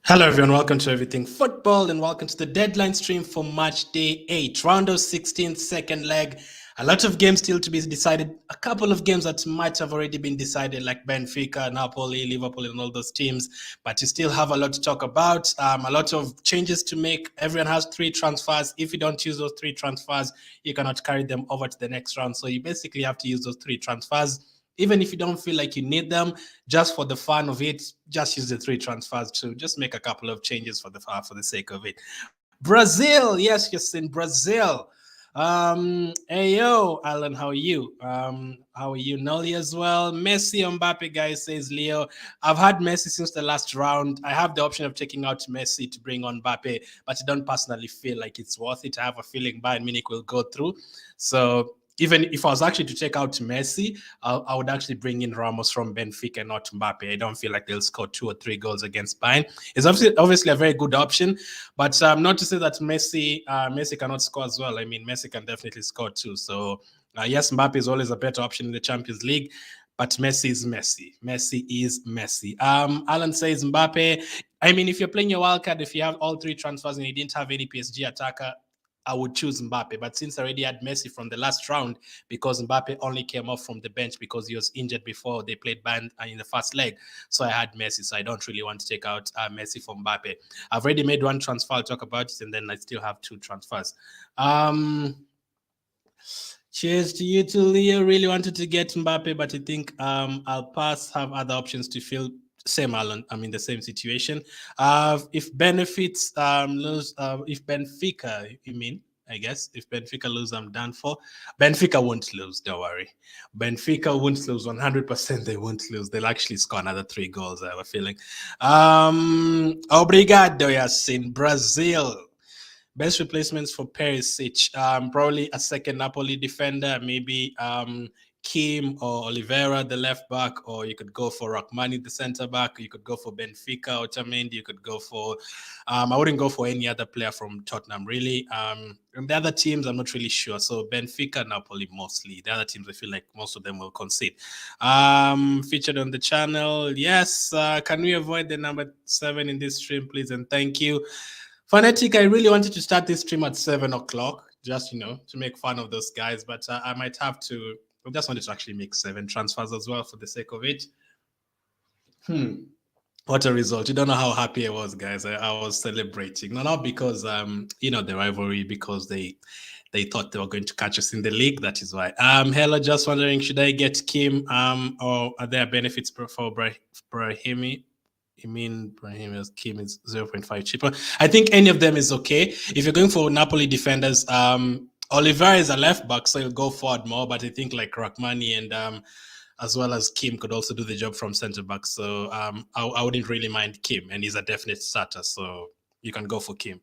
Hello everyone, welcome to Everything Football and welcome to the deadline stream for match day 8, round of 16, second leg. A lot of games still to be decided, a couple of games that might have already been decided like Benfica, Napoli, Liverpool and all those teams, but you still have a lot to talk about, a lot of changes to make. Everyone has 3 transfers. If you don't use those 3 transfers, you cannot carry them over to the next round, so you basically have to use those 3 transfers. Even if you don't feel like you need them, just for the fun of it, just use the 3 transfers to just make a couple of changes for the sake of it. Brazil, yes, in Brazil. Hey yo, Alan, how are you? How are you, Nolly, as well? Messi, Mbappe, guys, says Leo. I've had Messi since the last round. I have the option of taking out Messi to bring on Mbappe, but I don't personally feel like it's worth it. I have a feeling Bayern Munich will go through. So even if I was actually to take out Messi, I would actually bring in Ramos from Benfica, not Mbappe. I don't feel like they'll score 2 or 3 goals against Bayern. It's obviously a very good option, but not to say that Messi cannot score as well. I mean, Messi can definitely score too. So yes, Mbappe is always a better option in the Champions League, but Messi is Messi. Messi is Messi. Alan says Mbappe. I mean, if you're playing your wildcard, if you have all 3 transfers and you didn't have any PSG attacker, I would choose Mbappe. But since I already had Messi from the last round, because Mbappe only came off from the bench because he was injured before they played Bayern in the first leg, so I had Messi. So I don't really want to take out Messi from Mbappe. I've already made 1 transfer. I'll talk about it, and then I still have 2 transfers. Cheers to you too, Leo. Really wanted to get Mbappe, but I think I'll pass. Have other options to fill. Same, Alan. I'm in the same situation. If benefits lose, if Benfica, you mean, I guess, if Benfica lose, I'm done for. Benfica won't lose, don't worry. Benfica won't lose, 100% they won't lose. They'll actually score another 3 goals, I have a feeling. Obrigado, Yasin. Brazil. Best replacements for Perisic, probably a second Napoli defender, maybe Kim or Oliveira, the left back, or you could go for Rahmani, the centre back. You could go for Benfica or Otamendi. You could go for, I wouldn't go for any other player from Tottenham, really. And the other teams, I'm not really sure. So Benfica, Napoli, mostly. The other teams, I feel like most of them will concede. Featured on the channel. Yes. Can we avoid the number 7 in this stream, please? And thank you. Fanatic, I really wanted to start this stream at 7 o'clock, just, to make fun of those guys. But I might have to. I just wanted to actually make 7 transfers as well for the sake of it. What a result. You don't know how happy I was, guys. I was celebrating. Not because, the rivalry, because they thought they were going to catch us in the league. That is why. Hello, just wondering, should I get Kim or are there benefits for Brahimi? You mean Brahim as Kim is 0.5 cheaper? I think any of them is okay. If you're going for Napoli defenders, Oliveira is a left back, so he'll go forward more. But I think like Rahmani and as well as Kim could also do the job from centre back. So I wouldn't really mind Kim, and he's a definite starter. So you can go for Kim.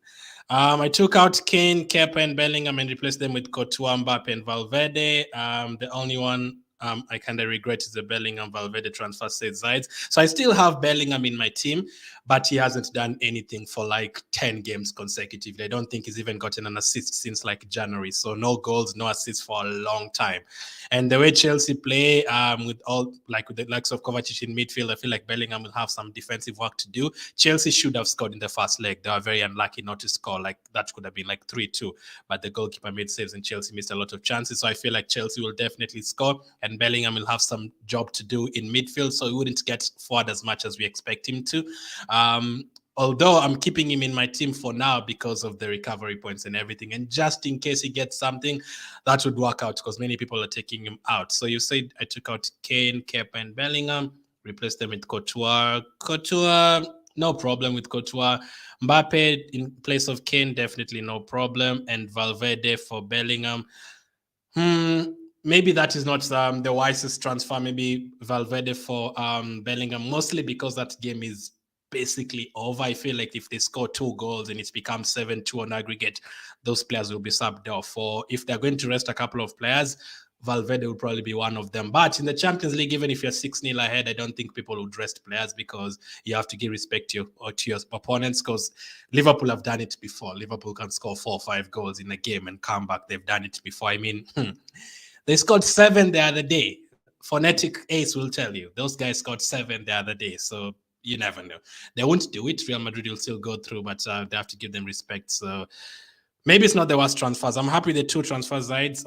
I took out Kane, Kepa, and Bellingham and replaced them with Courtois, Mbappe, and Valverde. The only one I kind of regret is the Bellingham Valverde transfer, said Zides. So I still have Bellingham in my team, but he hasn't done anything for like 10 games consecutively. I don't think he's even gotten an assist since like January. So no goals, no assists for a long time. And the way Chelsea play, with the likes of Kovacic in midfield, I feel like Bellingham will have some defensive work to do. Chelsea should have scored in the first leg. They were very unlucky not to score. Like that could have been like 3-2, but the goalkeeper made saves and Chelsea missed a lot of chances. So I feel like Chelsea will definitely score, and Bellingham will have some job to do in midfield, so he wouldn't get forward as much as we expect him to. Although I'm keeping him in my team for now because of the recovery points and everything. And just in case he gets something, that would work out because many people are taking him out. So you said I took out Kane, Kepa, and Bellingham, replaced them with Courtois. Courtois, no problem with Courtois. Mbappe in place of Kane, definitely no problem. And Valverde for Bellingham. Maybe that is not the wisest transfer. Maybe Valverde for Bellingham, mostly because that game is basically over. I feel like if they score 2 goals and it's become 7-2 on aggregate, those players will be subbed off. Or if they're going to rest a couple of players, Valverde will probably be one of them. But in the Champions League, even if you're 6-0 ahead, I don't think people would rest players because you have to give respect to your opponents, because Liverpool have done it before. Liverpool can score 4 or 5 goals in a game and come back. They've done it before. I mean, they scored 7 the other day. Phonetic Ace will tell you. Those guys scored 7 the other day. So you never know. They won't do it. Real Madrid will still go through, but they have to give them respect. So maybe it's not the worst transfers. I'm happy with the 2 transfer sides,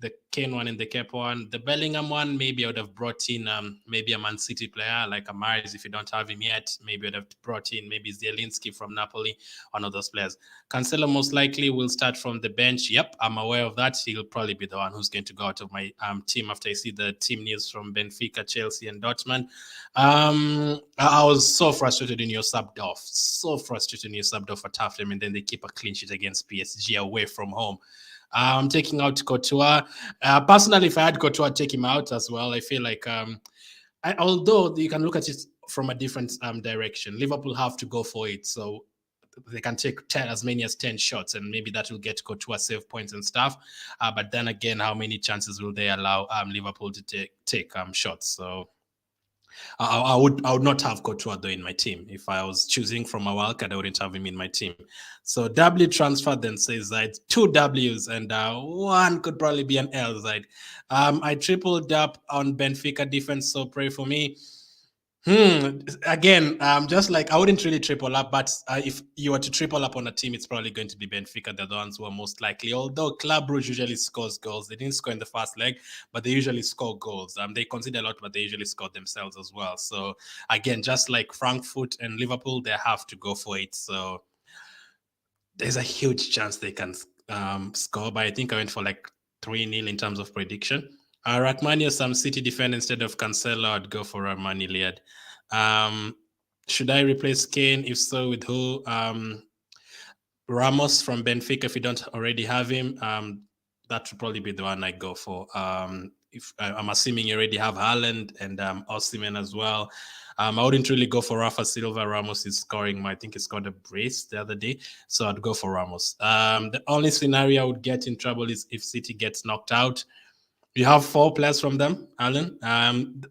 the Kane one and the Kepa one. The Bellingham one, maybe I would have brought in maybe a Man City player like Amaris if you don't have him yet. Maybe I'd have brought in maybe Zielinski from Napoli, one of those players. Cancelo most likely will start from the bench. Yep, I'm aware of that. He'll probably be the one who's going to go out of my team after I see the team news from Benfica, Chelsea, and Dortmund. I was so frustrated in your subbed off. So frustrated in your subbed off at halftime, and then they keep a clean sheet against PSG away from home. I'm taking out Courtois. Personally, if I had Courtois, I'd take him out as well. I feel like, although you can look at it from a different direction, Liverpool have to go for it. So they can take as many as 10 shots, and maybe that will get Courtois save points and stuff. But then again, how many chances will they allow Liverpool to take shots? So I would not have Courtois though in my team. If I was choosing from a wildcard, I wouldn't have him in my team. So W transfer then says that 2 Ws and 1 could probably be an L side. I tripled up on Benfica defense, so pray for me. Again, just like I wouldn't really triple up, but if you were to triple up on a team, it's probably going to be Benfica. They're the ones who are most likely. Although Club Brugge usually scores goals, they didn't score in the first leg, but they usually score goals. They concede a lot, but they usually score themselves as well. So again, just like Frankfurt and Liverpool, they have to go for it. So there's a huge chance they can score, but I think I went for like 3-0 in terms of prediction. Rahmani or some City defender instead of Cancelo, I'd go for Rahmani Liad. Should I replace Kane? If so, with who? Ramos from Benfica, if you don't already have him. That would probably be the one I go for. If I'm assuming you already have Haaland and Osimhen as well. I wouldn't really go for Rafa Silva. Ramos is scoring. I think he scored a brace the other day, so I'd go for Ramos. The only scenario I would get in trouble is if City gets knocked out. You have 4 players from them, Alan.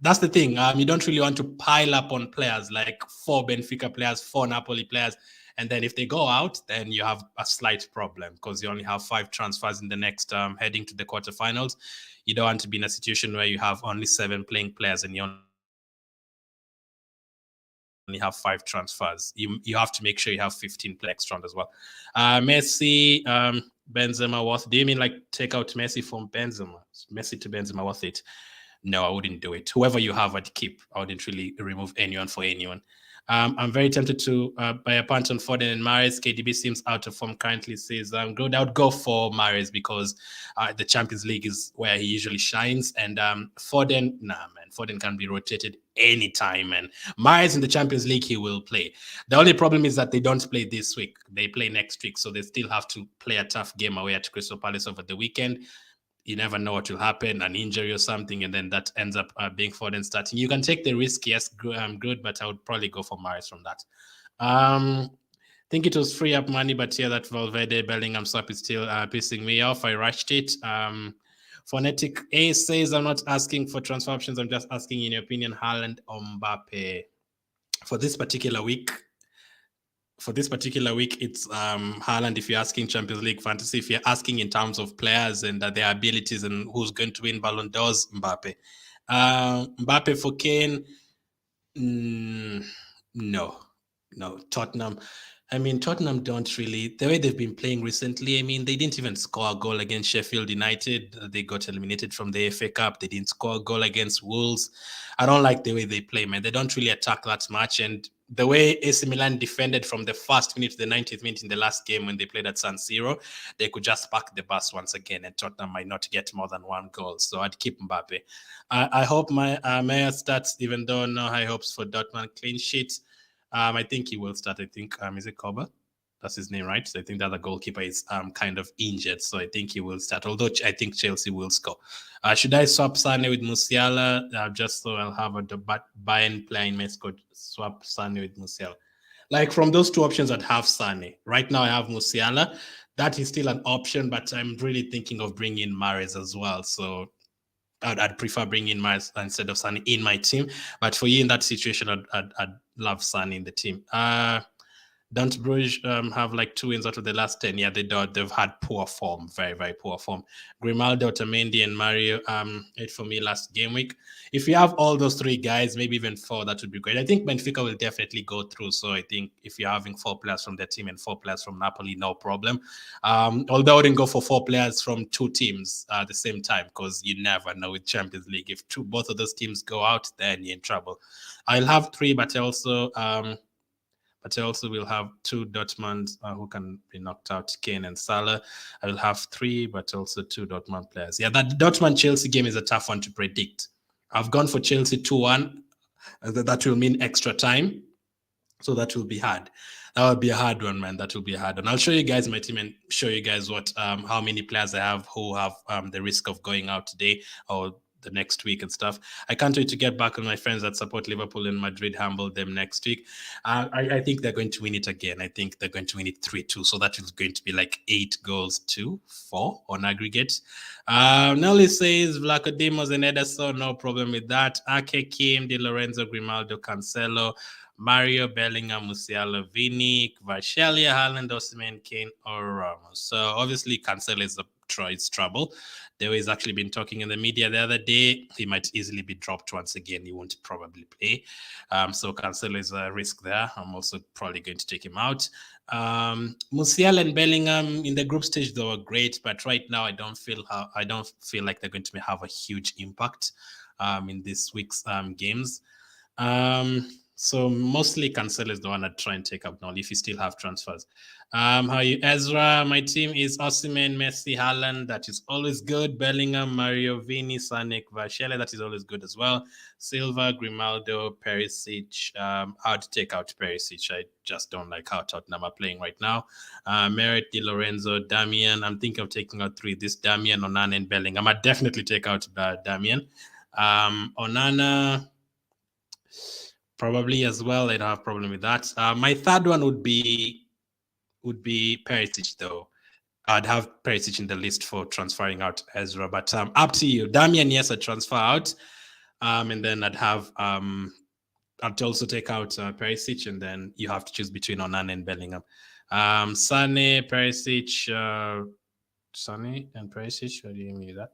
That's the thing. You don't really want to pile up on players like 4 Benfica players, 4 Napoli players, and then if they go out, then you have a slight problem because you only have 5 transfers in the next heading to the quarterfinals. You don't want to be in a situation where you have only 7 playing players and you only have 5 transfers. You have to make sure you have 15 play next round as well. Messi, Benzema worth? Do you mean like take out Messi from Benzema? Messi to Benzema worth it? No, I wouldn't do it. Whoever you have, I'd keep. I wouldn't really remove anyone for anyone. I'm very tempted to buy a punt on Foden and Mahrez. KDB seems out of form currently. Says good. I would go for Mahrez because the Champions League is where he usually shines. And Foden, Foden can be rotated anytime. And Mahrez in the Champions League, he will play. The only problem is that they don't play this week. They play next week, so they still have to play a tough game away at Crystal Palace over the weekend. You never know what will happen, an injury or something, and then that ends up being Foden starting. You can take the risk, yes, good, but I would probably go for Mahrez from that. I think it was free up money, but yeah, that Valverde Bellingham swap is still pissing me off. I rushed it. Phonetic A says, I'm not asking for transfer options. I'm just asking, in your opinion, Haaland or Mbappe. For this particular week, it's Haaland. If you're asking Champions League fantasy, if you're asking in terms of players and their abilities and who's going to win Ballon d'Ors, Mbappe. Mbappe for Kane, no. Tottenham. I mean, Tottenham don't really, the way they've been playing recently, I mean, they didn't even score a goal against Sheffield United. They got eliminated from the FA Cup. They didn't score a goal against Wolves. I don't like the way they play, man. They don't really attack that much. And the way AC Milan defended from the first minute to the 90th minute in the last game when they played at San Siro, they could just park the bus once again, and Tottenham might not get more than 1 goal. So I'd keep Mbappe. I hope my Mayer starts, even though no high hopes for Dortmund clean sheet. I think he will start. I think is it Koba? That's his name, right? So I think the other goalkeeper is kind of injured, so I think he will start. Although I think Chelsea will score. Should I swap Sane with Musiala? Just so I'll have a Bayern player in my squad. Swap Sane with Musiala. Like from those 2 options, I'd have Sane. Right now, I have Musiala. That is still an option, but I'm really thinking of bringing Mahrez as well. So I'd prefer bringing Mahrez instead of Sane in my team. But for you in that situation, I'd love Sane in the team. Don't Bruges have like 2 wins out of the last 10? Yeah, they do. They've had poor form, very, very poor form. Grimaldo, Otamendi, and Mario, 8 for me last game week. If you have all those 3 guys, maybe even 4, that would be great. I think Benfica will definitely go through. So I think if you're having 4 players from their team and 4 players from Napoli, no problem. Although I wouldn't go for 4 players from 2 teams at the same time, because you never know with Champions League. If both of those teams go out, then you're in trouble. I'll have 3, but I also will have 2 Dortmund who can be knocked out, Kane and Salah. I will have 3, but also 2 Dortmund players. Yeah, that Dortmund-Chelsea game is a tough one to predict. I've gone for Chelsea 2-1. That will mean extra time. So that will be hard. That would be a hard one, man. That will be a hard one. I'll show you guys my team and show you guys what how many players I have who have the risk of going out today or the next week and stuff. I can't wait to get back on my friends that support Liverpool and Madrid, humble them next week. I think they're going to win it again. I think they're going to win it 3-2. So that is going to be like 8 goals to 4 on aggregate. Nelly says Vlachodimos and Ederson, no problem with that. Ake, Kim, Di Lorenzo, Grimaldo, Cancelo, Mario, Bellingham, Musiala, Vini, Kvaratskhelia, Haaland, Osimhen, Kane, or Ramos. So obviously Cancelo is trouble. There was actually been talking in the media the other day. He might easily be dropped once again. He won't probably play. So Cancelo is a risk there. I'm also probably going to take him out. Musiala and Bellingham in the group stage, they were great, but right now I don't feel like they're going to have a huge impact in this week's games. So mostly Cancelo is the one I'd try and take up now if you still have transfers. How are you, Ezra? My team is Osimhen, Messi, Haaland. That is always good. Bellingham, Mario, Vini, Sané, Kvaratskhelia. That is always good as well. Silva, Grimaldo, Perisic. I'd take out Perisic. I just don't like how Tottenham are playing right now. Merritt, Di Lorenzo, Damian. I'm thinking of taking out 3. This Damian, Onana, and Bellingham. I'd definitely take out Damian. Onana... probably as well. I don't have a problem with that. My third one would be Perisic, though. I'd have Perisic in the list for transferring out Ezra, but up to you. Damian, yes, I'd transfer out. And then I'd also take out Perisic, and then you have to choose between Onana and Bellingham. Sane, Perisic, Sane and Perisic. What do you mean that?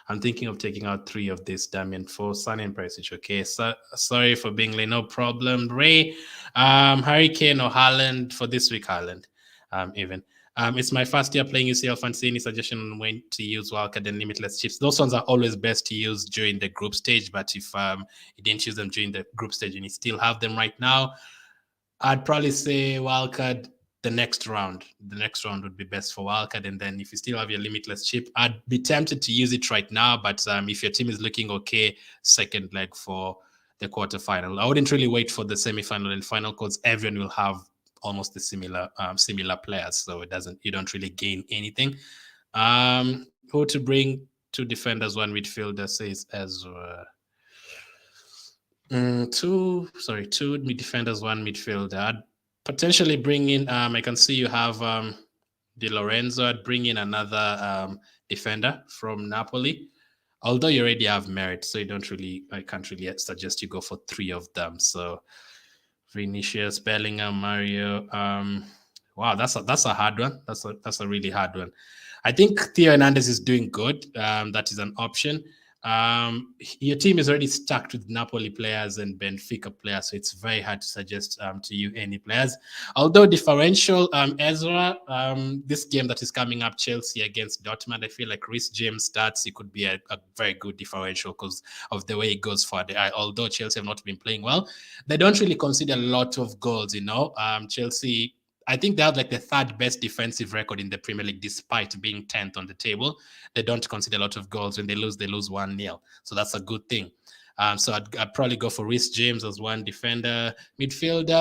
I'm thinking of taking out 3 of this, Damian, for Sane and Perisic. Okay, so, sorry for being late. No problem. Ray, Harry Kane or Haaland for this week, Haaland, even. It's my first year playing UCL Fantasy. Any suggestion on when to use Wildcard and Limitless Chips? Those ones are always best to use during the group stage, but if you didn't use them during the group stage and you still have them right now, I'd probably say Wildcard the next round. The next round would be best for Wildcard. And then if you still have your Limitless chip, I'd be tempted to use it right now. But if your team is looking okay, second leg for the quarterfinal. I wouldn't really wait for the semifinal and final because everyone will have almost the similar players. So you don't really gain anything. Who to bring? 2 defenders, 1 midfielder, says Ezra. 2 defenders, 1 midfielder. I'd potentially bring in, I can see you have Di Lorenzo. I'd bring in another defender from Napoli, although you already have merit, so I can't really suggest you go for 3 of them. So Vinicius, Bellingham, Mario. Wow, that's a hard one. That's a really hard one. I think Theo Hernandez is doing good. That is an option. Your team is already stacked with Napoli players and Benfica players, so it's very hard to suggest to you any players. Although differential, Ezra, this game that is coming up, Chelsea against Dortmund, I feel like Reece James starts. It could be a very good differential because of the way it goes for the eye. Although Chelsea have not been playing well, they don't really concede a lot of goals. Chelsea, I think they have like the 3rd best defensive record in the Premier League, despite being 10th on the table. They don't concede a lot of goals. When they lose 1-0. So that's a good thing. So I'd probably go for Reece James as one defender. Midfield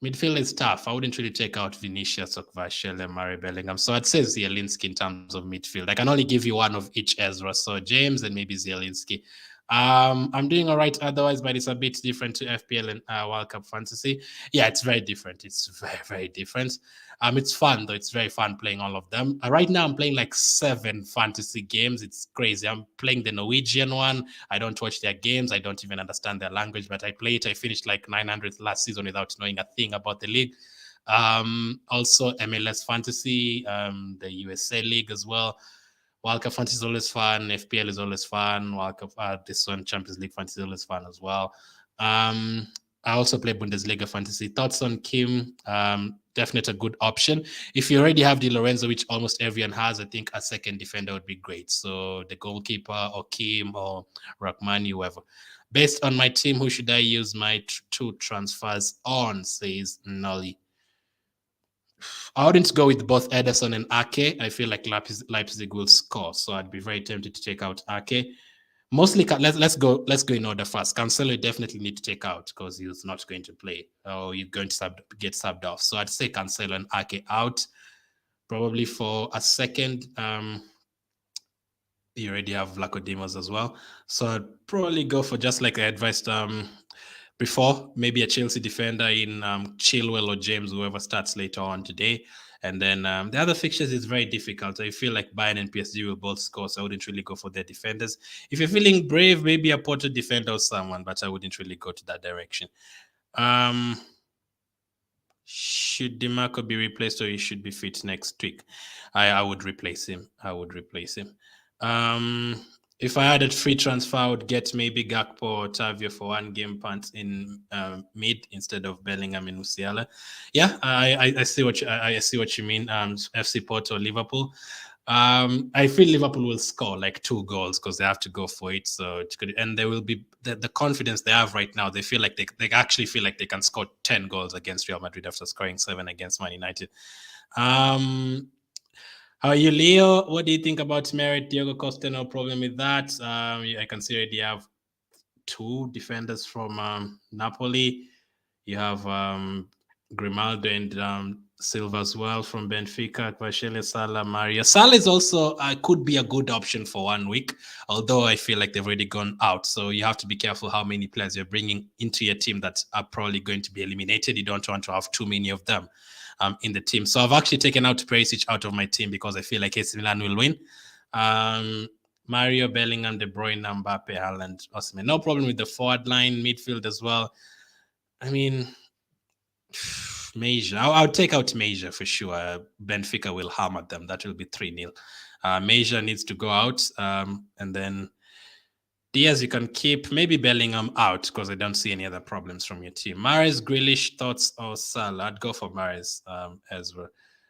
is tough. I wouldn't really take out Vinicius, Okvashel, and Mari Bellingham. So I'd say Zielinski in terms of midfield. I can only give you one of each, Ezra. So James and maybe Zielinski. I'm doing all right otherwise, but it's a bit different to FPL and World Cup Fantasy. Yeah, it's very different. It's very, very different. It's fun, though. It's very fun playing all of them. Right now, I'm playing like 7 fantasy games. It's crazy. I'm playing the Norwegian one. I don't watch their games. I don't even understand their language, but I play it. I finished like 900th last season without knowing a thing about the league. Also, MLS Fantasy, the USA League as well. World Cup Fantasy is always fun. FPL is always fun. World Cup, this one, Champions League Fantasy is always fun as well. I also play Bundesliga Fantasy. Thoughts on Kim? Definitely a good option. If you already have Di Lorenzo, which almost everyone has, I think a second defender would be great. So the goalkeeper or Kim or Rahmani, whoever. Based on my team, who should I use my 2 transfers on, says Nolly. I wouldn't go with both Ederson and Ake. I feel like Leipzig will score, so I'd be very tempted to take out Ake. Mostly, let's go in order first. Cancelo you definitely need to take out because he's not going to play, or you're going to get subbed off. So I'd say Cancelo and Ake out. Probably for a second, you already have Vlachodimos as well. So I'd probably go for, just like I advised before, maybe a Chelsea defender in Chilwell or James, whoever starts later on today. And then the other fixtures is very difficult. I feel like Bayern and PSG will both score, so I wouldn't really go for their defenders. If you're feeling brave, maybe a Porto defender or someone, but I wouldn't really go to that direction. Should DiMarco be replaced or he should be fit next week? I would replace him. If I had a free transfer, I would get maybe Gakpo or Tavio for 1 game punt in mid instead of Bellingham and Musiala. Yeah, I see what you mean. FC Porto, Liverpool. I feel Liverpool will score like 2 goals because they have to go for it. So and there will be the confidence they have right now. They feel like they actually feel like they can score 10 goals against Real Madrid after scoring 7 against Man United. How are you, Leo? What do you think about merit? Diego Costa, no problem with that. I can see already have 2 defenders from Napoli. You have Grimaldo and Silva as well from Benfica, Kvaratskhelia, Salah, Mario. Salah is also could be a good option for 1 week, although I feel like they've already gone out. So you have to be careful how many players you're bringing into your team that are probably going to be eliminated. You don't want to have too many of them in the team. So I've actually taken out Perisic out of my team because I feel like AC Milan will win. Mario, Bellingham, De Bruyne, Mbappe, Haaland, Osimhen. No problem with the forward line, midfield as well. I mean, Major. I'll take out Major for sure. Benfica will hammer them. That will be 3-0. Major needs to go out. And then Diaz, you can keep. Maybe Bellingham out because I don't see any other problems from your team. Mahrez, Grealish, thoughts or Salah? I'd go for Mahrez as well.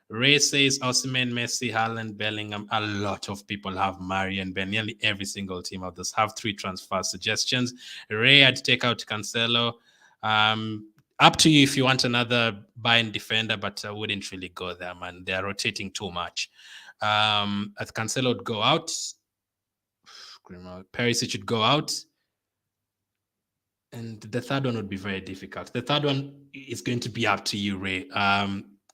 Ray says Osimhen, Messi, Haaland, Bellingham. A lot of people have Mari and Ben. Nearly every single team of this have 3 transfer suggestions. Ray, I'd take out Cancelo. Up to you if you want another Bayern defender, but I wouldn't really go there, man. They're rotating too much. As Cancelo would go out. Perisic should go out. And the third one would be very difficult. The third one is going to be up to you, Ray.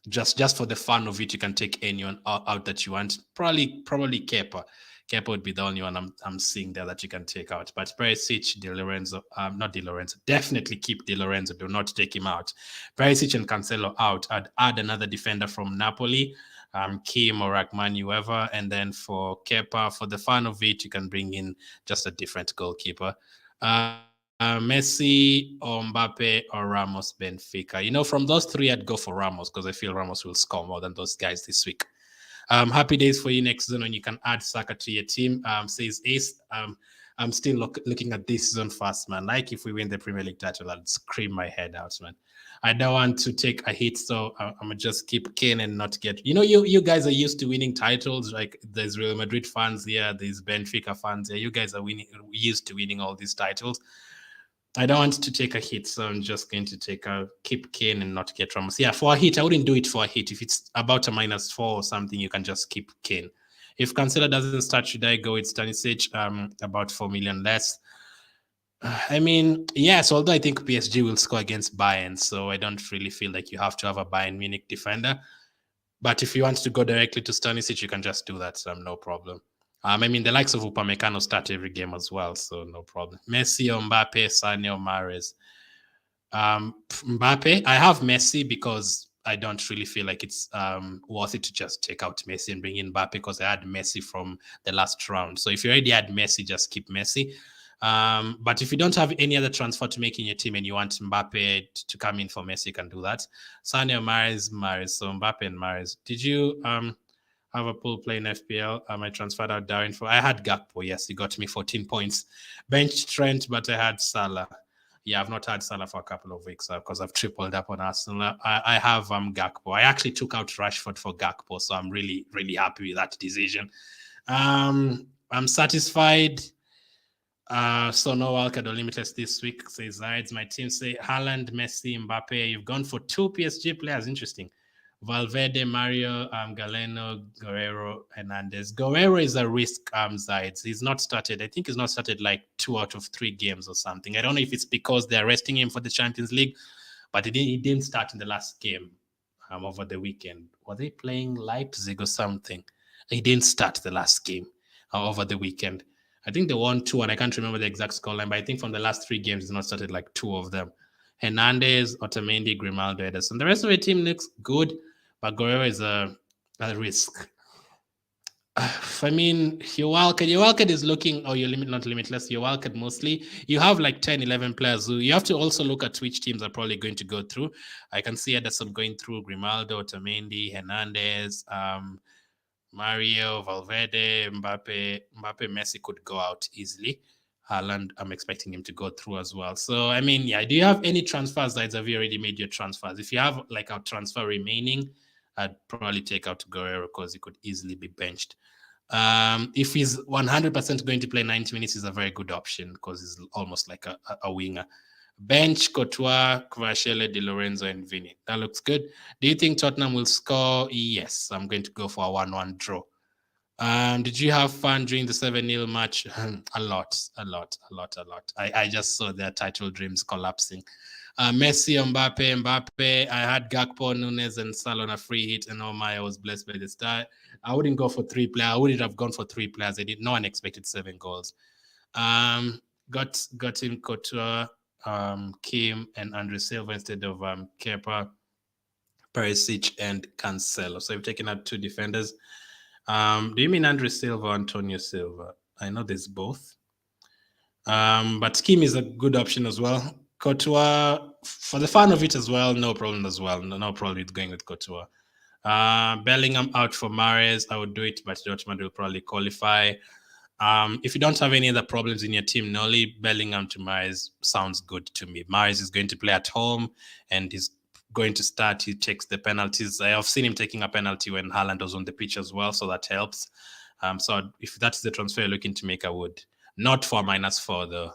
Just for the fun of it, you can take anyone out that you want. Probably Kepa. Kepa would be the only one I'm seeing there that you can take out. But Perisic, Di Lorenzo, not Di Lorenzo, definitely keep Di Lorenzo. Do not take him out. Perisic and Cancelo out. I'd add another defender from Napoli, Kim or Rachman, whoever. And then for Kepa, for the fun of it, you can bring in just a different goalkeeper. Messi or Mbappe or Ramos, Benfica. From those 3, I'd go for Ramos because I feel Ramos will score more than those guys this week. Happy days for you next season when you can add Saka to your team. Says Ace. I'm still looking at this season first, man. Like if we win the Premier League title, I'd scream my head out, man. I don't want to take a hit, so I'm gonna just keep Kane and not get. You guys are used to winning titles. Like there's Real Madrid fans here, there's Benfica fans here. You guys are used to winning all these titles. I don't want to take a hit, so I'm just going to keep Kane and not get Ramos. Yeah, for a hit, I wouldn't do it for a hit. If it's about a -4 or something, you can just keep Kane. If Cancelo doesn't start, should I go with Stanisic? About 4 million less. I mean, yes, although I think PSG will score against Bayern, so I don't really feel like you have to have a Bayern Munich defender. But if you want to go directly to Stanisic, you can just do that, so no problem. I mean, the likes of Upamecano start every game as well, so no problem. Messi or Mbappe, Sané or Mahrez. Mbappe, I have Messi because I don't really feel like it's worth it to just take out Messi and bring in Mbappe because I had Messi from the last round. So if you already had Messi, just keep Messi. But if you don't have any other transfer to make in your team and you want Mbappe to come in for Messi, you can do that. Sané or Mahrez. So Mbappe and Mahrez. Did you have a pool playing FPL? I transferred out Darwin for. I had Gakpo. Yes, he got me 14 points. Bench Trent, but I had Salah. Yeah, I've not had Salah for a couple of weeks because I've tripled up on Arsenal. I have Gakpo. I actually took out Rashford for Gakpo, so I'm really, really happy with that decision. I'm satisfied. So no Wildcard or Limitless this week, says Zides. My team say Haaland, Messi, Mbappe. You've gone for 2 PSG players. Interesting. Valverde, Mario, Galeno, Guerrero, Hernandez. Guerrero is a risk, Zides. He's not started. I think he's not started like 2 out of 3 games or something. I don't know if it's because they're resting him for the Champions League, but he didn't start in the last game over the weekend. Were they playing Leipzig or something? He didn't start the last game over the weekend. I think they won 2, and I can't remember the exact scoreline, but I think from the last 3 games, he's not started like 2 of them. Hernandez, Otamendi, Grimaldo, Ederson. The rest of the team looks good, but Guerrero is a risk. I mean, your wildcard is looking, or not limitless, your wildcard mostly. You have like 10, 11 players who you have to also look at which teams are probably going to go through. I can see Ederson going through, Grimaldo, Otamendi, Hernandez, Mario, Valverde, Mbappe, Messi could go out easily. Haaland, I'm expecting him to go through as well. So, I mean, yeah, do you have any transfers that have you already made your transfers? If you have like a transfer remaining, I'd probably take out Guerrero because he could easily be benched. If he's 100% going to play 90 minutes, is a very good option because he's almost like a winger. Bench, Courtois, Kvaratskhelia, Di Lorenzo, and Vini. That looks good. Do you think Tottenham will score? Yes, I'm going to go for a 1-1 draw. Did you have fun during the 7-0 match? A lot. I just saw their title dreams collapsing. Messi, Mbappe. I had Gakpo, Nunes, and Salah on a free hit, and Omaya was blessed by the start. I wouldn't go for three players. I wouldn't have gone for three players. No one expected 7 goals. Got him Couture, Kim, and Andre Silva instead of Kepa, Perisic, and Cancelo. So we've taken out 2 defenders. Do you mean Andre Silva or Antonio Silva? I know there's both. But Kim is a good option as well. Couture, for the fun of it as well, no problem as well. No problem with going with Couture. Bellingham out for Mahrez. I would do it, but Dortmund will probably qualify. If you don't have any other problems in your team, Nolly, Bellingham to Mahrez sounds good to me. Mahrez is going to play at home and he's going to start. He takes the penalties. I have seen him taking a penalty when Haaland was on the pitch as well, so that helps. So if that's the transfer you're looking to make, I would. Not for -4 though.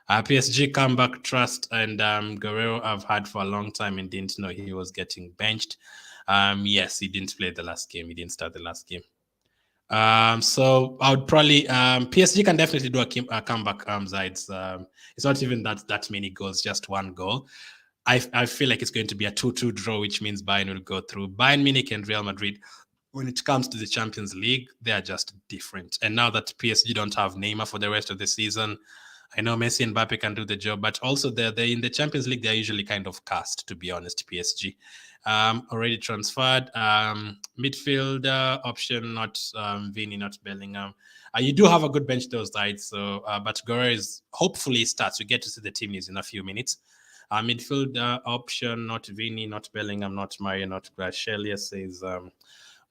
PSG comeback trust and Guerrero I've had for a long time and didn't know he was getting benched. Yes, he didn't play the last game. He didn't start the last game. So I would probably PSG can definitely do a comeback. Sides. It's not even that many goals, just 1 goal. I feel like it's going to be a 2-2 draw, which means Bayern will go through. Bayern Munich and Real Madrid, when it comes to the Champions League, they are just different. And now that PSG don't have Neymar for the rest of the season, I know Messi and Mbappe can do the job, but also they're in the Champions League, they're usually kind of cast, to be honest, PSG. Already transferred. Midfield option, not Vini, not Bellingham. You do have a good bench those sides, so but Guerrero is hopefully starts. We get to see the team news in a few minutes. Midfield option, not Vini, not Bellingham, not Mario, not Kvaratskhelia, says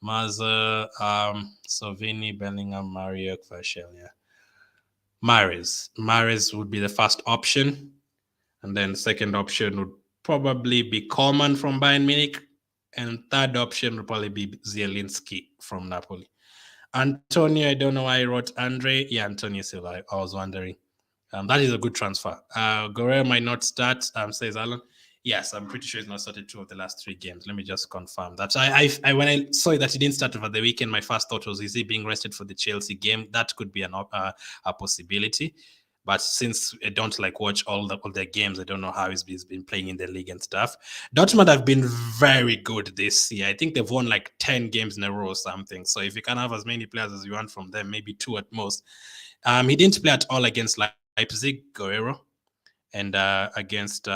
Maza. So Vini, Bellingham, Mario, Kvaratskhelia. Mahrez would be the first option. And then the second option would probably be Coman from Bayern Munich. And third option would probably be Zielinski from Napoli. Antonio, I don't know why I wrote Andre. Yeah, Antonio Silva. I was wondering. That is a good transfer. Guerrero might not start, says Alan. Yes, I'm pretty sure he's not started 2 of the last 3 games. Let me just confirm that. I when I saw that he didn't start over the weekend, my first thought was, is he being rested for the Chelsea game? That could be a possibility. But since I don't watch all the games, I don't know how he's been playing in the league and stuff. Dortmund have been very good this year. I think they've won 10 games in a row or something. So if you can have as many players as you want from them, maybe 2 at most. He didn't play at all against Leipzig, Guerrero, and against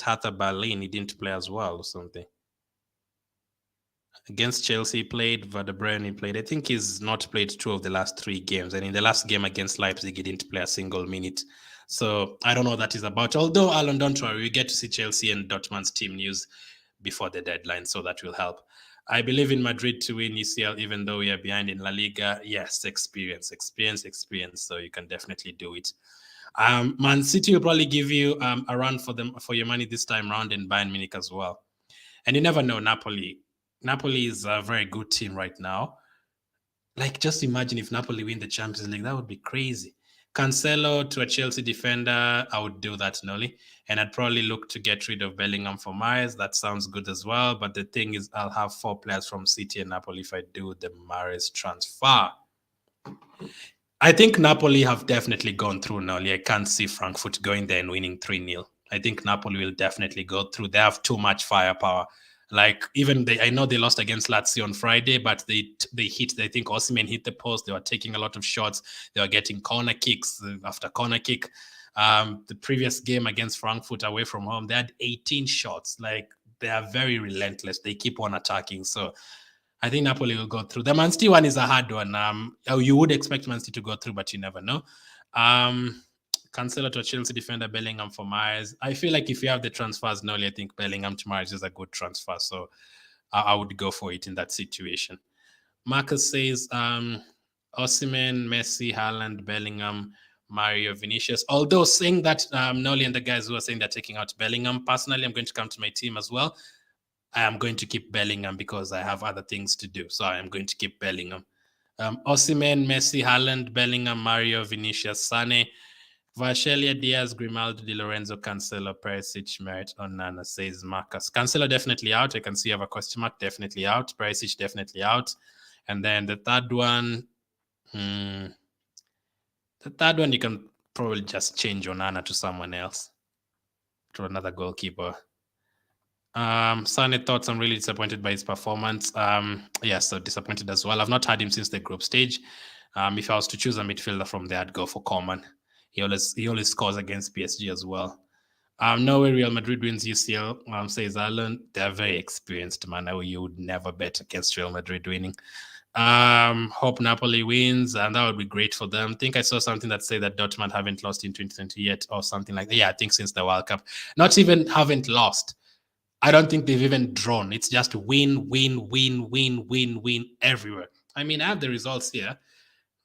Hertha Berlin, he didn't play as well or something. Against Chelsea, he played. Werder Bremen, he played. I think he's not played 2 of the last 3 games. And in the last game against Leipzig, he didn't play a single minute. So I don't know what that is about. Although, Alan, don't worry. We get to see Chelsea and Dortmund's team news before the deadline, so that will help. I believe in Madrid to win UCL, even though we are behind in La Liga. Yes, experience. So you can definitely do it. Man City will probably give you a run for your money this time round, and Bayern Munich as well. And you never know, Napoli. Napoli is a very good team right now. Just imagine if Napoli win the Champions League, that would be crazy. Cancelo to a Chelsea defender, I would do that, Nolly. And I'd probably look to get rid of Bellingham for Mahrez. That sounds good as well. But the thing is, I'll have 4 players from City and Napoli if I do the Mahrez transfer. I think Napoli have definitely gone through, Nolly. I can't see Frankfurt going there and winning 3-0. I think Napoli will definitely go through. They have too much firepower. I know they lost against Lazio on Friday, but they hit. I think Osimhen hit the post. They were taking a lot of shots. They were getting corner kicks after corner kick. The previous game against Frankfurt away from home, they had 18 shots. They are very relentless. They keep on attacking. So I think Napoli will go through. The Man City one is a hard one. You would expect Man City to go through, but you never know. Cancelo to Chelsea defender, Bellingham for Mahrez. I feel like if you have the transfers, Nolly, I think Bellingham to Mahrez is a good transfer. So I would go for it in that situation. Marcus says Osimhen, Messi, Haaland, Bellingham, Mario, Vinicius. Although saying that, Nolly and the guys who are saying they're taking out Bellingham, personally, I'm going to come to my team as well. I am going to keep Bellingham because I have other things to do. So I am going to keep Bellingham. Osimhen, Messi, Haaland, Bellingham, Mario, Vinicius, Sane, Kvaratskhelia, Diaz, Grimaldo, Di Lorenzo, Cancelo, Perisic, Merit, Onana, says Marcus. Cancelo definitely out. I can see you have a question mark. Definitely out. Perisic definitely out. And then the third one, you can probably just change Onana to someone else. to another goalkeeper. Sane thoughts, I'm really disappointed by his performance. So disappointed as well. I've not had him since the group stage. If I was to choose a midfielder from there, I'd go for Coman. He always scores against PSG as well. No way Real Madrid wins UCL, says Alan. They're very experienced, man. You would never bet against Real Madrid winning. Hope Napoli wins, and that would be great for them. I think I saw something that said that Dortmund haven't lost in 2020 yet, or something like that. Yeah, I think since the World Cup. Not even haven't lost. I don't think they've even drawn. It's just win, win, win, win, win, win everywhere. I mean, I have the results here.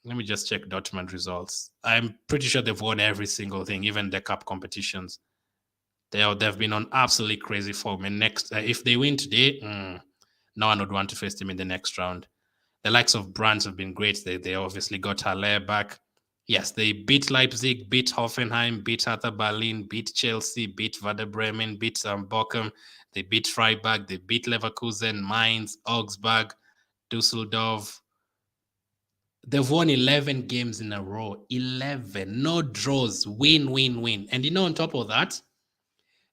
Let me just check Dortmund results. I'm pretty sure they've won every single thing, even the cup competitions. They've been on absolutely crazy form. And next, if they win today, no one would want to face them in the next round. The likes of Brands have been great. They obviously got Haller back. Yes, they beat Leipzig, beat Hoffenheim, beat Hertha Berlin, beat Chelsea, beat Werder Bremen, beat Bochum. They beat Freiburg, they beat Leverkusen, Mainz, Augsburg, Dusseldorf. They've won 11 games in a row. 11. No draws. Win, win, win. And on top of that,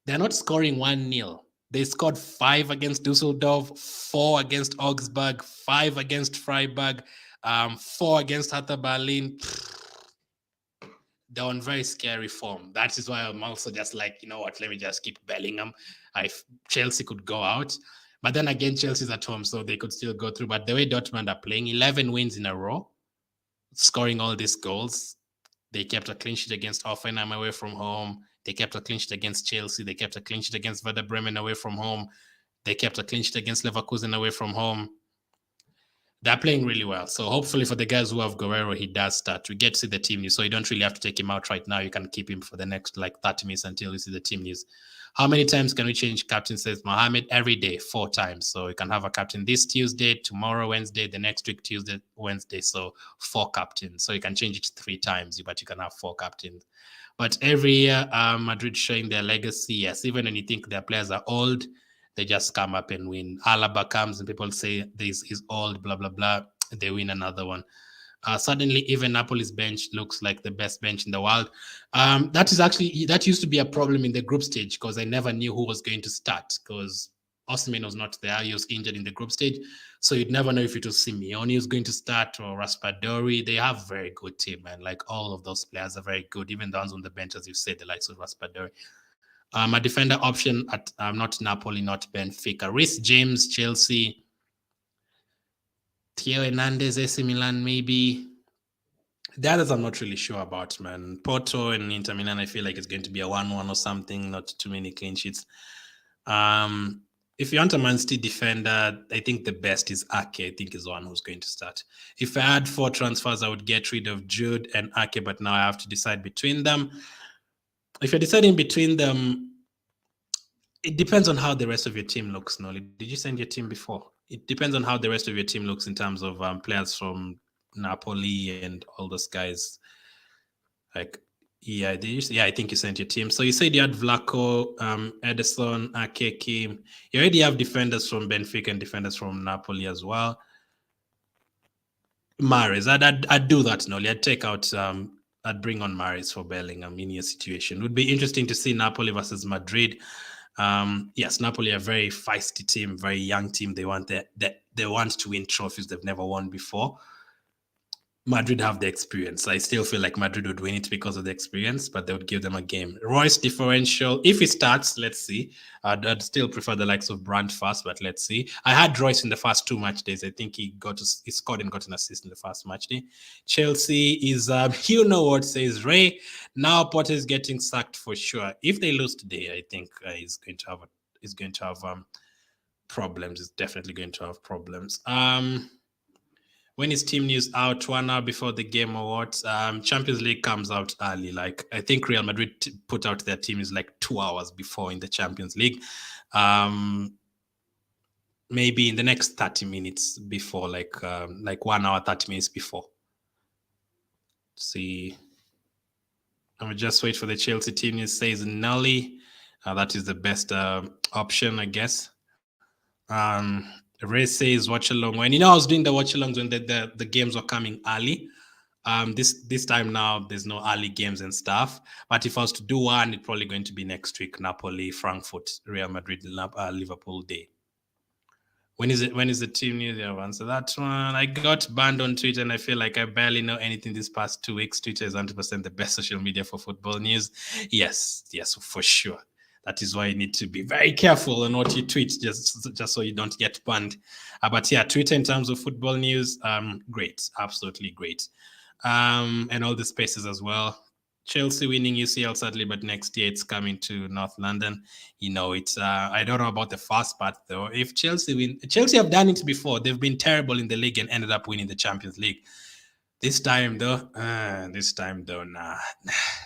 they're not scoring 1-0. They scored 5 against Dusseldorf, 4 against Augsburg, 5 against Freiburg, 4 against Hertha Berlin. They're on very scary form. That is why I'm also just like, you know what, let me just keep Bellingham. Chelsea could go out. But then again, Chelsea's at home, so they could still go through. But the way Dortmund are playing, 11 wins in a row, scoring all these goals. They kept a clean sheet against Hoffenheim away from home. They kept a clean sheet against Chelsea. They kept a clean sheet against Werder Bremen away from home. They kept a clean sheet against Leverkusen away from home. They're playing really well. So hopefully for the guys who have Guerrero, he does start. We get to see the team news. So you don't really have to take him out right now. You can keep him for the next 30 minutes until you see the team news. How many times can we change captain, says Mohammed? Every day, 4 times. So you can have a captain this Tuesday, tomorrow, Wednesday, the next week, Tuesday, Wednesday. So 4 captains. So you can change it 3 times, but you can have 4 captains. But every year, Madrid showing their legacy. Yes, even when you think their players are old, they just come up and win. Alaba comes and people say this is old, blah, blah, blah. They win another one. Suddenly, even Napoli's bench looks like the best bench in the world. That used to be a problem in the group stage because I never knew who was going to start because Osimhen was not there. He was injured in the group stage. So you'd never know if it was Simeone who's going to start or Raspadori. They have a very good team, man. Like all of those players are very good. Even the ones on the bench, as you said, the likes of Raspadori. A defender option at not Napoli, not Benfica. Reece James, Chelsea. Theo Hernandez, AC Milan, maybe. The others I'm not really sure about, man. Porto and Inter Milan, I feel like it's going to be a 1-1 or something, not too many clean sheets. If you want a Man City defender, I think the best is Ake. I think is the one who's going to start. If I had 4 transfers, I would get rid of Jude and Ake, but now I have to decide between them. If you're deciding between them, it depends on how the rest of your team looks, Nolly. Did you send your team before? It depends on how the rest of your team looks in terms of players from Napoli and all those guys. I think you sent your team. So you said you had Vlaco, Edison, Ake, Kim. You already have defenders from Benfica and defenders from Napoli as well. Mahrez, I'd do that, Nolly. I'd take out... I'd bring on Mahrez for Bellingham in your situation. It would be interesting to see Napoli versus Madrid. Yes, Napoli are a very feisty team, very young team. They want to win trophies they've never won before. Madrid have the experience. I still feel like Madrid would win it because of the experience, but they would give them a game. Royce differential, if he starts, let's see. I'd still prefer the likes of Brandt first, but let's see. I had Royce in the first 2 match days. I think he scored and got an assist in the first match day. Chelsea is, you know what says Ray. Now Potter is getting sacked for sure. If they lose today, I think he's going to have problems. He's definitely going to have problems. When is team news out 1 hour before the game or what? Champions League comes out early. Like I think Real Madrid put out their team is 2 hours before in the Champions League. Maybe in the next 30 minutes before, like 1 hour, 30 minutes before. See, I'm gonna just wait for the Chelsea team news. Says Nolly. That is the best option, I guess. Ray says watch along. When I was doing the watch alongs when the games were coming early, This time now, there's no early games and stuff. But if I was to do one, it's probably going to be next week: Napoli, Frankfurt, Real Madrid, Liverpool day. When is it? When is the team news? I've answered that one. I got banned on Twitter, and I feel like I barely know anything this past 2 weeks. Twitter is 100% the best social media for football news. Yes, for sure. That is why you need to be very careful on what you tweet, just so you don't get banned. But yeah, Twitter in terms of football news, great, absolutely great, and all the spaces as well. Chelsea winning UCL sadly, but next year it's coming to North London. It's I don't know about the first part though. If Chelsea win, Chelsea have done it before. They've been terrible in the league and ended up winning the Champions League. This time though, nah,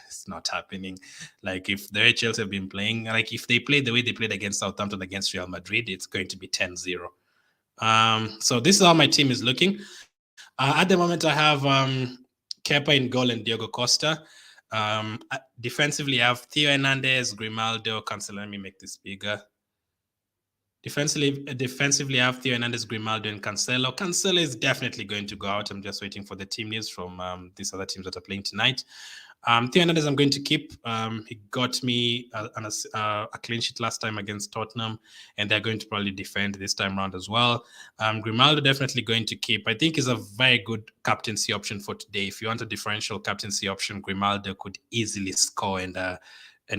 it's not happening. Like if the way Chelsea have been playing, like if they play the way they played against Southampton against Real Madrid, it's going to be 10-0. So this is how my team is looking. At the moment, I have Kepa in goal and Diogo Costa. Defensively, I have Theo Hernandez, Grimaldo, Cancelo. Let me make this bigger. Defensively, I have Theo Hernandez, Grimaldo, and Cancelo. Cancelo is definitely going to go out. I'm just waiting for the team news from these other teams that are playing tonight. Theo Hernandez, I'm going to keep. He got me a clean sheet last time against Tottenham, and they're going to probably defend this time around as well. Grimaldo, definitely going to keep. I think is a very good captaincy option for today. If you want a differential captaincy option, Grimaldo could easily score and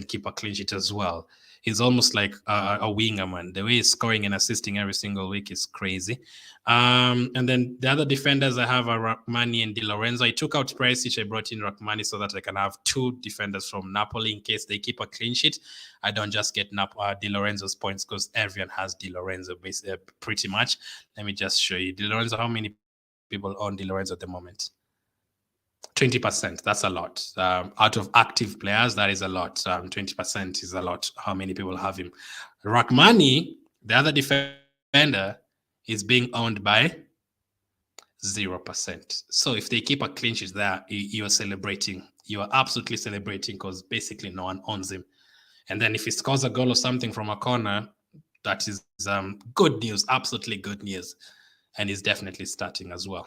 keep a clean sheet as well. He's almost like a winger, man. The way he's scoring and assisting every single week is crazy. And then the other defenders I have are Rachmani and Di Lorenzo. I took out Perisic. I brought in Rachmani so that I can have two defenders from Napoli in case they keep a clean sheet. I don't just get Di Lorenzo's points because everyone has Di Lorenzo pretty much. Let me just show you. Di Lorenzo, how many people own Di Lorenzo at the moment? 20%. That's a lot. Out of active players, that is a lot. 20% is a lot. How many people have him? Rachmani, the other defender, is being owned by 0%. So if they keep a clean sheet there, you are celebrating. You are absolutely celebrating because basically no one owns him. And then if he scores a goal or something from a corner, that is good news, absolutely good news. And he's definitely starting as well.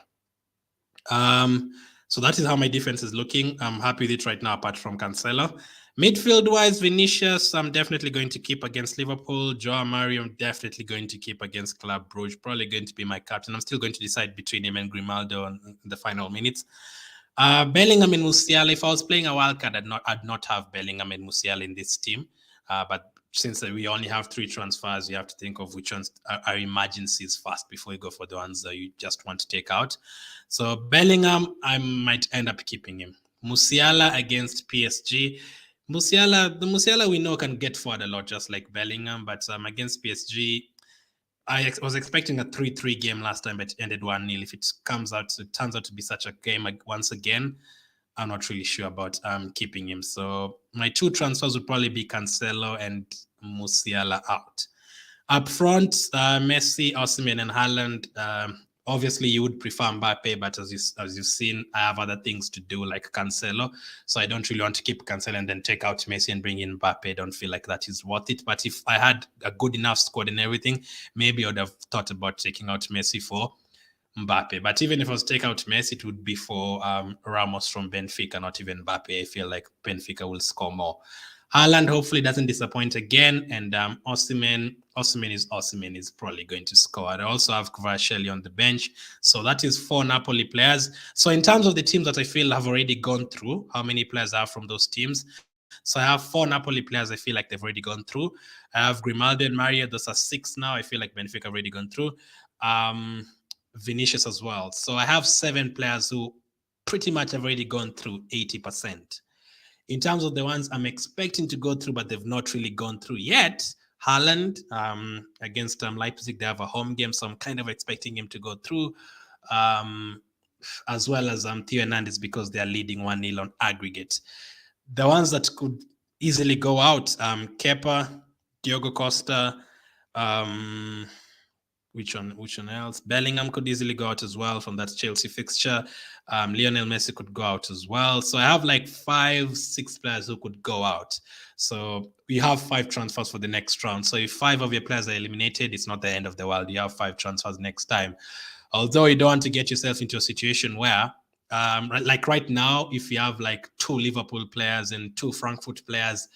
So that is how my defense is looking. I'm happy with it right now, apart from Cancelo. Midfield-wise, Vinicius, I'm definitely going to keep against Liverpool. Joao Mario, I'm definitely going to keep against Club Brugge. Probably going to be my captain. I'm still going to decide between him and Grimaldo in the final minutes. Bellingham and Musiala. If I was playing a wildcard, I'd not have Bellingham and Musiala in this team. But since we only have 3 transfers, you have to think of which ones are emergencies first before you go for the ones that you just want to take out. So Bellingham, I might end up keeping him. Musiala against PSG. Musiala we know can get forward a lot, just like Bellingham, but against PSG, I was expecting a 3-3 game last time, but it ended 1-0. If it turns out to be such a game once again, I'm not really sure about keeping him. So my 2 transfers would probably be Cancelo and Musiala out. Up front, Messi, Osimhen, and Haaland. Obviously, you would prefer Mbappe, but as you've seen, I have other things to do like Cancelo. So I don't really want to keep Cancelo and then take out Messi and bring in Mbappe. I don't feel like that is worth it. But if I had a good enough squad and everything, maybe I would have thought about taking out Messi for Mbappe. But even if I was to take out Messi, it would be for Ramos from Benfica, not even Mbappe. I feel like Benfica will score more. Haaland hopefully doesn't disappoint again, and Osimhen is probably going to score. I also have Kvaratskhelia on the bench, so that is 4 Napoli players. So in terms of the teams that I feel have already gone through, how many players I have from those teams? So I have 4 Napoli players I feel like they've already gone through. I have Grimaldo and Mario. Those are 6 now. I feel like Benfica have already gone through. Vinicius as well. So I have 7 players who pretty much have already gone through 80%. In terms of the ones I'm expecting to go through, but they've not really gone through yet, Haaland against Leipzig, they have a home game, so I'm kind of expecting him to go through, as well as Theo Hernandez because they are leading 1-0 on aggregate. The ones that could easily go out, Kepa, Diogo Costa, which one else? Bellingham could easily go out as well from that Chelsea fixture. Lionel Messi could go out as well. So I have like 5-6 players who could go out. So we have 5 transfers for the next round. So if 5 of your players are eliminated, it's not the end of the world. You have 5 transfers next time. Although you don't want to get yourself into a situation where like right now, if you have like 2 Liverpool players and 2 Frankfurt players,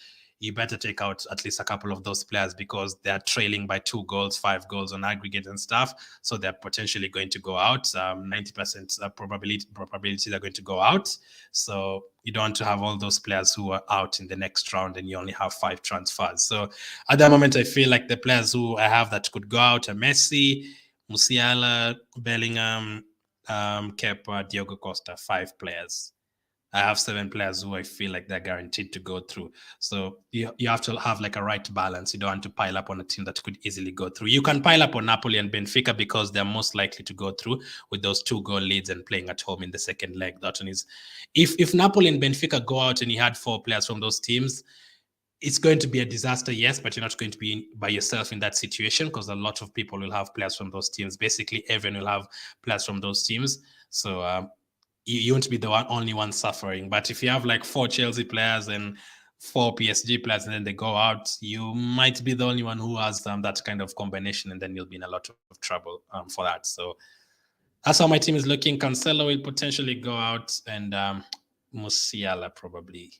you better take out at least a couple of those players because they're trailing by 2 goals, 5 goals on aggregate and stuff. So they're potentially going to go out. 90% probability they're going to go out. So you don't want to have all those players who are out in the next round and you only have 5 transfers. So at the moment, I feel like the players who I have that could go out are Messi, Musiala, Bellingham, Kepa, Diogo Costa, 5 players. I have 7 players who I feel like they're guaranteed to go through. So you have to have like a right balance. You don't want to pile up on a team that could easily go through. You can pile up on Napoli and Benfica because they're most likely to go through with those 2-goal leads and playing at home in the second leg. That one is, if Napoli and Benfica go out and you had 4 players from those teams, it's going to be a disaster, yes, but you're not going to be by yourself in that situation because a lot of people will have players from those teams. Basically, everyone will have players from those teams. So you won't be the only one suffering. But if you have like 4 Chelsea players and 4 PSG players and then they go out, you might be the only one who has that kind of combination, and then you'll be in a lot of trouble for that. So that's how my team is looking. Cancelo will potentially go out, and Musiala probably.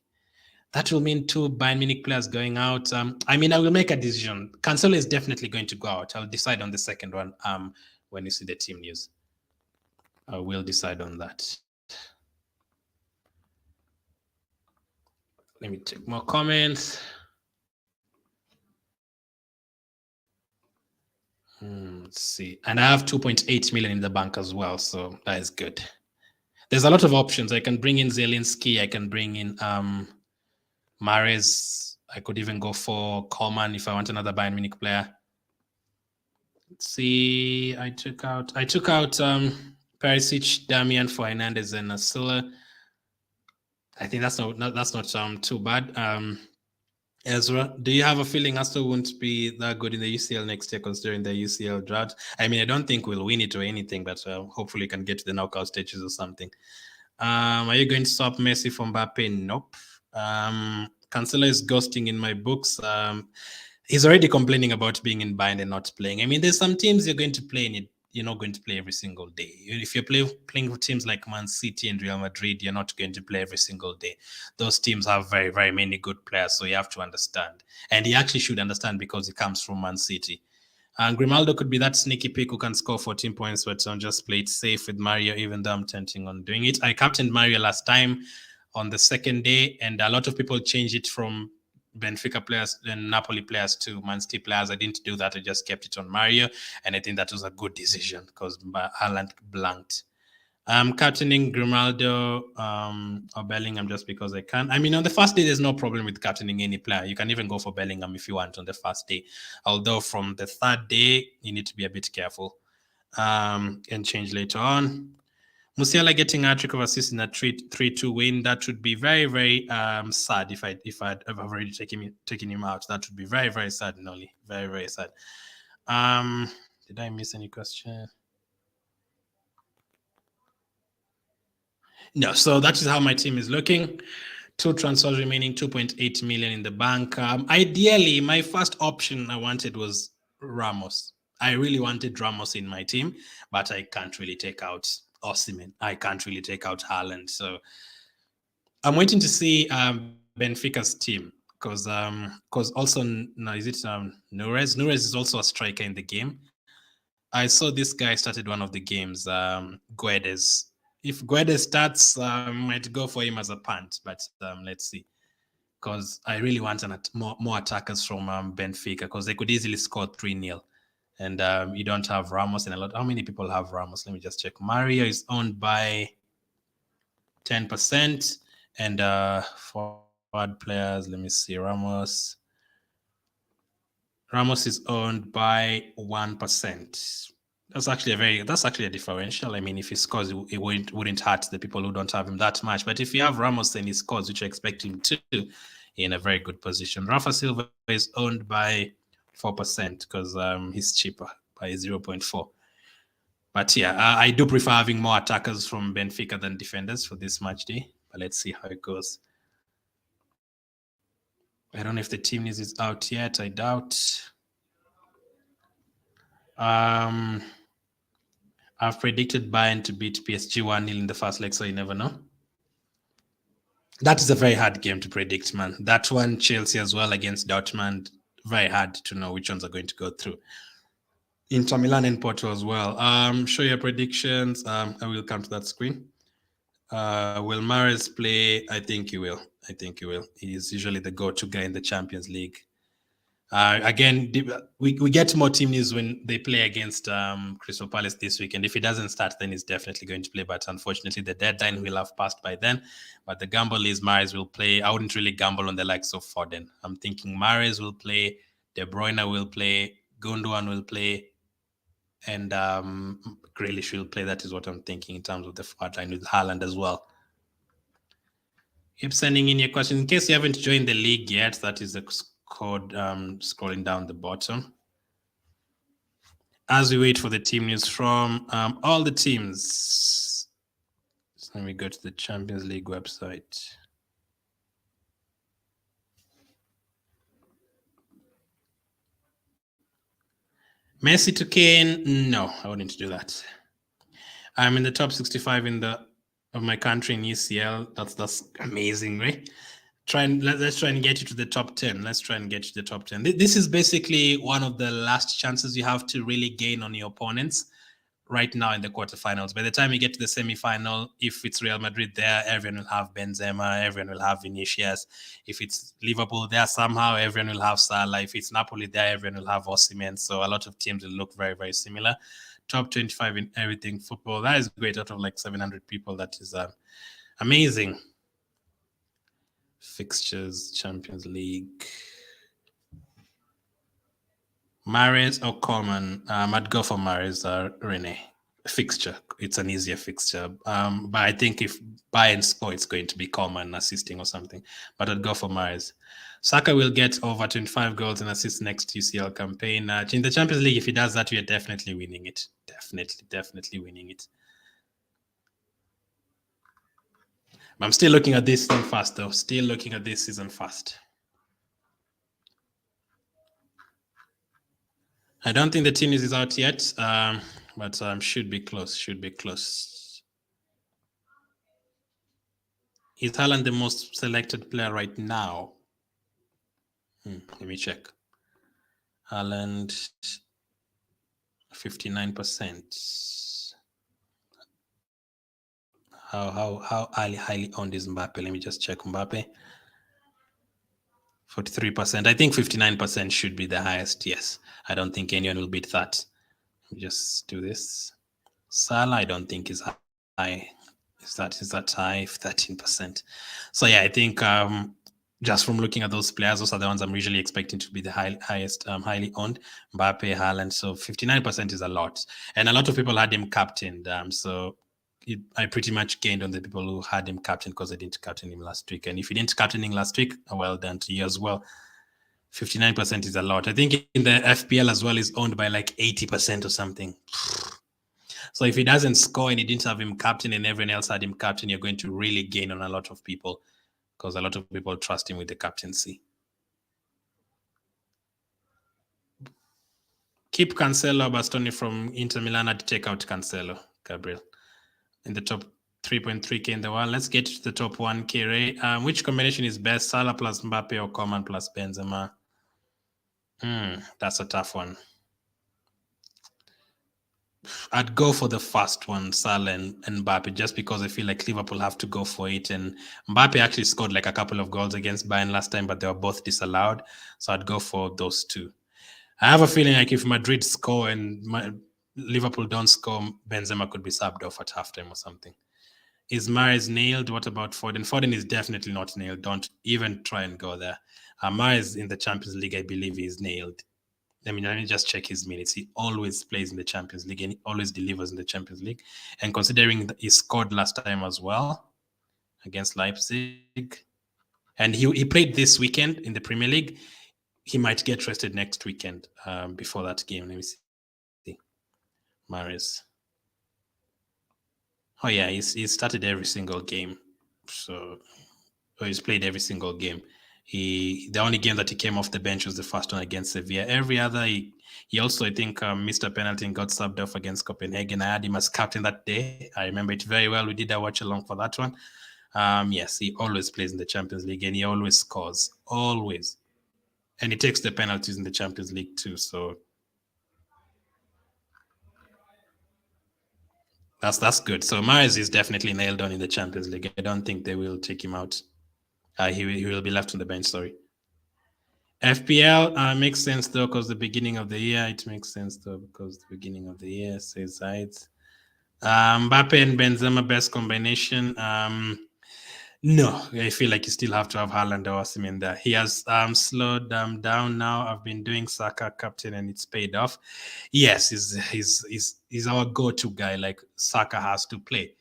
That will mean 2 Bayern Munich players going out. I will make a decision. Cancelo is definitely going to go out. I'll decide on the second one when you see the team news. I will decide on that. Let me take more comments. Let's see. And I have 2.8 million in the bank as well, so that is good. There's a lot of options. I can bring in Zelinski. I can bring in Mahrez. I could even go for Coman if I want another Bayern Munich player. Let's see. I took out Perisic, Damian for Hernandez and Asila. I think that's not too bad. Ezra, do you have a feeling Aston won't be that good in the UCL next year, considering the UCL drought? I don't think we'll win it or anything, but hopefully we can get to the knockout stages or something. Are you going to stop Messi from Mbappe? Nope. Cancelo is ghosting in my books. He's already complaining about being in Bayern and not playing. There's some teams you're going to play in it. You're not going to play every single day. If you're playing with teams like Man City and Real Madrid, you're not going to play every single day. Those teams have very, very many good players, so you have to understand. And he actually should understand because he comes from Man City. And Grimaldo could be that sneaky pick who can score 14 points, but just play it safe with Mario, even though I'm tempting on doing it. I captained Mario last time on the second day, and a lot of people changed it from Benfica players and Napoli players to Man City players. I didn't do that. I just kept it on Mario, and I think that was a good decision because Haaland blanked. I'm captaining Grimaldo or Bellingham just because I can. On the first day, there's no problem with captaining any player. You can even go for Bellingham if you want on the first day. Although from the third day, you need to be a bit careful and change later on. Musiala getting a trick of assist in a 3-2 win. That would be very, very sad if I'd already taken him out. That would be very, very sad, Nolly. Very, very sad. Did I miss any question? No, so that is how my team is looking. 2 transfers remaining, 2.8 million in the bank. Ideally, my first option I wanted was Ramos. I really wanted Ramos in my team, but I can't really take out Osimhen. I can't really take out Haaland. So I'm waiting to see Benfica's team because also is it Nures? Nures is also a striker in the game. I saw this guy started one of the games, Guedes. If Guedes starts, I might go for him as a punt, but let's see. Because I really want more attackers from Benfica because they could easily score 3-0. And you don't have Ramos and a lot. How many people have Ramos? Let me just check. Mario is owned by 10%. And forward players, let me see. Ramos is owned by 1%. That's actually a differential. If he scores, it wouldn't hurt the people who don't have him that much. But if you have Ramos and he scores, which I expect him to, in a very good position. Rafa Silva is owned by 4% because he's cheaper by 0.4. But yeah, I do prefer having more attackers from Benfica than defenders for this match day. But let's see how it goes. I don't know if the team news is out yet. I doubt. I've predicted Bayern to beat PSG 1-0 in the first leg, so you never know. That is a very hard game to predict, man. That one, Chelsea as well against Dortmund, very hard to know which ones are going to go through. Inter Milan and Porto as well. Show your predictions. I will come to that screen. Will Mahrez play? I think he will. He is usually the go-to guy in the Champions League. Again, we get more team news when they play against Crystal Palace this weekend. If he doesn't start, then he's definitely going to play. But unfortunately, the deadline will have passed by then. But the gamble is Mahrez will play. I wouldn't really gamble on the likes of Foden. I'm thinking Mahrez will play, De Bruyne will play, Gundogan will play, and Grealish will play. That is what I'm thinking in terms of the forward line with Haaland as well. Keep sending in your questions. In case you haven't joined the league yet, that is the code scrolling down the bottom. As we wait for the team news from all the teams, so let me go to the Champions League website. Messi to Kane? No, I wouldn't do that. I'm in the top 65 of my country in UCL. That's amazing, right? Let's try and get you to the top 10. Let's try and get you to the top 10. This is basically one of the last chances you have to really gain on your opponents right now in the quarterfinals. By the time you get to the semi-final, if it's Real Madrid there, everyone will have Benzema, everyone will have Vinicius. If it's Liverpool there somehow, everyone will have Salah. If it's Napoli there, everyone will have Osimhen. So a lot of teams will look very, very similar. Top 25 in everything football. That is great. Out of like 700 people, that is amazing. Fixtures, Champions League. Mahrez or Coleman? I'd go for Mahrez or Rene. Fixture. It's an easier fixture. But I think if Bayern score, it's going to be Coleman assisting or something. But I'd go for Mahrez. Saka will get over 25 goals and assists next UCL campaign. In the Champions League, if he does that, we are definitely winning it. Definitely winning it. I'm still looking at this season fast, though. I don't think the team is out yet, but should be close. Is Haaland the most selected player right now? Let me check. Haaland, 59%. How highly owned is Mbappe? Let me just check Mbappe. 43%. I think 59% should be the highest. Yes, I don't think anyone will beat that. Let me just do this. Salah, I don't think is high. Is that high? 13%. So yeah, I think just from looking at those players, those are the ones I'm usually expecting to be the highest, highly owned. Mbappe, Haaland. So 59% is a lot, and a lot of people had him captained. So I pretty much gained on the people who had him captain because I didn't captain him last week. And if you didn't captain him last week, well done to you as well. 59% is a lot. I think in the FPL as well is owned by like 80% or something. So if he doesn't score and you didn't have him captain and everyone else had him captain, you're going to really gain on a lot of people because a lot of people trust him with the captaincy. Keep Cancelo, Bastoni from Inter Milan. I'd take out Cancelo, Gabriel. In the top 3.3K in the world. Let's get to the top 1K, Ray. Which combination is best, Salah plus Mbappe or Coman plus Benzema? That's a tough one. I'd go for the first one, Salah and Mbappe, just because I feel like Liverpool have to go for it. And Mbappe actually scored like a couple of goals against Bayern last time, but they were both disallowed. So I'd go for those two. I have a feeling like if Madrid score and Liverpool don't score, Benzema could be subbed off at halftime or something. Is Mahrez nailed? What about Foden? Foden is definitely not nailed. Don't even try and go there. Mahrez in the Champions League, I believe, is nailed. Let me just check his minutes. He always plays in the Champions League and he always delivers in the Champions League. And considering that he scored last time as well against Leipzig, and he played this weekend in the Premier League, he might get rested next weekend before that game. Let me see. Mahrez. Oh yeah, he's started every single game. So he's played every single game. The only game that he came off the bench was the first one against Sevilla. Every other, He also, I think, missed a penalty and got subbed off against Copenhagen. I had him as captain that day. I remember it very well. We did a watch along for that one. Yes, he always plays in the Champions League and he always scores. Always. And he takes the penalties in the Champions League too. So that's good. So Mahrez is definitely nailed on in the Champions League. I don't think they will take him out. He will be left on the bench, sorry. FPL makes sense though because the beginning of the year. It makes sense though because the beginning of the year says sides. Mbappe and Benzema best combination. No, I feel like you still have to have Haaland or Osimhen there. He has slowed down now. I've been doing Saka captain and it's paid off. Yes, he's our go-to guy. Like Saka has to play.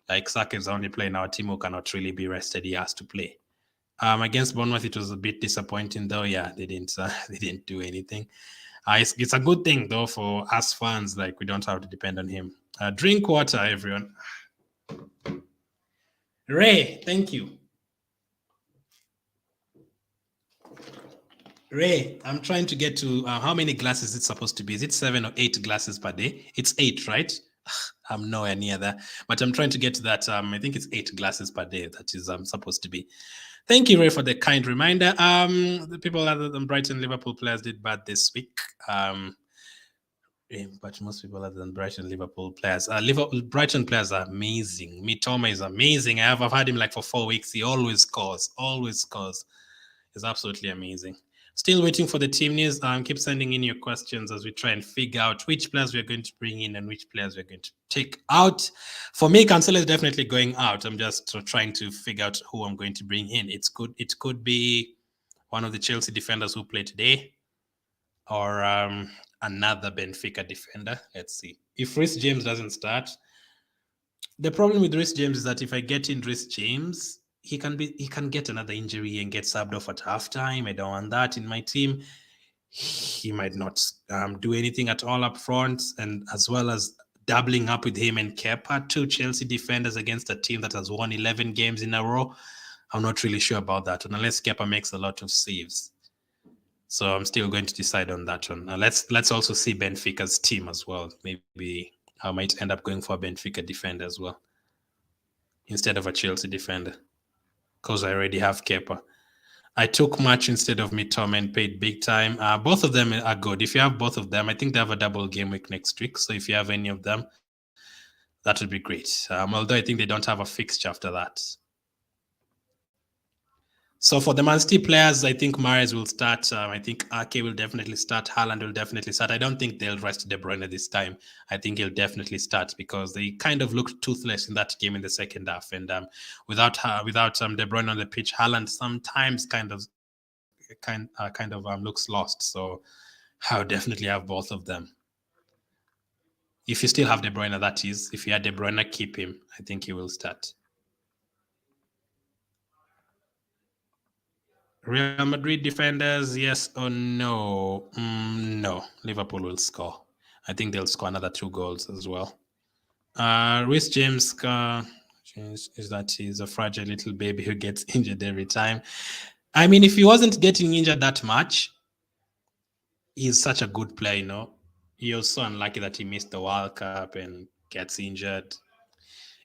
Like Saka is the only player in our team who cannot really be rested. He has to play. Against Bournemouth, it was a bit disappointing though. Yeah, they didn't do anything. It's a good thing though for us fans. Like we don't have to depend on him. Drink water, everyone. Ray, thank you. Ray, I'm trying to get to how many glasses it's supposed to be. Is it 7 or 8 glasses per day? It's 8, right? I'm nowhere near that, but I'm trying to get to that. I think it's 8 glasses per day. That is supposed to be. Thank you, Ray, for the kind reminder. The people other than Brighton, Liverpool players did bad this week. But most people other than Brighton, Liverpool players, Brighton players are amazing. Mitoma is amazing. I've had him like for 4 weeks. He always scores. He's absolutely amazing. Still waiting for the team news. Keep sending in your questions as we try and figure out which players we're going to bring in and which players we're going to take out. For me, Cancelo is definitely going out. I'm just trying to figure out who I'm going to bring in. It could be one of the Chelsea defenders who played today, or another Benfica defender. Let's see. If Reece James doesn't start, the problem with Reece James is that if I get in Reece James, he can get another injury and get subbed off at halftime. I don't want that in my team. He might not do anything at all up front, and as well as doubling up with him and Kepa, 2 Chelsea defenders against a team that has won 11 games in a row. I'm not really sure about that one, unless Kepa makes a lot of saves. So I'm still going to decide on that one. Let's also see Benfica's team as well. Maybe I might end up going for a Benfica defender as well instead of a Chelsea defender, because I already have Kepa. I took Match instead of Mitoma and paid big time. Both of them are good. If you have both of them, I think they have a double game week next week. So if you have any of them, that would be great. Although I think they don't have a fixture after that. So for the Man City players, I think Mahrez will start. I think Ake will definitely start. Haaland will definitely start. I don't think they'll rest De Bruyne this time. I think he'll definitely start because they kind of looked toothless in that game in the second half. And without De Bruyne on the pitch, Haaland sometimes kind of looks lost. So I'll definitely have both of them. If you still have De Bruyne, that is. If you had De Bruyne, keep him. I think he will start. Real Madrid defenders, yes or no? No. Liverpool will score. I think they'll score another 2 goals as well. Reece James is that he's a fragile little baby who gets injured every time. I mean, if he wasn't getting injured that much, he's such a good player, you know. He was so unlucky that he missed the World Cup and gets injured.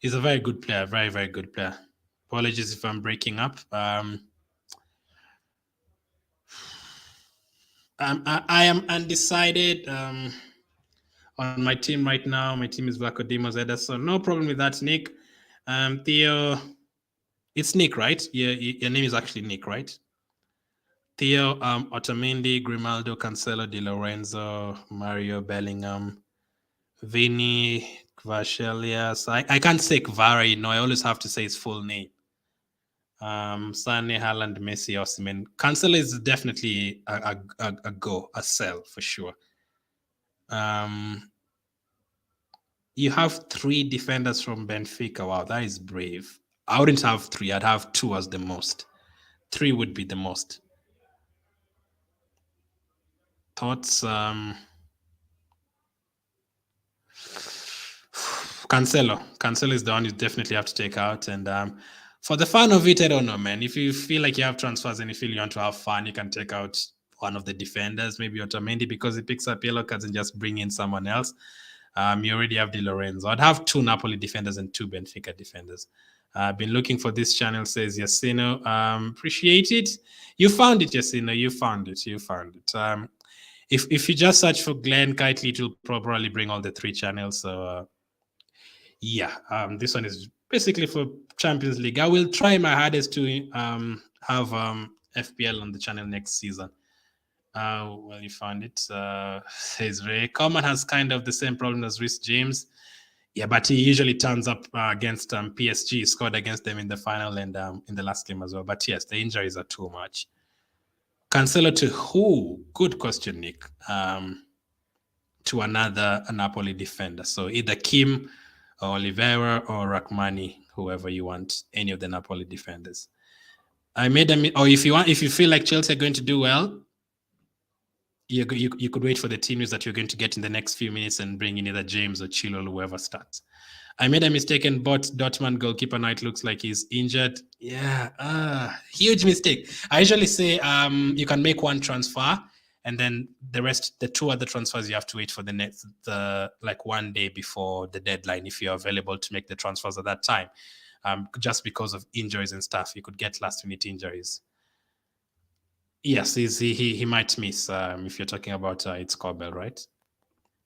He's a very good player, very, very good player. Apologies if I'm breaking up. I am undecided on my team right now. My team is Vlachodimos Ederson. No problem with that, Nick. Theo, it's Nick, right? Your name is actually Nick, right? Theo, Otamendi, Grimaldo, Cancelo, Di Lorenzo, Mario, Bellingham, Vini, Kvaratskhelia. I can't say Kvara, I always have to say his full name. Sane, Haaland, Messi, Osimhen. Cancelo is definitely a sell for sure. You have 3 defenders from Benfica. Wow, that is brave. I wouldn't have 3. I'd have 2 as the most. 3 would be the most. Thoughts? Cancelo is the one you definitely have to take out. And for the fun of it, I don't know, man. If you feel like you have transfers and you feel you want to have fun, you can take out one of the defenders, maybe Otamendi, because he picks up yellow cards and just bring in someone else. You already have Di Lorenzo. I'd have 2 Napoli defenders and 2 Benfica defenders. I've been looking for this channel, says Yasino. Appreciate it. You found it, Yasino. You found it. If you just search for Glenn Kitely, it will probably bring all the 3 channels. So this one is basically for Champions League. I will try my hardest to have FPL on the channel next season. Well, you found it. Says Ray. Coleman has kind of the same problem as Reece James. Yeah, but he usually turns up against PSG. He scored against them in the final and in the last game as well. But yes, the injuries are too much. Cancelo to who? Good question, Nick. To another Napoli defender. So either Kim or Oliveira or Rachmani, whoever you want, any of the Napoli defenders. I made them, or if you feel like Chelsea are going to do well, you could wait for the team news that you're going to get in the next few minutes and bring in either James or Chilwell, whoever starts. I made a mistake and bought Dortmund goalkeeper. Now it looks like he's injured. Yeah, huge mistake. I usually say you can make 1 transfer and then the 2 other transfers you have to wait for like 1 day before the deadline if you're available to make the transfers at that time. Just because of injuries and stuff, you could get last-minute injuries. Yes, he might miss. If you're talking about it's Corbell, right?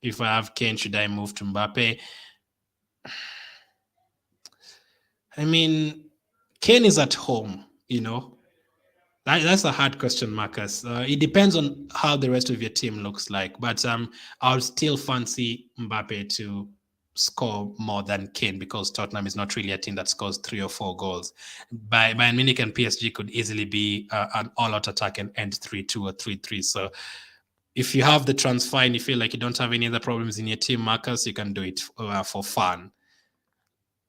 If I have Kane, should I move to Mbappe? I mean, Kane is at home, That's a hard question, Marcus. It depends on how the rest of your team looks like. But I'll still fancy Mbappe to score more than Kane because Tottenham is not really a team that scores 3 or 4 goals. Bayern Munich and PSG could easily be an all-out attack and end 3-2 or 3-3. So if you have the transfer and you feel like you don't have any other problems in your team, Marcus, you can do it for fun.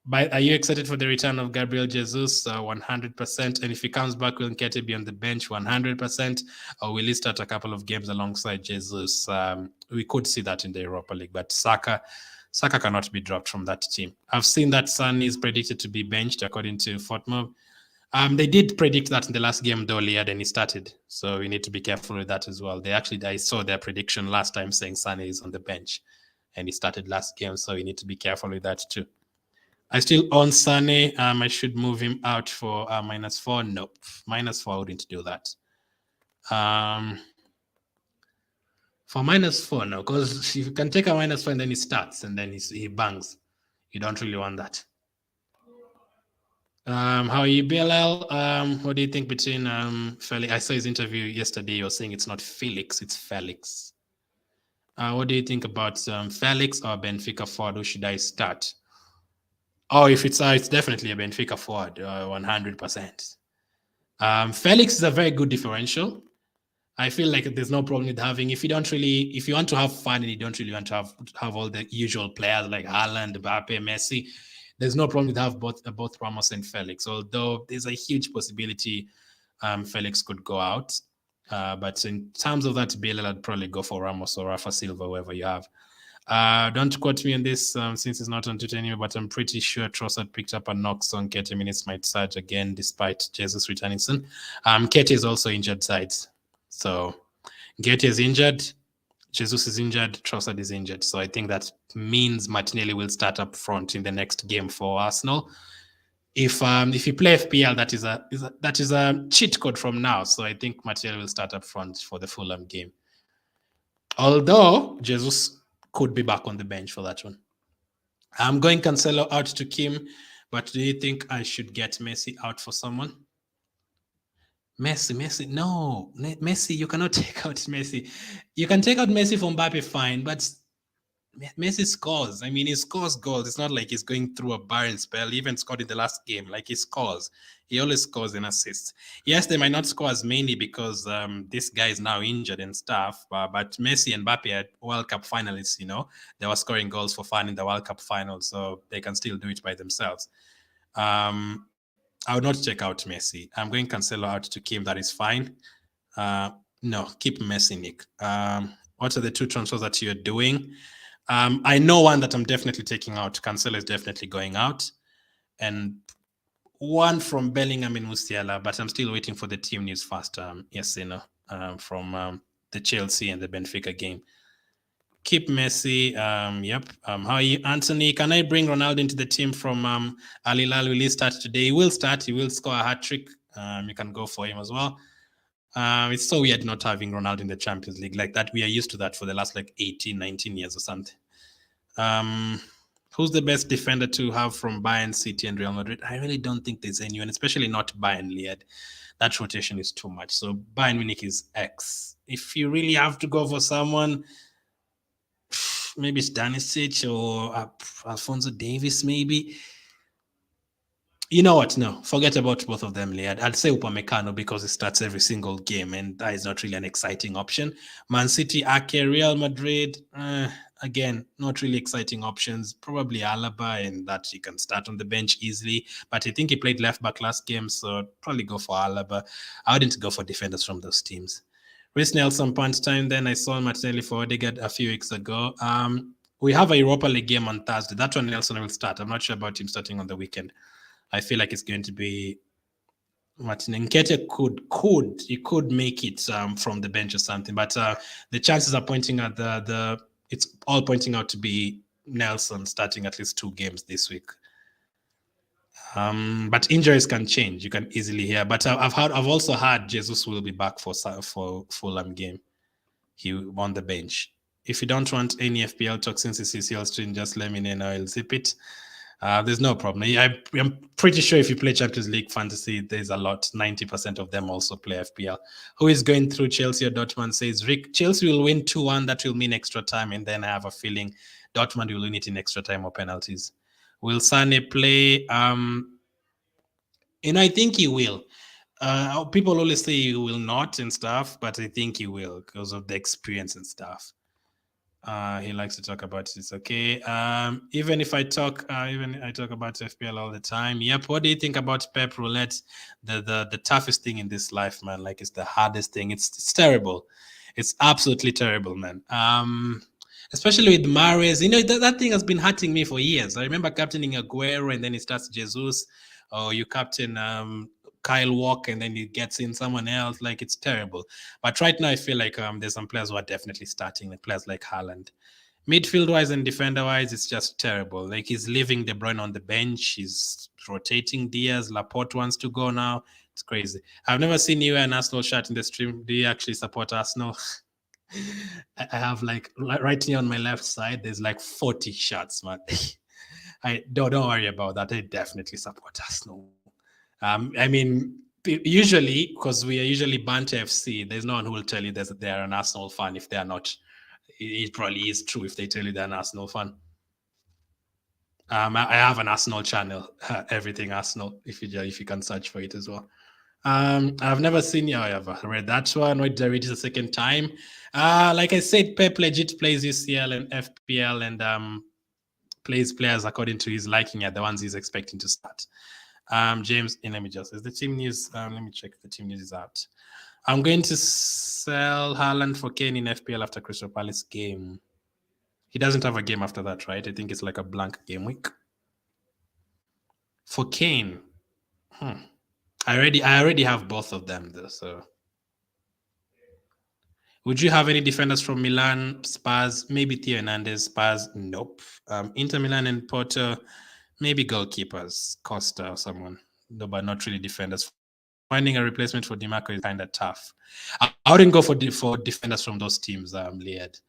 But are you excited for the return of Gabriel Jesus? 100%. And if he comes back, will Nketiah be on the bench? 100%. Or will he start a couple of games alongside Jesus? We could see that in the Europa League. But Saka cannot be dropped from that team. I've seen that Son is predicted to be benched, according to Fortmob. They did predict that in the last game, though, Liad, and he started. So we need to be careful with that as well. I saw their prediction last time saying Son is on the bench. And he started last game, so we need to be careful with that too. I still own Sane. I should move him out for -4. Nope, -4, I wouldn't do that. For -4, no, because if you can take a -4 and then he starts and then he bangs, you don't really want that. How are you, BLL? What do you think between Felix? I saw his interview yesterday. You're saying it's not Felix, it's Felix. What do you think about Felix or Benfica forward? Who should I start? Oh, if it's definitely a Benfica forward, 100%. Felix is a very good differential. I feel like there's no problem with having, if you want to have fun and you don't really want to have all the usual players like Haaland, Mbappe, Messi, there's no problem with have both Ramos and Felix. Although there's a huge possibility Felix could go out. But in terms of that, BLL, I'd probably go for Ramos or Rafa Silva, whoever you have. Don't quote me on this since it's not on Twitter anymore, but I'm pretty sure Trossard picked up a knock, so Nketiah minutes might surge again despite Jesus returning soon. Nketiah is also injured sides. So Nketiah is injured, Jesus is injured, Trossard is injured. So I think that means Martinelli will start up front in the next game for Arsenal. If you play FPL, that is a cheat code from now. So I think Martinelli will start up front for the Fulham game. Although Jesus could be back on the bench for that one. I'm going Cancelo out to Kim, but do you think I should get Messi out for someone? Messi, no. Messi, you cannot take out Messi. You can take out Messi from Mbappe, fine, but Messi scores. I mean, he scores goals. It's not like he's going through a barren spell. He even scored in the last game. Like, he scores. He always scores and assists. Yes, they might not score as many because this guy is now injured and stuff, but Messi and Mbappe are World Cup finalists, They were scoring goals for fun in the World Cup final, so they can still do it by themselves. I would not check out Messi. I'm going Cancelo out to Kim. That is fine. No, keep Messi, Nick. What are the 2 transfers that you're doing? I know one that I'm definitely taking out. Cancelo is definitely going out. And one from Bellingham and Musiala, but I'm still waiting for the team news first. Yes, from the Chelsea and the Benfica game. Keep Messi. Yep. How are you, Anthony? Can I bring Ronaldo into the team from Al Hilal? Will he start today? He will start. He will score a hat trick. You can go for him as well. It's so weird not having Ronaldo in the Champions League like that. We are used to that for the last like 18, 19 years or something. Who's the best defender to have from Bayern, City, and Real Madrid? I really don't think there's anyone, especially not Bayern Liad. That rotation is too much. So Bayern Munich is X. If you really have to go for someone, maybe Stanisic or Alphonso Davies, maybe. You know what? No, forget about both of them, Liad. I'd say Upamecano because he starts every single game, and that is not really an exciting option. Man City, Ake, Real Madrid, again, not really exciting options. Probably Alaba, and that he can start on the bench easily. But I think he played left back last game, so I'd probably go for Alaba. I wouldn't go for defenders from those teams. Reece Nelson punch time. Then I saw Martinelli for Odegaard a few weeks ago. We have a Europa League game on Thursday. That one Nelson will start. I'm not sure about him starting on the weekend. I feel like it's going to be Martin Nketiah could make it from the bench or something, but the chances are pointing at it's all pointing out to be Nelson starting at least 2 games this week. But injuries can change. You can easily hear. But I've also heard Jesus will be back for Fulham game. He on the bench. If you don't want any FPL talk since it's UCL stream, just let me know and I'll zip it. There's no problem. I'm pretty sure if you play Champions League fantasy, there's a lot. 90% of them also play FPL. Who is going through Chelsea or Dortmund? Says Rick. Chelsea will win 2-1. That will mean extra time, and then I have a feeling Dortmund will win it in extra time or penalties. Will Sane play? And I think he will. People always say he will not and stuff, but I think he will because of the experience and stuff. He likes to talk about it. It's okay. Even I talk about FPL all the time. Yep. What do you think about Pep Roulette? The toughest thing in this life, man. Like it's the hardest thing. It's terrible. It's absolutely terrible, man. Especially with Mahrez. You know, that thing has been hurting me for years. I remember captaining Aguero and then it starts Jesus. Or you captain Kyle Walker and then he gets in someone else. Like it's terrible. But right now I feel like there's some players who are definitely starting, like players like Haaland. Midfield wise and defender wise, it's just terrible. Like he's leaving De Bruyne on the bench. He's rotating Diaz. Laporte wants to go now. It's crazy. I've never seen you wear an Arsenal shirt in the stream. Do you actually support Arsenal? I have like right here on my left side, there's like 40 shirts, man. I don't worry about that. I definitely support Arsenal. I mean, usually, because we are usually Banter FC, there's no one who will tell you they're an Arsenal fan if they are not. It probably is true if they tell you they're an Arsenal fan. I have an Arsenal channel, everything Arsenal, if you can search for it as well. I've never seen you, however. Read that one. Wait, did I read it the second time? Like I said, Pep legit plays UCL and FPL and plays players according to his liking at the ones he's expecting to start. James, let me just, is the team news? Let me check if the team news is out. I'm going to sell Haaland for Kane in FPL after Crystal Palace game. He doesn't have a game after that, right? I think it's like a blank game week. For Kane, I already have both of them though, so. Would you have any defenders from Milan, Spurs? Maybe Theo Hernandez, Spurs? Nope. Inter Milan and Porto, maybe goalkeepers, Costa or someone. No, but not really defenders. Finding a replacement for DiMarco is kind of tough. I wouldn't go for defenders from those teams, Liad.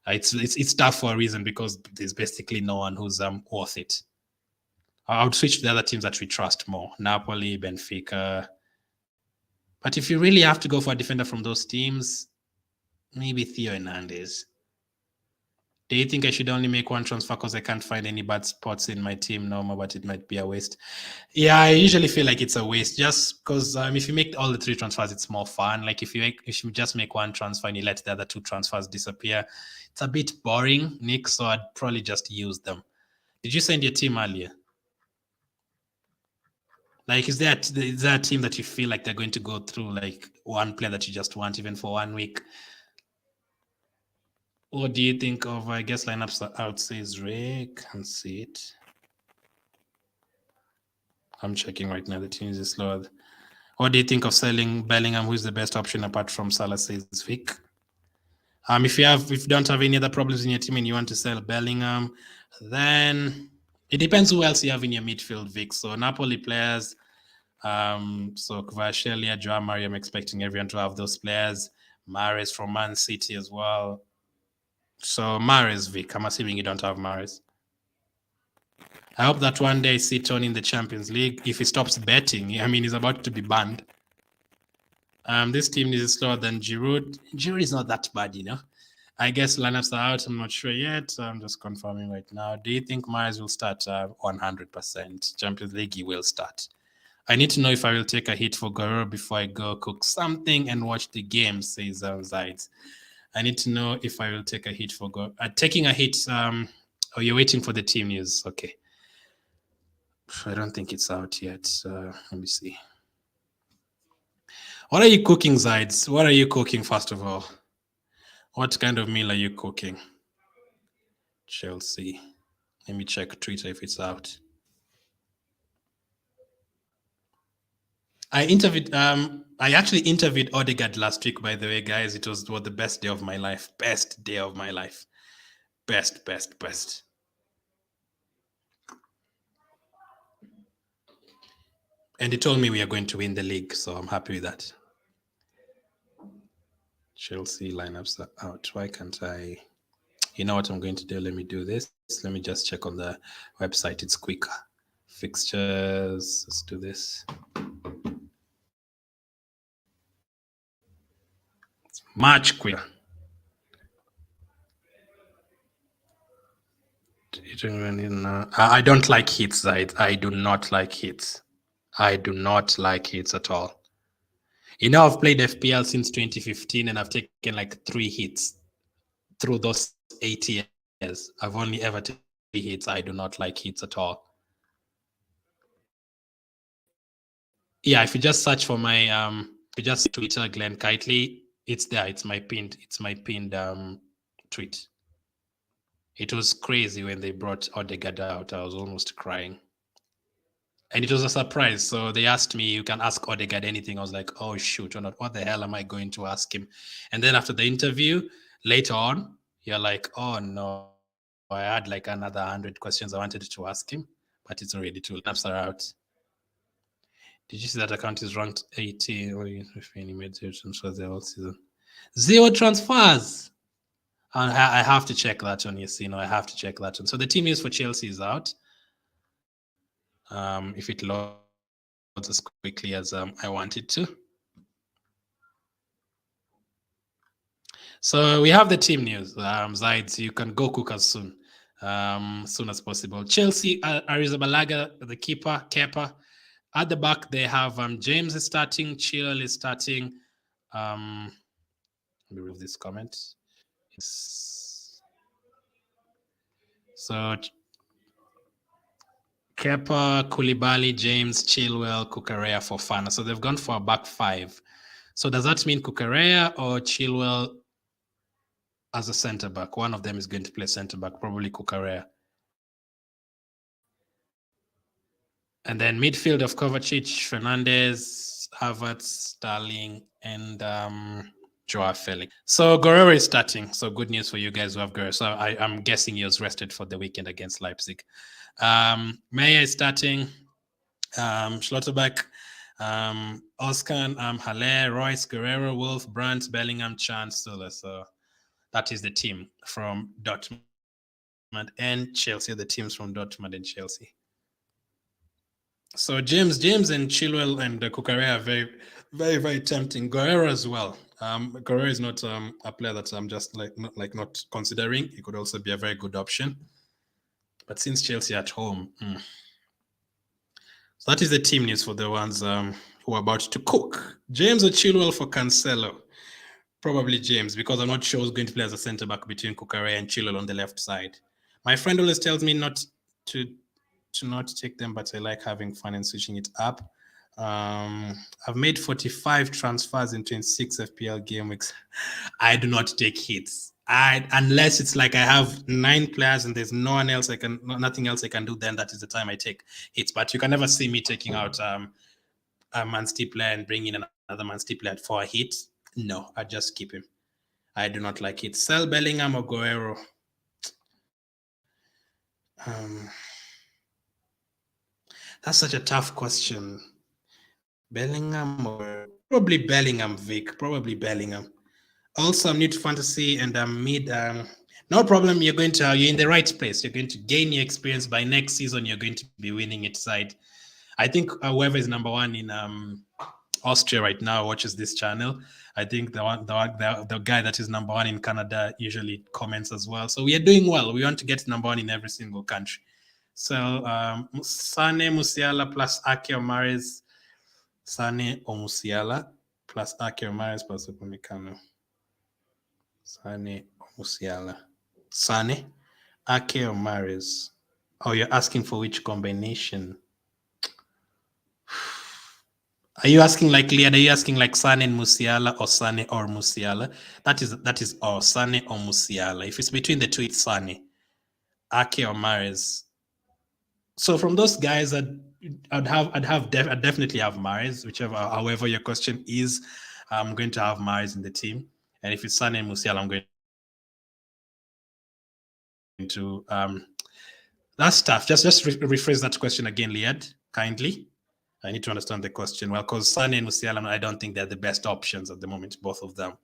It's tough for a reason because there's basically no one who's worth it. I would switch to the other teams that we trust more. Napoli, Benfica. But if you really have to go for a defender from those teams, maybe Theo Hernandez. Do you think I should only make one transfer because I can't find any bad spots in my team no more, but it might be a waste? Yeah, I usually feel like it's a waste just because if you make all the 3 transfers, it's more fun. Like if you just make one transfer and you let the other 2 transfers disappear, it's a bit boring, Nick, so I'd probably just use them. Did you send your team earlier? Like, is there a team that you feel like they're going to go through, like one player that you just want even for 1 week? What do you think of, I guess, lineups out, says Ray? Can't see it. I'm checking right now. The team is slow. What do you think of selling Bellingham? Who's the best option apart from Salah, says Vic? If you don't have any other problems in your team and you want to sell Bellingham, then it depends who else you have in your midfield, Vic. So Napoli players, so Kvaratskhelia, Joao Mario, I'm expecting everyone to have those players. Mahrez from Man City as well. So Mahrez, Vic, I'm assuming you don't have Mahrez. I hope that one day I see Tony in the Champions League. If he stops betting, I mean, he's about to be banned. This team is slower than Giroud. Giroud is not that bad, I guess lineups are out. I'm not sure yet. I'm just confirming right now. Do you think Mahrez will start 100%? Champions League, he will start. I need to know if I will take a hit for Guerrero before I go cook something and watch the game, says Zides. I need to know if I will take a hit for Guerrero. Taking a hit, oh, you're waiting for the team news. Okay. I don't think it's out yet. Let me see. What are you cooking, Zides? What are you cooking, first of all? What kind of meal are you cooking? Chelsea. Let me check Twitter if it's out. I actually interviewed Odegaard last week, by the way, guys. It was the best day of my life. Best day of my life. Best. And he told me we are going to win the league, so I'm happy with that. Chelsea lineups are out. Why can't I? You know what I'm going to do? Let me do this. Let me just check on the website. It's quicker. Fixtures. Let's do this. It's much quicker. I don't like hits. I do not like hits. I do not like hits at all. I've played FPL since 2015 and I've taken like 3 hits through those 8 years. I've only ever taken 3 hits. I do not like hits at all. Yeah, if you just search for my if you just Twitter Glenn Kitely, it's there. It's my pinned tweet. It was crazy when they brought Odegaard out. I was almost crying. And it was a surprise. So they asked me, you can ask Odegaard anything. I was like, oh, shoot, what the hell am I going to ask him? And then after the interview, later on, you're like, oh, no, I had like another 100 questions I wanted to ask him, but it's already too late. Are out. Did you see that account is ranked 80? Or if any made 0 transfers the whole season? 0 transfers. I have to check that one. I have to check that one. So the team news for Chelsea is out. If it loads as quickly as I want it to. So we have the team news. Zides, you can go cook as soon as possible. Chelsea, Arrizabalaga, the keeper, Kepa. At the back, they have James is starting, Chilwell is starting. Let me read this comment. So Kepa, Koulibaly, James, Chilwell, Cucurella, Fofana. So they've gone for a back 5. So does that mean Cucurella or Chilwell as a centre back? One of them is going to play centre back, probably Cucurella. And then midfield of Kovacic, Fernandes, Havertz, Sterling, and Joao Felix. So Guerrero is starting. So good news for you guys who have Guerrero. So I'm guessing he was rested for the weekend against Leipzig. Meyer is starting. Schlotterbeck, Oscar, Haller, Royce, Guerrero, Wolf, Brandt, Bellingham, Chan, Stiller. So that is the team from Dortmund and Chelsea. The teams from Dortmund and Chelsea. So James and Chilwell and Cucurella are very, very, very tempting. Guerrero as well. Guerrero is not a player that I'm just not considering. He could also be a very good option. But since Chelsea at home, so that is the team news for the ones who are about to cook. James or Chilwell for Cancelo? Probably James, because I'm not sure who's going to play as a centre back between Cucurella and Chilwell on the left side. My friend always tells me not to not take them, but I like having fun and switching it up. I've made 45 transfers in 26 FPL game weeks. I do not take hits. Unless it's like I have 9 players and there's nothing else I can do, then that is the time I take hits. But you can never see me taking out a Man City player and bring in another Man City player for a hit. No, I'd just keep him. I do not like it. Sell Bellingham or Guerrero. That's such a tough question. Bellingham or probably Bellingham, Vic. Probably Bellingham. Also, I'm new to fantasy and I'm mid. No problem. You're in the right place. You're going to gain your experience. By next season, you're going to be winning it side. I think whoever is number one in Austria right now watches this channel. I think the guy that is number one in Canada usually comments as well. So we are doing well. We want to get number one in every single country. So Sane, Musiala plus Ake or Mahrez. Sane or Musiala plus Ake or Mahrez plus Upamecano. Sane or Musiala. Sane, Ake or Mahrez. Oh, you're asking for which combination? Are you asking like Liad? Are you asking like Sane and Musiala or Sane or Musiala? That is all Sane or Musiala. If it's between the two, it's Sane. Ake or Mahrez. So from those guys, I'd definitely have Mahrez, however your question is. I'm going to have Mahrez in the team, and if it's Sane and Musiala, I'm going to that's tough. Just rephrase that question again, Liad, kindly. I need to understand the question well, because Sane and Musiala, I don't think they're the best options at the moment, both of them.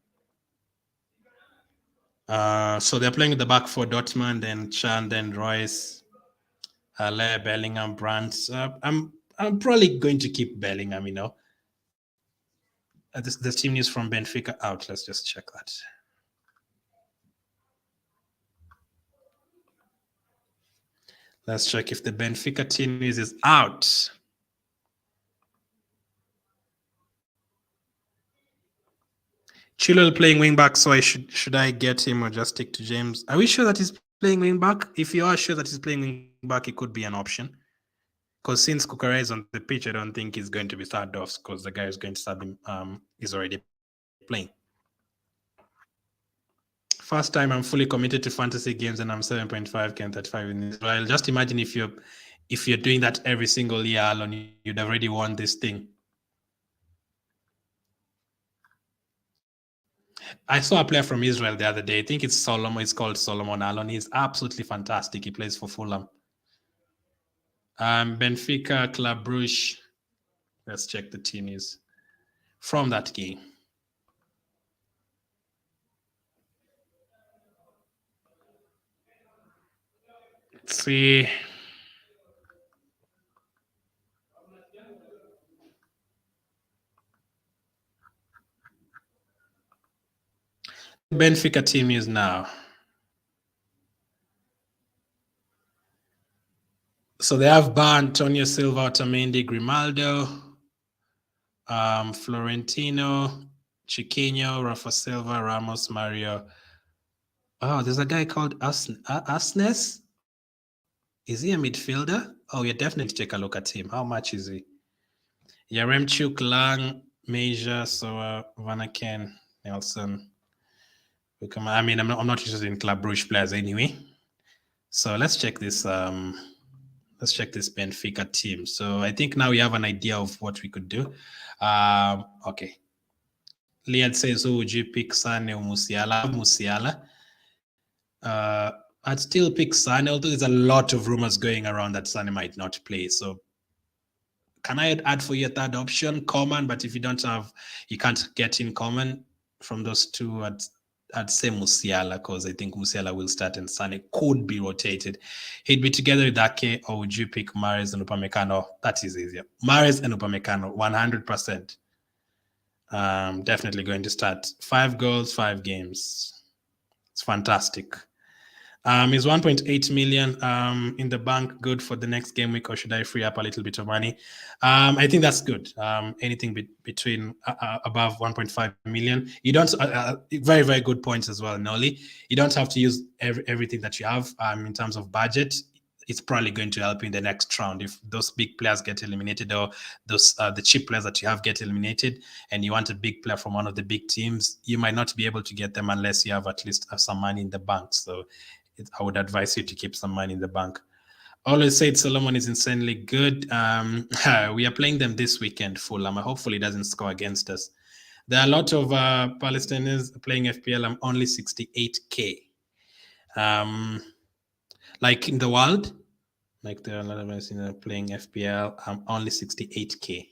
So they're playing with the back four, Dortmund and Chan, then Royce, Haller, Bellingham, Brandt. I'm probably going to keep Bellingham, The team news from Benfica out. Let's just check that. Let's check if the Benfica team news is out. Chilwell playing wing back, so should I get him or just stick to James? Are we sure that he's playing wing back? If you are sure that he's playing wing back, it could be an option. Because since Cucurella is on the pitch, I don't think he's going to be started off because the guy is going to start him is already playing. First time I'm fully committed to fantasy games and I'm 7.5k and 35 in Israel. Just imagine if you're doing that every single year, Alon, you'd already won this thing. I saw a player from Israel the other day. I think it's Solomon. It's called Solomon Alon. He's absolutely fantastic. He plays for Fulham. Benfica, Club Brugge. Let's check the team is from that game. Let's see. Benfica team is now. So they have Bar, Antonio Silva, Otamendi, Grimaldo, Florentino, Chiquinho, Rafa Silva, Ramos, Mario. Oh, there's a guy called Asnes. Is he a midfielder? Oh, you definitely take a look at him. How much is he? Yaremchuk, Lang, Major, Soa, Vanaken, Nelson. I mean, I'm not interested in Club Brugge players anyway. So let's check this. Let's check this Benfica team. So I think now we have an idea of what we could do. Okay. Liad says, who would you pick, Sane or Musiala? Musiala. I'd still pick Sane, although there's a lot of rumors going around that Sane might not play. So can I add for you a third option? Common, but if you can't get in common from those two, I'd say Musiala, because I think Musiala will start and Sane could be rotated. He'd be together with Ake, or would you pick Mahrez and Upamecano? That is easier. Mahrez and Upamecano, 100%. Definitely going to start. 5 goals, 5 games. It's fantastic. Is 1.8 million in the bank good for the next game week, or should I free up a little bit of money? I think that's good. Anything between above 1.5 million. You don't very, very good points as well, Noli. You don't have to use everything that you have in terms of budget. It's probably going to help you in the next round if those big players get eliminated, or those the cheap players that you have get eliminated, and you want a big player from one of the big teams. You might not be able to get them unless you have at least some money in the bank. So I would advise you to keep some money in the bank. Always said Solomon is insanely good. We are playing them this weekend, Fulham. Hopefully, it doesn't score against us. There are a lot of Palestinians playing FPL. I'm only 68k. Like in the world, like there are a lot of us playing FPL. I'm only 68k.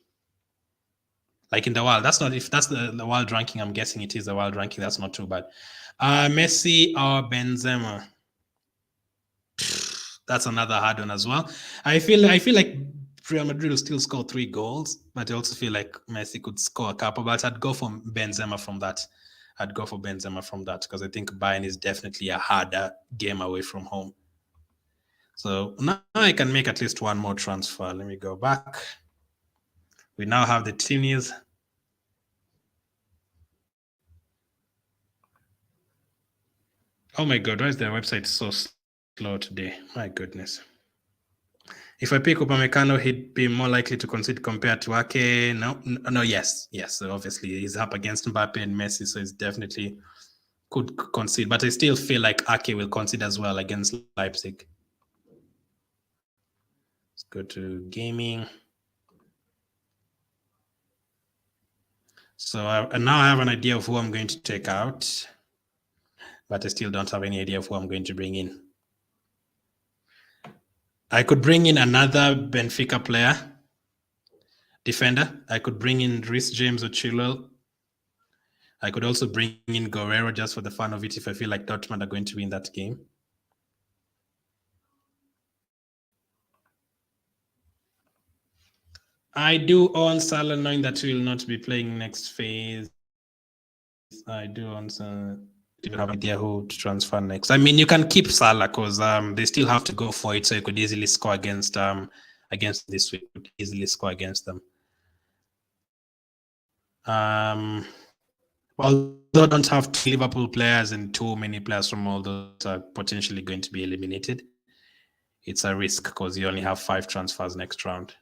Like in the world, that's not, if that's the world ranking. I'm guessing it is the world ranking. That's not too bad. Messi or Benzema? That's another hard one as well. I feel like Real Madrid will still score 3 goals, but I also feel like Messi could score a couple. But I'd go for Benzema from that. Because I think Bayern is definitely a harder game away from home. So now I can make at least one more transfer. Let me go back. We now have the team news. Oh my God, why is their website so slow today? My goodness. If I pick Upamecano, he'd be more likely to concede compared to Ake. No, yes. So obviously, he's up against Mbappe and Messi, so he's definitely could concede. But I still feel like Ake will concede as well against Leipzig. Let's go to gaming. So now I have an idea of who I'm going to take out, but I still don't have any idea of who I'm going to bring in. I could bring in another Benfica player, defender. I could bring in Reece James or Chilwell. I could also bring in Guerrero just for the fun of it if I feel like Dortmund are going to win that game. I do own Salah, knowing that he will not be playing next phase. I do own Salah. Do you have an idea who to transfer next? I mean, you can keep Salah because they still have to go for it, so you could easily score against this week. Could easily score against them. Although I don't have 2 Liverpool players and too many players from all those are potentially going to be eliminated, it's a risk because you only have 5 transfers next round.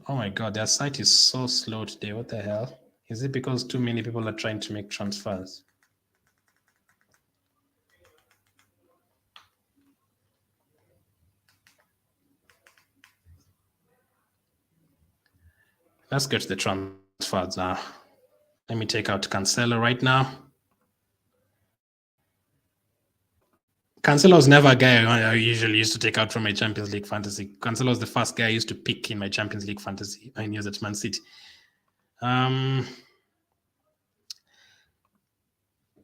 Oh my God, their site is so slow today. What the hell? Is it because too many people are trying to make transfers? Let's get to the transfers now. Let me take out Cancelo right now. Cancelo was never a guy I usually used to take out from my Champions League fantasy. Cancelo was the first guy I used to pick in my Champions League fantasy. I knew that Man City.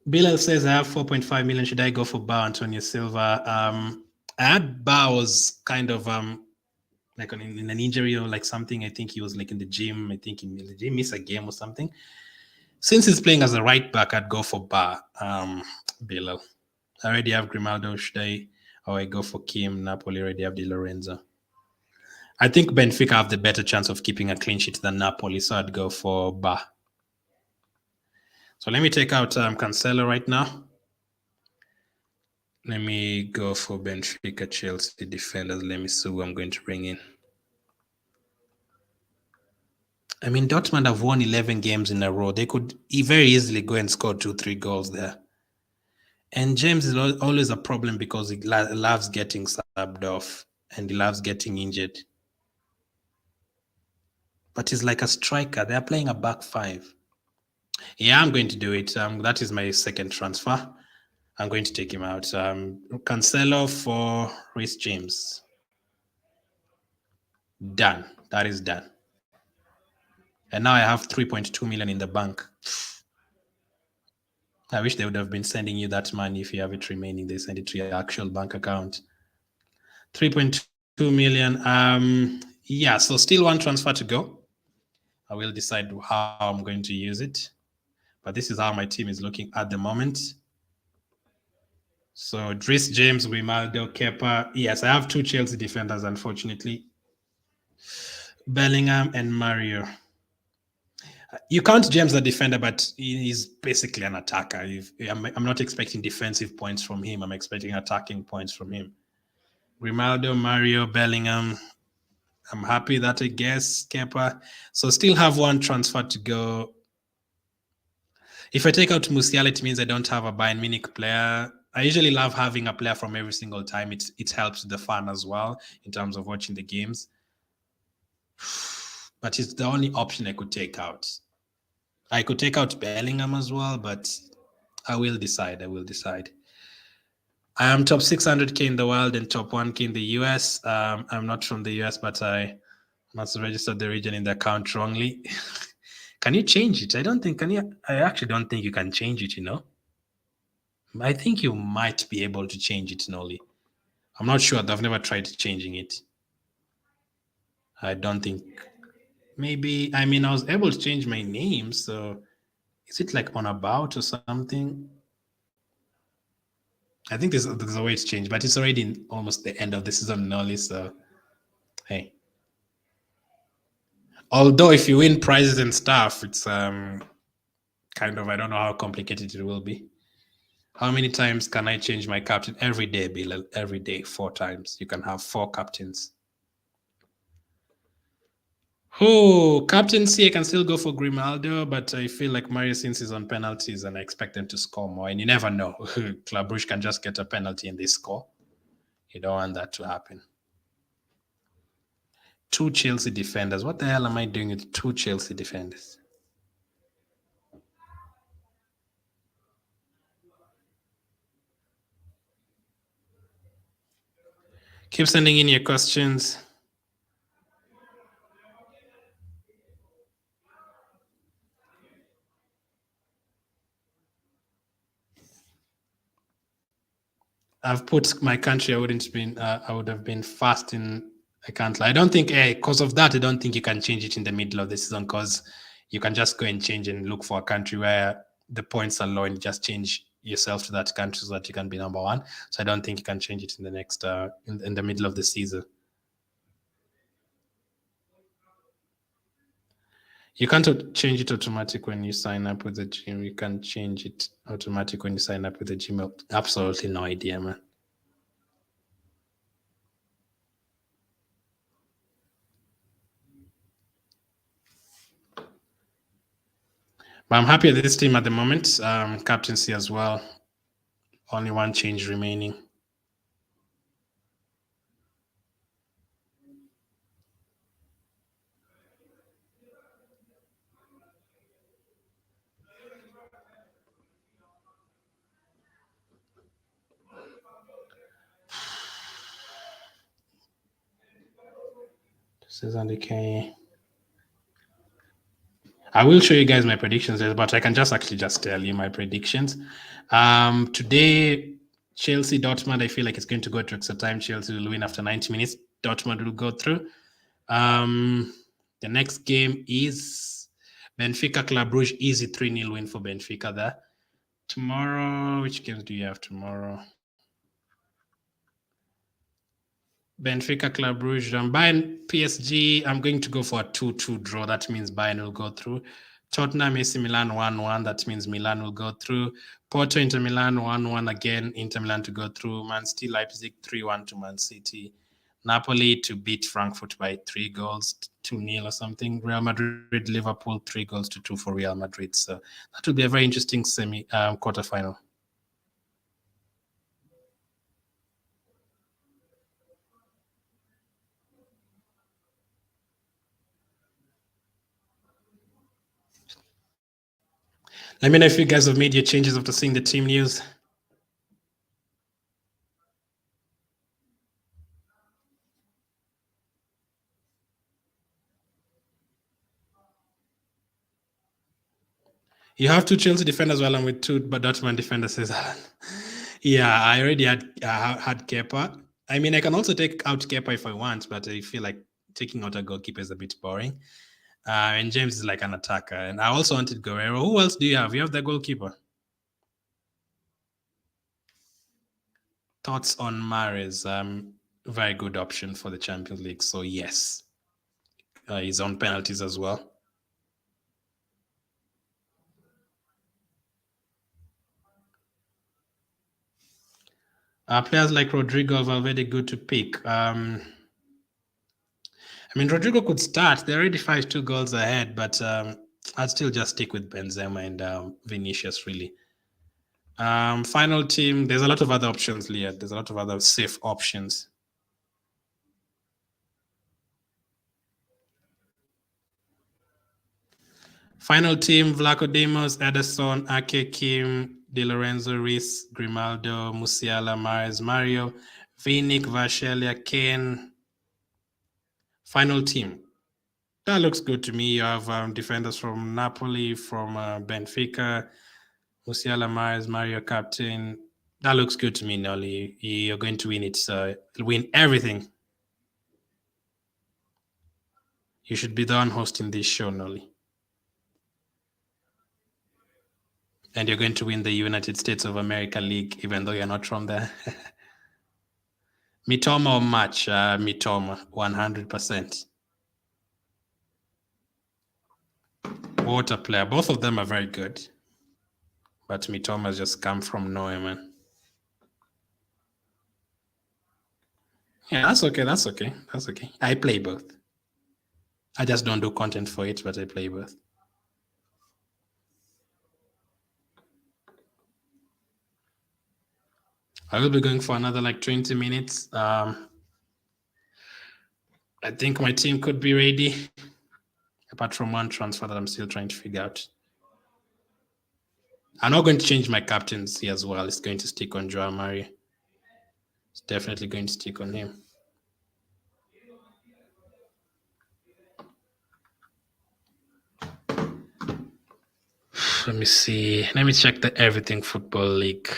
Bilal says I have 4.5 million. Should I go for Bar Antonio Silva? I had Bar was kind of like in an injury or like something. I think he was like in the gym. I think he did miss a game or something. Since he's playing as a right back, I'd go for Bar. Bilal. I already have Grimaldo. Should I? Or I go for Kim? Napoli already have Di Lorenzo. I think Benfica have the better chance of keeping a clean sheet than Napoli, so I'd go for Bar. So let me take out Cancelo right now. Let me go for Benfica, Chelsea defenders. Let me see who I'm going to bring in. I mean, Dortmund have won 11 games in a row. They could very easily go and score 2-3 goals there. And James is always a problem because he loves getting subbed off and he loves getting injured. But he's like a striker. They're playing a back 5. Yeah, I'm going to do it. That is my second transfer. I'm going to take him out. Cancelo for Reece James. Done. That is done. And now I have 3.2 million in the bank. I wish they would have been sending you that money if you have it remaining. They send it to your actual bank account. 3.2 million. Yeah, so still one transfer to go. I will decide how I'm going to use it. But this is how my team is looking at the moment. So Reece James, Grimaldo, Kepa. Yes, I have 2 Chelsea defenders, unfortunately. Bellingham and Mario. You count James a defender, but he's basically an attacker. I'm not expecting defensive points from him. I'm expecting attacking points from him. Grimaldo, Mario, Bellingham. I'm happy that I guess Kepa. So still have one transfer to go. If I take out Musiala, it means I don't have a Bayern Munich player. I usually love having a player from every single time. It helps the fun as well in terms of watching the games. But it's the only option I could take out. I could take out Bellingham as well, but I will decide. I am top 600k in the world and top 1k in the US. I'm not from the US, but I must register the region in the account wrongly. Can you change it? I actually don't think you can change it, I think you might be able to change it, Noli. I'm not sure. I've never tried changing it. I don't think. Maybe, I was able to change my name, so is it like on about or something? I think there's a way to change, but it's already in almost the end of the season, Noli, so hey. Although if you win prizes and stuff, it's kind of, I don't know how complicated it will be. How many times can I change my captain? Every day, Bilal. Every day, 4 times. You can have 4 captains. Oh, captaincy, I can still go for Grimaldo, but I feel like Mario, since he's on penalties, and I expect them to score more. And you never know. Club Brugge can just get a penalty and they score. You don't want that to happen. 2 Chelsea defenders. What the hell am I doing with 2 Chelsea defenders? Keep sending in your questions. I've put my country. I would have been fast in. I can't lie. I don't think, because of that, I don't think you can change it in the middle of the season, because you can just go and change and look for a country where the points are low and just change yourself to that country so that you can be number 1. So I don't think you can change it in the next, in the middle of the season. You can't change it automatic when you sign up with the gym. You can change it automatic when you sign up with the Gmail. Absolutely no idea, man. But I'm happy with this team at the moment. Captaincy as well. Only 1 change remaining. This is Andy. I will show you guys my predictions, but I can just tell you my predictions. Today, Chelsea Dortmund, I feel like it's going to go to extra time. Chelsea will win after 90 minutes. Dortmund will go through. The next game is Benfica Club Brugge. Easy 3-0 win for Benfica there. Tomorrow, which games do you have tomorrow? Benfica Club Brugge. Bayern PSG, I'm going to go for a 2-2 draw. That means Bayern will go through. Tottenham AC Milan 1-1. That means Milan will go through. Porto Inter Milan 1-1 again. Inter Milan to go through. Man City Leipzig 3-1 to Man City. Napoli to beat Frankfurt by 3 goals, 2-0 or something. Real Madrid Liverpool 3-2 for Real Madrid. So that will be a very interesting quarterfinal. Let me know if you guys have made your changes after seeing the team news. You have 2 Chelsea defenders while I'm with 2 Dortmund defenders, says Alan. Yeah, I already had Kepa. I can also take out Kepa if I want, but I feel like taking out a goalkeeper is a bit boring. And James is like an attacker. And I also wanted Guerrero. Who else do you have? You have the goalkeeper. Thoughts on Mahrez? Very good option for the Champions League. So yes, he's on penalties as well. Players like Rodrigo, Valverde, good to pick. Rodrigo could start. They're already 5-2 goals ahead, but I'd still just stick with Benzema and Vinicius, really. Final team, there's a lot of other options, Leah. There's a lot of other safe options. Final team, Vlaco Demos, Ederson, Ake, Kim, Di Lorenzo, Reese, Grimaldo, Musiala, Mares, Mario, Vinic, Varshelia, Kane. Final team. That looks good to me. You have defenders from Napoli, from Benfica, Musiala, Mares, Mario, captain. That looks good to me, Nolly. You're going to win it. Win everything. You should be the one hosting this show, Nolly. And you're going to win the United States of America League, even though you're not from there. Mitoma or Match? Mitoma, 100%. What a player. Both of them are very good. But Mitoma's just come from nowhere, man. Yeah, that's okay. That's okay. That's okay. I play both. I just don't do content for it, but I play both. I will be going for another like 20 minutes. I think my team could be ready, apart from one transfer that I'm still trying to figure out. I'm not going to change my captaincy as well. It's going to stick on Joao Mario. It's definitely going to stick on him. Let me see. Let me check the Everything Football League.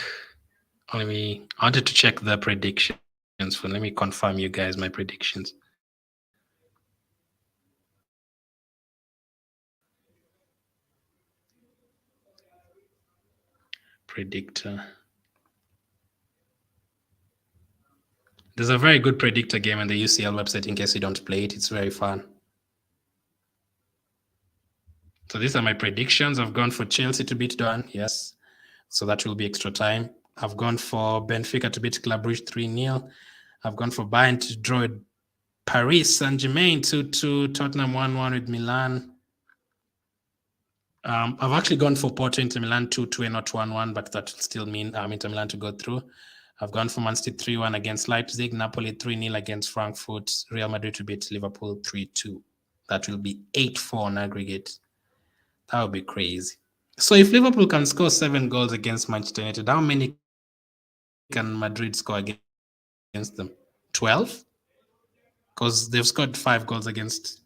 I wanted to check the predictions. Let me confirm you guys my predictions. Predictor. There's a very good predictor game on the UCL website in case you don't play it. It's very fun. So these are my predictions. I've gone for Chelsea to beat Dortmund. Yes. So that will be extra time. I've gone for Benfica to beat Club Brugge 3-0. I've gone for Bayern to draw Paris Saint-Germain 2-2, Tottenham 1-1 with Milan. I've actually gone for Porto Inter Milan 2-2 and not 1-1, but that will still mean Inter Milan to go through. I've gone for Man City 3-1 against Leipzig, Napoli 3-0 against Frankfurt, Real Madrid to beat Liverpool 3-2. That will be 8-4 on aggregate. That would be crazy. So if Liverpool can score 7 goals against Manchester United, how many can Madrid score against them? 12? Because they've scored 5 goals against.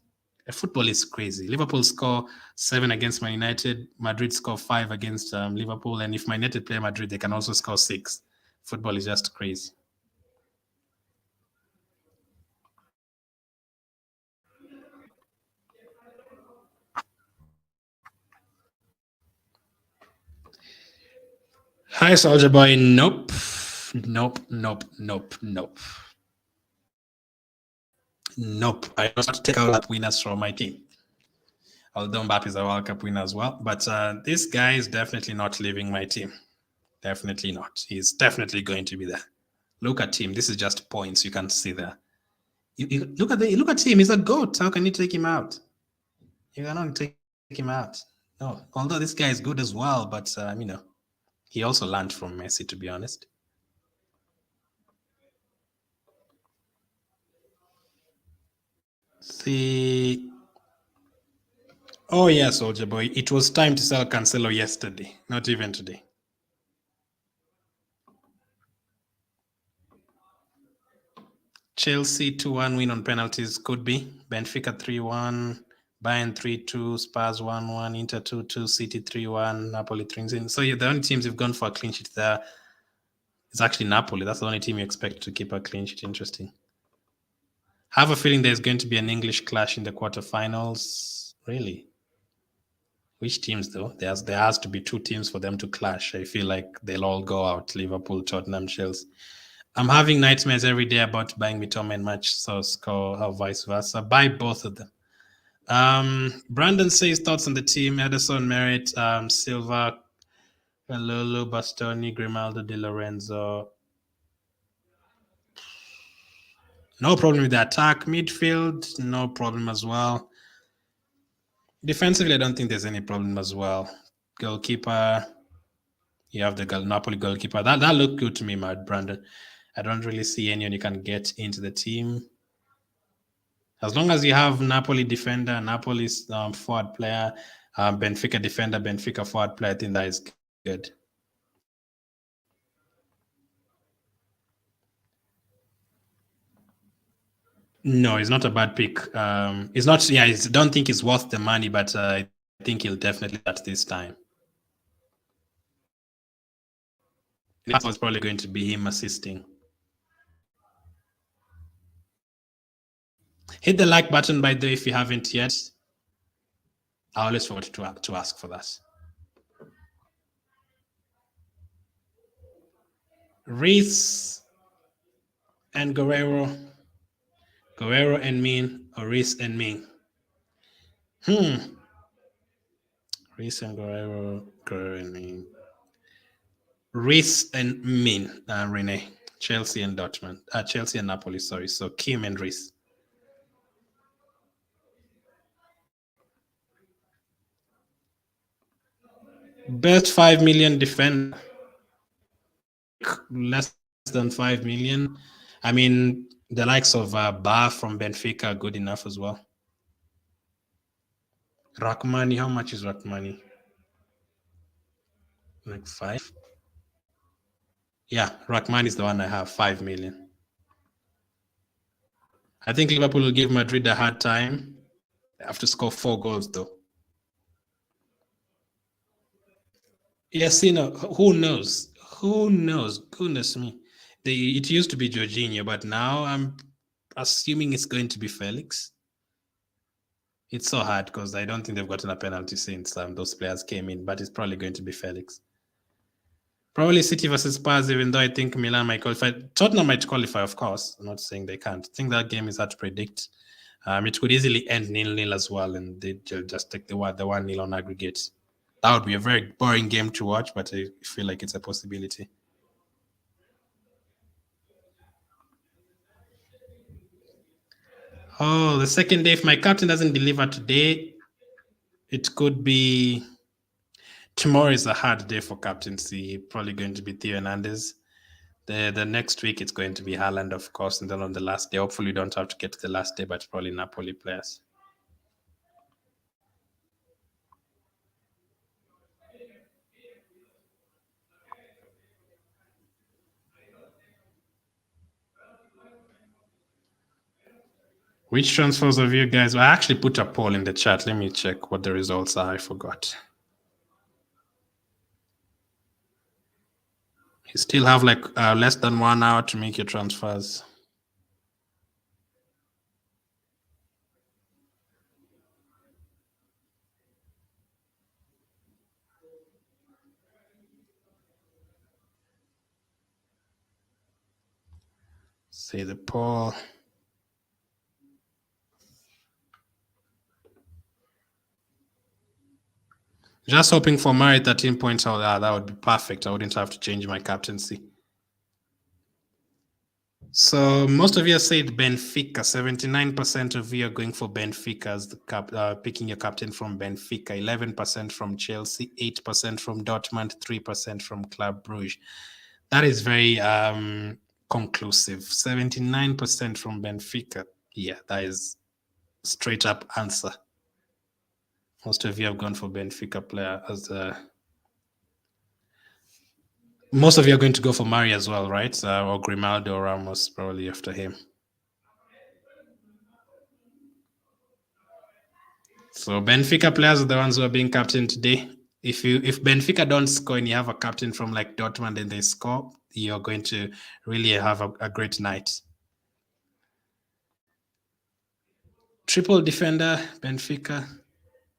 Football is crazy. Liverpool score 7 against Man United. Madrid score 5 against Liverpool. And if Man United play Madrid, they can also score 6. Football is just crazy. Hi, Soldier Boy. Nope. Nope. I don't take out winners from my team. Although Mbappe is a World Cup winner as well. But this guy is definitely not leaving my team. Definitely not. He's definitely going to be there. Look at him. This is just points. You can see there. Look at him. He's a goat. How can you take him out? You cannot take him out. No. Although this guy is good as well, but he also learned from Messi, to be honest. Oh yeah, Soldier Boy. It was time to sell Cancelo yesterday, not even today. Chelsea 2-1 win on penalties could be. Benfica 3-1, Bayern 3-2, Spurs 1-1, Inter 2-2, City 3-1, Napoli 3-0. So the only teams who've gone for a clean sheet there is actually Napoli. That's the only team you expect to keep a clean sheet. Interesting. I have a feeling there's going to be an English clash in the quarterfinals. Really? Which teams, though? There has to be 2 teams for them to clash. I feel like they'll all go out. Liverpool, Tottenham, Chelsea. I'm having nightmares every day about buying Mitoma and Match, so score or vice versa. Buy both of them. Brandon says thoughts on the team: Ederson, Merritt, Silva, Lulu, Bastoni, Grimaldo, Di Lorenzo. No problem with the attack. Midfield, no problem as well. Defensively, I don't think there's any problem as well. Goalkeeper, You have the Napoli goalkeeper. That looked good to me, Brandon. I don't really see anyone you can get into the team. As long as you have Napoli defender, Napoli's forward player, Benfica defender, Benfica forward player, I think that is good. No, it's not a bad pick. It's not. Yeah, I don't think it's worth the money, but I think he'll definitely start this time. That was probably going to be him assisting. Hit the like button, by the way, if you haven't yet. I always forget to ask for that. Reese and Guerrero and Min, or Reese and Min. Reese and Guerrero and Min. Reese and Min, Rene. Chelsea and Dortmund. Chelsea and Napoli, sorry. So Kim and Reese. Best 5 million defender. Less than 5 million. I mean, the likes of Bar from Benfica are good enough as well. Rachmani, how much is Rachmani? Like 5? Yeah, Rachmani is the one I have, 5 million. I think Liverpool will give Madrid a hard time. They have to score 4 goals, though. Yes, who knows? Who knows? Goodness me. It used to be Jorginho, but now I'm assuming it's going to be Felix. It's so hard because I don't think they've gotten a penalty since those players came in, but it's probably going to be Felix. Probably City versus Spurs, even though I think Milan might qualify. Tottenham might qualify, of course. I'm not saying they can't. I think that game is hard to predict. It could easily end 0-0 as well, and they'll just take the 1-0 on aggregate. That would be a very boring game to watch, but I feel like it's a possibility. Oh, the second day, if my captain doesn't deliver today, it could be tomorrow is a hard day for captaincy. Probably going to be Theo Hernandez. The next week, it's going to be Haaland, of course, and then on the last day, hopefully we don't have to get to the last day, but probably Napoli players. Which transfers of you guys? I actually put a poll in the chat. Let me check what the results are. I forgot. You still have like less than 1 hour to make your transfers. Say the poll. Just hoping for Murray 13 points out. That would be perfect. I wouldn't have to change my captaincy. So most of you said Benfica. 79% of you are going for Benfica as the picking your captain from Benfica. 11% from Chelsea. 8% from Dortmund. 3% from Club Brugge. That is very conclusive. 79% from Benfica. Yeah, that is straight up answer. Most of you have gone for Benfica player as the. Most of you are going to go for Mari as well, right? Or Grimaldo or Ramos probably after him. So Benfica players are the ones who are being captain today. If Benfica don't score and you have a captain from like Dortmund and they score, you're going to really have a great night. Triple defender, Benfica.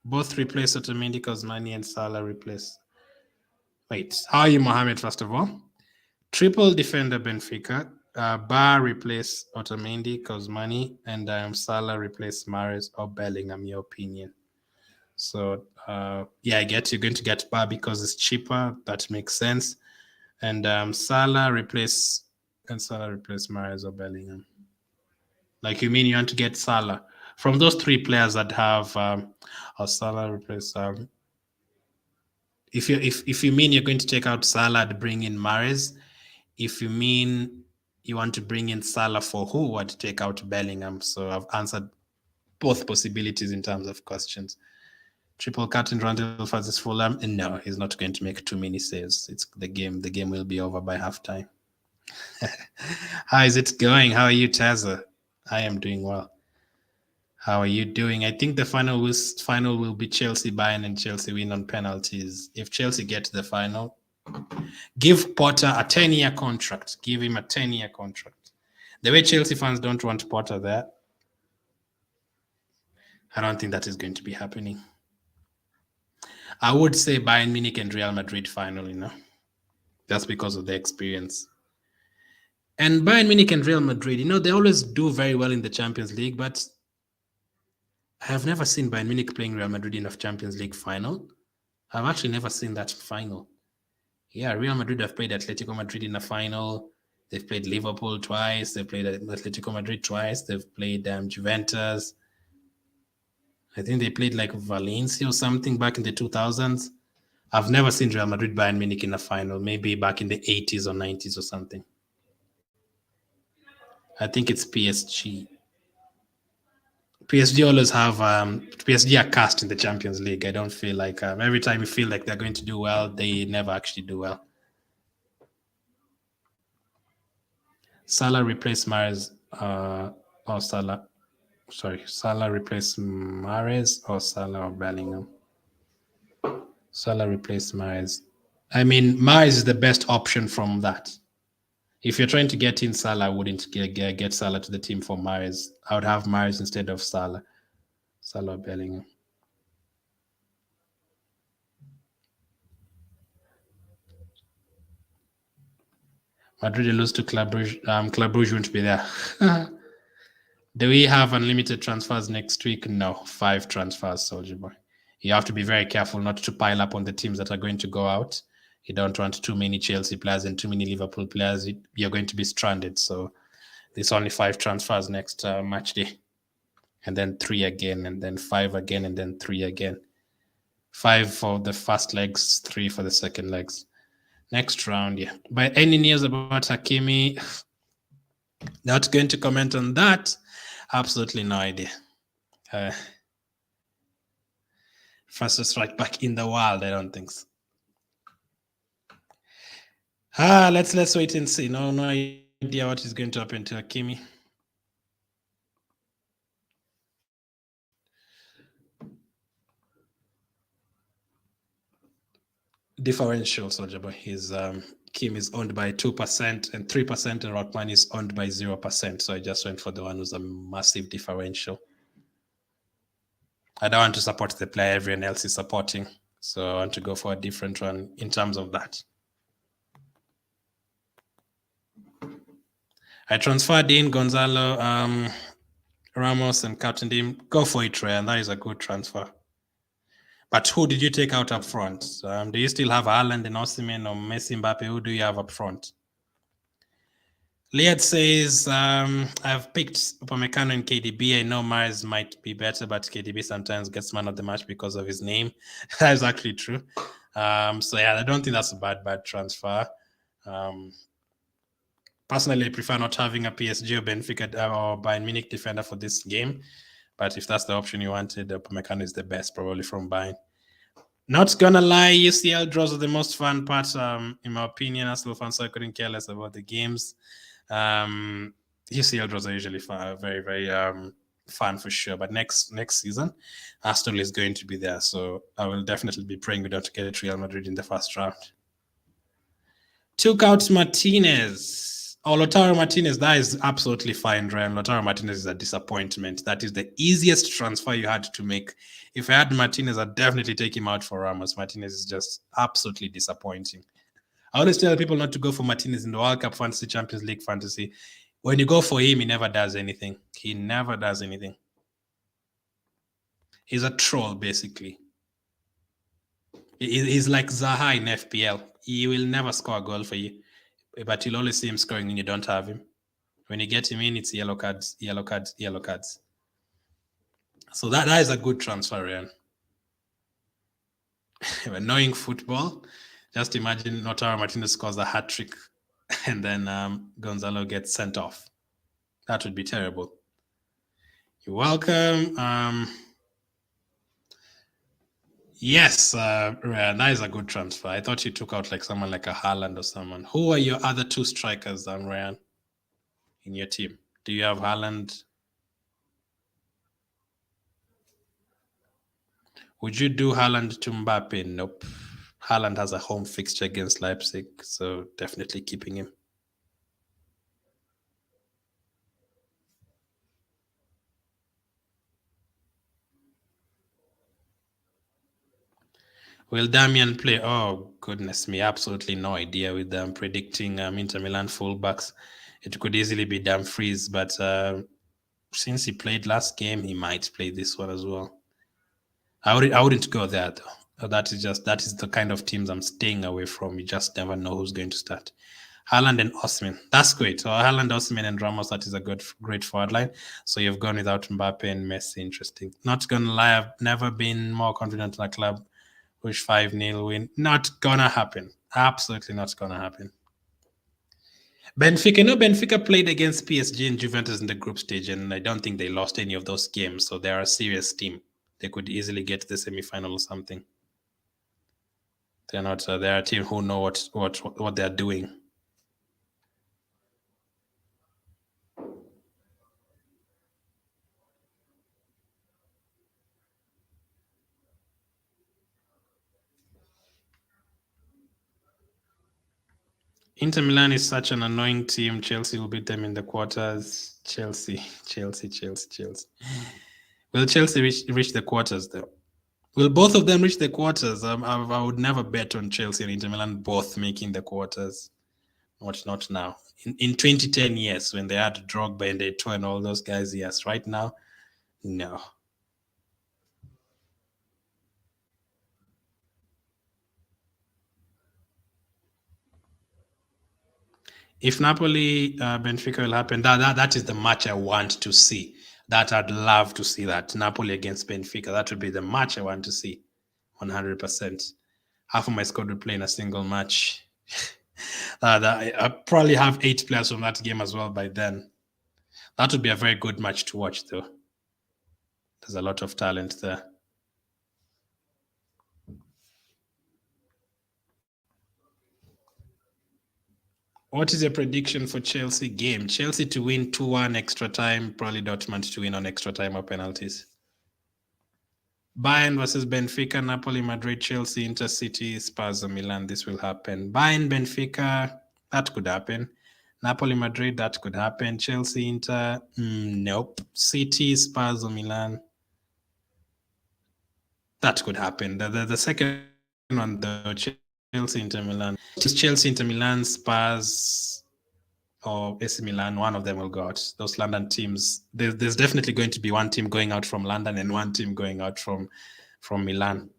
Both replace Otamendi because Mane and Salah replace. Wait, how are you, Mohamed, first of all? Triple defender, Benfica. Bar replace Otamendi because Mane, and Salah replace Mahrez or Bellingham, your opinion. So, yeah, I get you're going to get Bar because it's cheaper. That makes sense. And Salah replace Mahrez or Bellingham. Like, you mean you want to get Salah from those 3 players that have or Salah replace If you mean you're going to take out Salah to bring in Mahrez, if you mean you want to bring in Salah for who, or to take out Bellingham. So I've answered both possibilities in terms of questions. Triple captain Randall versus Fulham. No, he's not going to make too many saves. It's the game. The game will be over by halftime. How is it going? How are you, Tazza? I am doing well. How are you doing? I think the final will be Chelsea Bayern and Chelsea win on penalties. If Chelsea get to the final, give Potter a 10-year contract. Give him a 10-year contract. The way Chelsea fans don't want Potter there, I don't think that is going to be happening. I would say Bayern Munich and Real Madrid final, That's because of the experience. And Bayern Munich and Real Madrid, they always do very well in the Champions League, but I have never seen Bayern Munich playing Real Madrid in a Champions League final. I've actually never seen that final. Yeah, Real Madrid have played Atletico Madrid in a final. They've played Liverpool twice. They've played Atletico Madrid twice. They've played Juventus. I think they played like Valencia or something back in the 2000s. I've never seen Real Madrid Bayern Munich in a final, maybe back in the 80s or 90s or something. I think it's PSG. PSG always have PSG are cast in the Champions League. I don't feel like every time you feel like they're going to do well, they never actually do well. Salah replaced Mahrez or Salah. Sorry, Salah replaced Mahrez or Salah or Bellingham. Salah replaced Mahrez. I mean, Mahrez is the best option from that. If you're trying to get in Salah, I wouldn't get Salah to the team for Mahrez. I would have Mahrez instead of Salah. Salah or Bellingham. Madrid lose to Club Brugge. Club Brugge won't be there. Do we have unlimited transfers next week? No, 5 transfers, Soldier Boy. You have to be very careful not to pile up on the teams that are going to go out. You don't want too many Chelsea players and too many Liverpool players. You're going to be stranded. So there's only 5 transfers next match day. And then 3 again, and then 5 again, and then 3 again. 5 for the first legs, 3 for the second legs. Next round, yeah. But any news about Hakimi? Not going to comment on that. Absolutely no idea. Fastest right back in the world, I don't think so. Let's wait and see. No idea what is going to happen to Hakimi. Differential, Soldier Boy. His Kim is owned by 2% and 3%, and Rotman is owned by 0%. So I just went for the one who's a massive differential. I don't want to support the player everyone else is supporting. So I want to go for a different one in terms of that. I transferred in Gonzalo, Ramos, and captained him. Go for it, Ray, and that is a good transfer. But who did you take out up front? Do you still have Haaland and Osimhen or Messi, Mbappe? Who do you have up front? Liad says, I've picked Upamecano and KDB. I know Mahrez might be better, but KDB sometimes gets man of the match because of his name. That is actually true. So yeah, I don't think that's a bad transfer. Personally, I prefer not having a PSG or Benfica or Bayern Munich defender for this game. But if that's the option you wanted, Upamecano is the best, probably from Bayern. Not gonna lie, UCL draws are the most fun part, in my opinion. Arsenal fans, so I couldn't care less about the games. UCL draws are usually fun, very, very fun for sure. But next season, Arsenal is going to be there, so I will definitely be praying we don't get Real Madrid in the first round. Took out Martinez. Lautaro Martinez, that is absolutely fine, Ryan. Lautaro Martinez is a disappointment. That is the easiest transfer you had to make. If I had Martinez, I'd definitely take him out for Ramos. Martinez is just absolutely disappointing. I always tell people not to go for Martinez in the World Cup fantasy, Champions League fantasy. When you go for him, he never does anything. He never does anything. He's a troll, basically. He's like Zaha in FPL. He will never score a goal for you, but you'll always see him scoring when you don't have him. When you get him in, it's yellow cards, yellow cards, yellow cards. So that is a good transfer, Ryan. knowing football, just imagine Lautaro Martinez scores a hat trick and then Gonzalo gets sent off. That would be terrible. You're welcome. Yes, that is a good transfer. I thought you took out like someone like a Haaland or someone. Who are your other two strikers, Ryan, in your team? Do you have Haaland? Would you do Haaland to Mbappe? Nope. Haaland has a home fixture against Leipzig, so definitely keeping him. Will Damian play? Oh, goodness me. Absolutely no idea with them predicting Inter Milan fullbacks. It could easily be Dumfries, but since he played last game, he might play this one as well. I wouldn't go there though. That is the kind of teams I'm staying away from. You just never know who's going to start. Haaland and Osimhen. That's great. So Haaland, Osimhen, and Ramos, that is a great forward line. So you've gone without Mbappe and Messi. Interesting. Not gonna lie, I've never been more confident in a club push 5-0 win. Not gonna happen. Absolutely not gonna happen. Benfica played against PSG and Juventus in the group stage, and I don't think they lost any of those games. So they're a serious team. They could easily get to the semi-final or something. They're not. They're a team who know what they're doing. Inter Milan is such an annoying team. Chelsea will beat them in the quarters. Chelsea. Will Chelsea reach the quarters though? Will both of them reach the quarters? I would never bet on Chelsea and Inter Milan both making the quarters. Not now. In 2010, yes, when they had Drogba and Eto'o and all those guys, yes. Right now, no. If Napoli Benfica will happen, that is the match I want to see. That I'd love to see that Napoli against Benfica. That would be the match I want to see, 100%. Half of my squad would play in a single match. I probably have 8 players from that game as well by then. That would be a very good match to watch, though. There's a lot of talent there. What is your prediction for Chelsea game? Chelsea to win 2-1 extra time, probably Dortmund to win on extra time or penalties. Bayern versus Benfica, Napoli, Madrid, Chelsea, Intercity, Spurs or Milan. This will happen. Bayern, Benfica, that could happen. Napoli, Madrid, that could happen. Chelsea, Inter, nope. City, Spurs or Milan, that could happen. The second one, the Chelsea, Inter Milan. Chelsea, Inter Milan, Spurs or AC Milan, one of them will go out. Those London teams, there's definitely going to be one team going out from London and one team going out from Milan.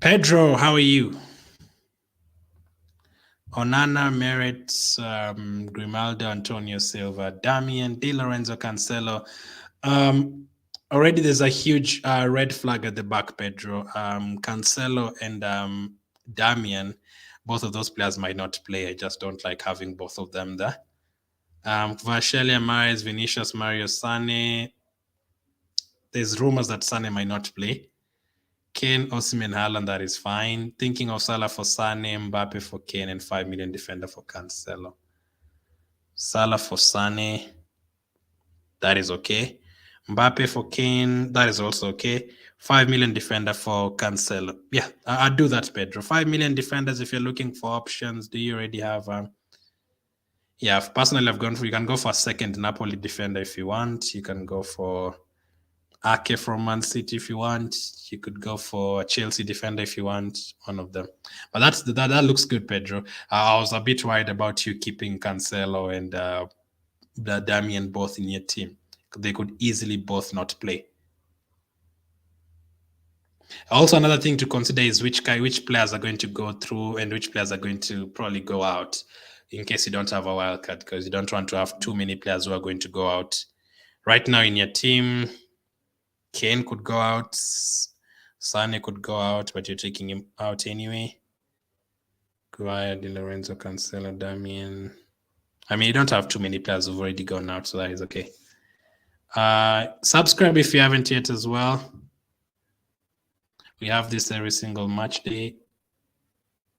Pedro, how are you? Onana, Merit, Grimaldo, Antonio Silva, Damian, Di Lorenzo, Cancelo. Already there's a huge red flag at the back, Pedro. Cancelo and Damian, both of those players might not play. I just don't like having both of them there. Varshelia, Mahrez, Vinicius, Mario, Sane. There's rumors that Sane might not play. Kane, Osimhen, Haaland, that is fine. Thinking of Salah for Sane, Mbappe for Kane, and 5 million defender for Cancelo. Salah for Sane, that is okay. Mbappe for Kane, that is also okay. 5 million defender for Cancelo. Yeah, I'd do that, Pedro. 5 million defenders if you're looking for options. Do you already have... yeah, personally, I've gone for... You can go for a second Napoli defender if you want. You can go for Ake from Man City if you want. You could go for a Chelsea defender if you want. One of them. But that looks good, Pedro. I was a bit worried about you keeping Cancelo and Damian both in your team. They could easily both not play. Also, another thing to consider is which players are going to go through and which players are going to probably go out in case you don't have a wildcard, because you don't want to have too many players who are going to go out. Right now in your team, Kane could go out. Sane could go out, but you're taking him out anyway. Guaya, Di Lorenzo, Cancelo, Damian. I mean, you don't have too many players who've already gone out, so that is okay. Subscribe if you haven't yet as well. We have this every single match day.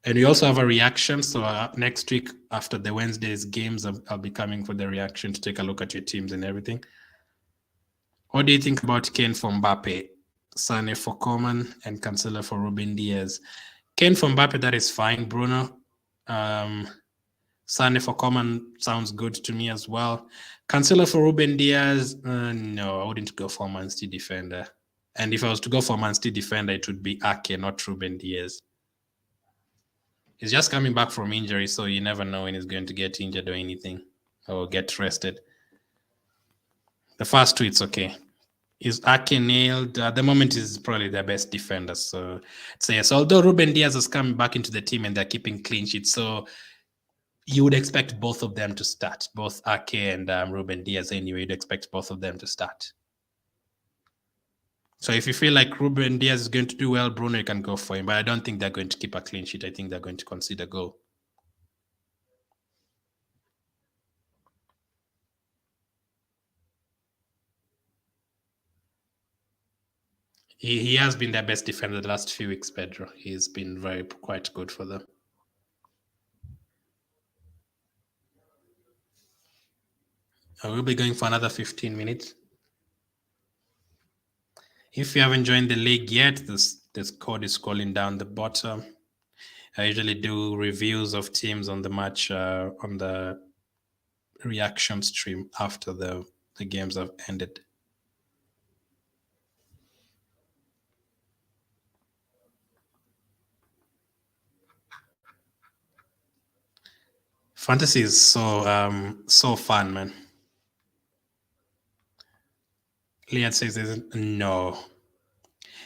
And we also have a reaction. So next week, after the Wednesday's games, I'll be coming for the reaction to take a look at your teams and everything. What do you think about Kane for Mbappe, Sane for Coman, and Cancelo for Ruben Diaz? Kane for Mbappe, that is fine, Bruno. Sane for Coman sounds good to me as well. Cancelo for Ruben Diaz, no, I wouldn't go for Man City defender. And if I was to go for Man City defender, it would be Ake, not Ruben Diaz. He's just coming back from injury, so you never know when he's going to get injured or anything, or get rested. The first two, it's okay. Is Ake nailed? At the moment, is probably their best defender. So yes, although Ruben Diaz is coming back into the team and they're keeping clean sheets, so you would expect both of them to start, both Ake and Ruben Diaz anyway. You'd expect both of them to start. So if you feel like Ruben Diaz is going to do well, Bruno, you can go for him. But I don't think they're going to keep a clean sheet. I think they're going to concede a goal. He has been their best defender the last few weeks, Pedro. He's been quite good for them. I will be going for another 15 minutes. If you haven't joined the league yet, this code is scrolling down the bottom. I usually do reviews of teams on the match, on the reaction stream after the games have ended. Fantasy is so fun, man. Liad says no.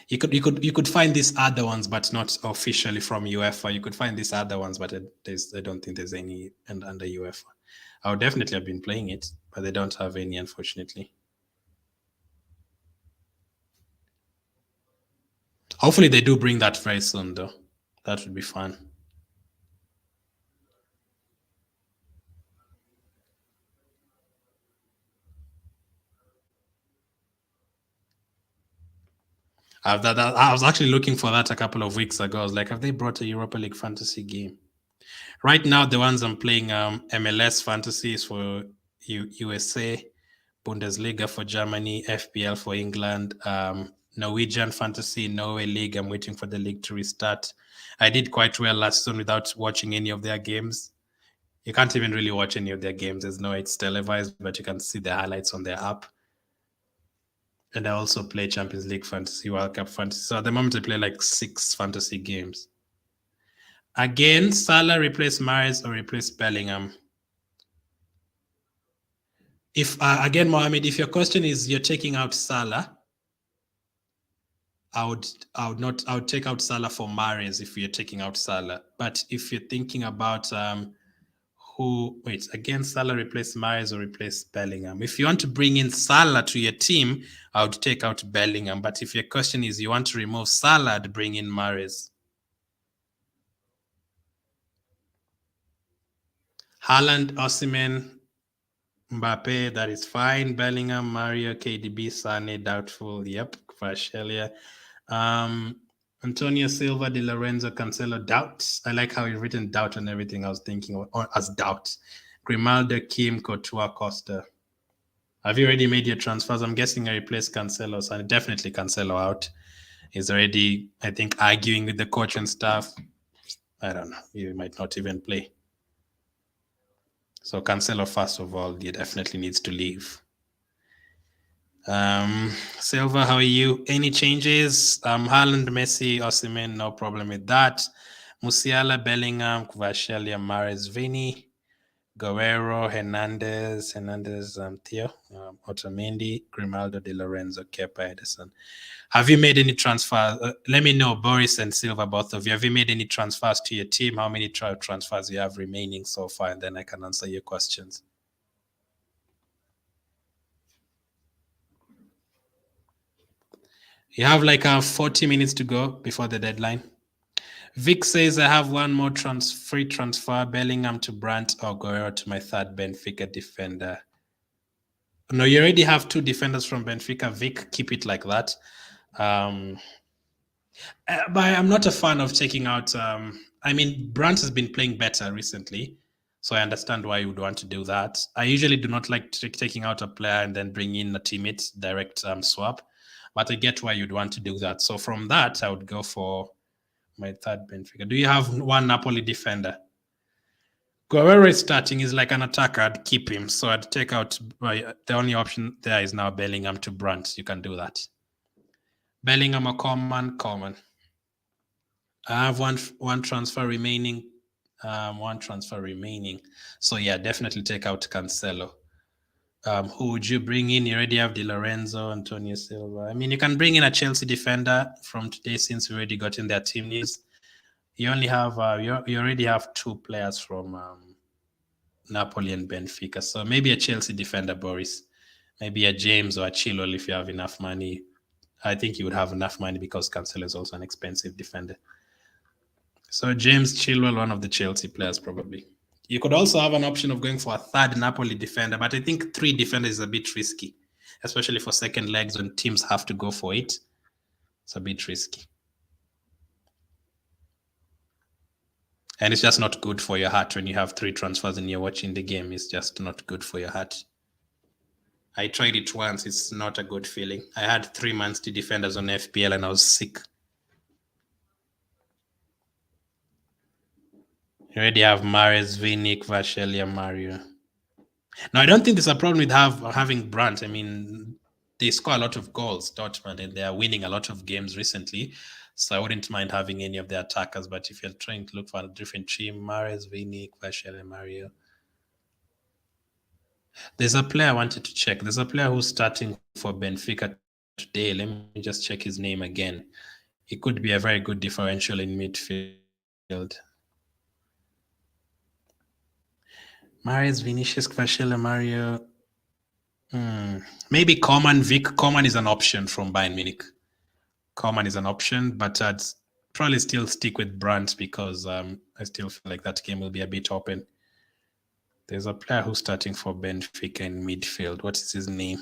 You could find these other ones, but not officially from UEFA. You could find these other ones, but I don't think there's any under UEFA. I would definitely have been playing it, but they don't have any, unfortunately. Hopefully they do bring that very soon, though. That would be fun. I was actually looking for that a couple of weeks ago. I was like, have they brought a Europa League fantasy game? Right now, the ones I'm playing, MLS fantasy is for USA, Bundesliga for Germany, FPL for England, Norwegian fantasy, Norway league. I'm waiting for the league to restart. I did quite well last season without watching any of their games. You can't even really watch any of their games. There's no, it's televised, but you can see the highlights on their app. And I also play Champions League fantasy, World Cup fantasy. So at the moment, I play like 6 fantasy games. Again, Salah replace Mahrez or replace Bellingham? If again, Mohammed, if your question is you're taking out Salah, I would take out Salah for Mahrez if you're taking out Salah. But if you're thinking about Salah replace Mahrez or replace Bellingham? If you want to bring in Salah to your team, I would take out Bellingham. But if your question is you want to remove Salah, I'd bring in Mahrez. Haaland, Osimhen, Mbappe, that is fine. Bellingham, Mario, KDB, Sane, doubtful. Yep, Kvaratskhelia. Antonio Silva, Di Lorenzo, Cancelo, doubts. I like how you've written doubt on everything. I was thinking as doubt. Grimaldo, Kim, Courtois, Costa. Have you already made your transfers? I'm guessing I replaced Cancelo, so definitely Cancelo out. He's already, I think, arguing with the coach and stuff. I don't know. He might not even play. So Cancelo, first of all, he definitely needs to leave. Silva, how are you? Any changes? Haaland, Messi, Osimhen, no problem with that. Musiala, Bellingham, Kvaratskhelia, Mahrez, Vini, Guerrero, Hernandez, Theo, Otamendi, Grimaldo, Di Lorenzo, Kepa, Edison. Have you made any transfers? Let me know, Boris and Silva, both of you. Have you made any transfers to your team? How many transfers you have remaining so far? And then I can answer your questions. You have like 40 minutes to go before the deadline. Vic says I have one more free transfer, Bellingham to Brandt or Guerrero to my third Benfica defender. No, you already have 2 defenders from Benfica. Vic, keep it like that. But I'm not a fan of taking out. I mean, Brandt has been playing better recently, so I understand why you would want to do that. I usually do not like taking out a player and then bring in a teammate, direct swap, but I get why you'd want to do that. So from that, I would go for my third Benfica. Do you have one Napoli defender? Guerrero is starting. He's like an attacker. I'd keep him. So I'd take out. The only option there is now Bellingham to Brandt. You can do that. Bellingham or Coman? I have one transfer remaining. One transfer remaining. So yeah, definitely take out Cancelo. Who would you bring in? You already have Di Lorenzo, Antonio Silva. I mean, you can bring in a Chelsea defender from today since we already got in their team news. You only have you already have 2 players from Napoli and Benfica. So maybe a Chelsea defender, Boris. Maybe a James or a Chilwell if you have enough money. I think you would have enough money because Cancelo is also an expensive defender. So James Chilwell, one of the Chelsea players, probably. You could also have an option of going for a third Napoli defender, but I think 3 defenders is a bit risky, especially for second legs when teams have to go for it. It's a bit risky. And it's just not good for your heart when you have 3 transfers and you're watching the game. It's just not good for your heart. I tried it once. It's not a good feeling. I had 3 months to defenders on FPL and I was sick. You already have Mahrez, Vinik, Varshelia, Mario. Now, I don't think there's a problem with having Brandt. I mean, they score a lot of goals, Dortmund, and they are winning a lot of games recently. So I wouldn't mind having any of the attackers. But if you're trying to look for a different team, Mahrez, Vinik, Varshelia, Mario. There's a player I wanted to check. There's a player who's starting for Benfica today. Let me just check his name again. He could be a very good differential in midfield. Mahrez, Vinicius, Varshelia, Mario. Maybe Coman, Vic. Coman is an option from Bayern Munich. Coman is an option, but I'd probably still stick with Brandt because I still feel like that game will be a bit open. There's a player who's starting for Benfica in midfield. What is his name?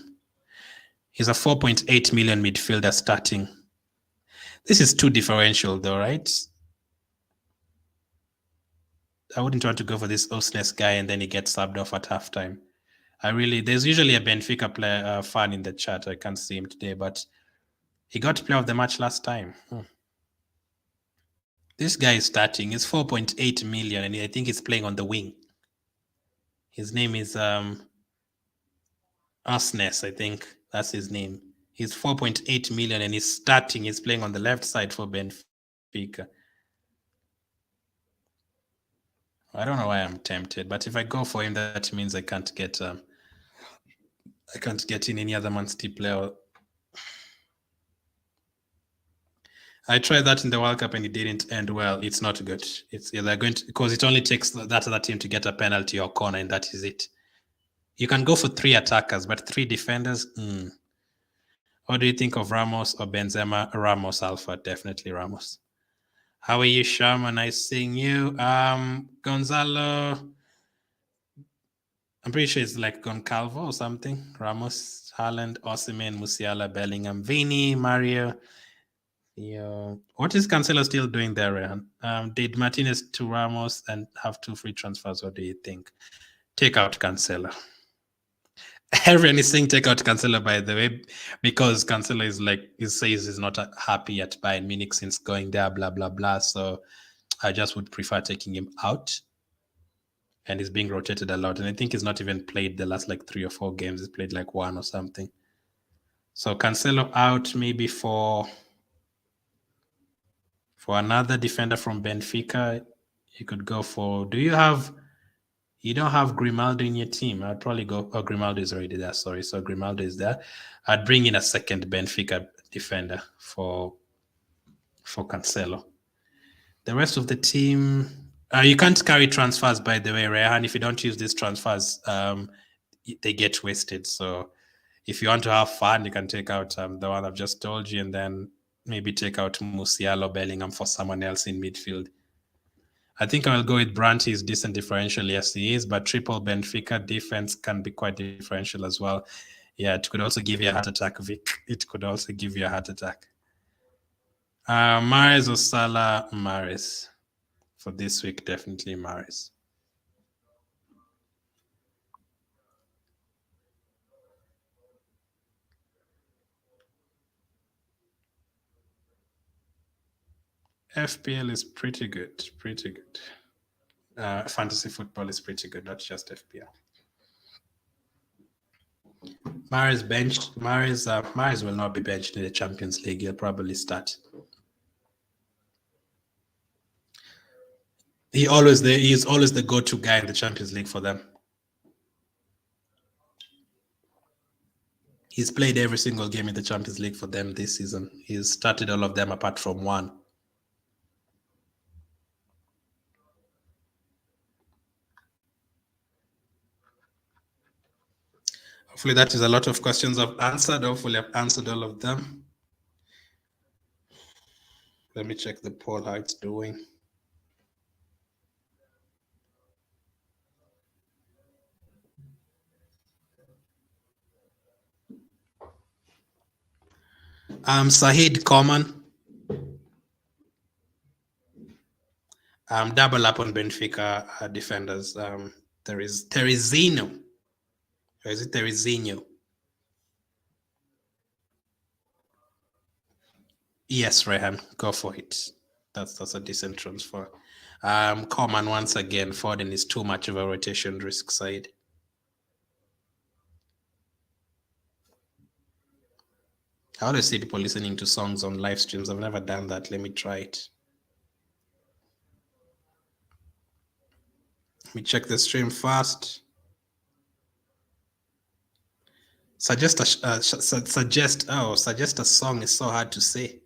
He's a 4.8 million midfielder starting. This is too differential though, right? I wouldn't want to go for this Osnes guy and then he gets subbed off at halftime. There's usually a Benfica player fan in the chat. I can't see him today, but he got player of the match last time. This guy is starting. He's 4.8 million, and I think he's playing on the wing. His name is Osnes, I think that's his name. He's 4.8 million, and he's starting. He's playing on the left side for Benfica. I don't know why I'm tempted, but if I go for him, that means I can't get in any other Man City player. I tried that in the World Cup and it didn't end well. It's not good. They're going to, because it only takes that other team to get a penalty or corner, and that is it. You can go for 3 attackers, but 3 defenders. What do you think of Ramos or Benzema? Ramos, Alpha, definitely Ramos. How are you, Sharma? Nice seeing you. Gonzalo, I'm pretty sure it's like Goncalvo or something. Ramos, Haaland, Osimhen, Musiala, Bellingham, Vini, Mario. Yeah. What is Cancelo still doing there, Rehan? Did Martinez to Ramos and have 2 free transfers? What do you think? Take out Cancelo. Everyone is saying take out Cancelo, by the way, because Cancelo is he says he's not happy at Bayern Munich since going there, blah, blah, blah. So I just would prefer taking him out. And he's being rotated a lot. And I think he's not even played the last 3 or 4 games. He's played 1 or something. So Cancelo out maybe for another defender from Benfica. You could go for, you don't have Grimaldo in your team. I'd probably go, Grimaldo is already there, sorry. So Grimaldo is there. I'd bring in a second Benfica defender for Cancelo. The rest of the team, you can't carry transfers, by the way, Rehan. If you don't use these transfers, they get wasted. So If you want to have fun, you can take out the one I've just told you, and then maybe take out Musiala, Bellingham for someone else in midfield. I think I'll go with Brandt. He's decent differential, yes, he is, but triple Benfica defense can be quite differential as well. Yeah, it could also give you a heart attack, Vic. It could also give you a heart attack. Mahrez or Salah? Mahrez. For this week, definitely Mahrez. FPL is pretty good, pretty good. Fantasy football is pretty good, not just FPL. Mahrez benched. Mahrez will not be benched in the Champions League. He'll probably start. He is always the go-to guy in the Champions League for them. He's played every single game in the Champions League for them this season. He's started all of them apart from one. Hopefully that is a lot of questions I've answered. Hopefully I've answered all of them. Let me check the poll, how it's doing. Sahid Coman. Double up on Benfica defenders. There is Terizino. Or is it Terizino? Yes, Rehan, go for it. That's a decent transfer. Coman once again. Foden is too much of a rotation risk side. I always see people listening to songs on live streams. I've never done that. Let me try it. Let me check the stream first. Suggest a song is so hard to say.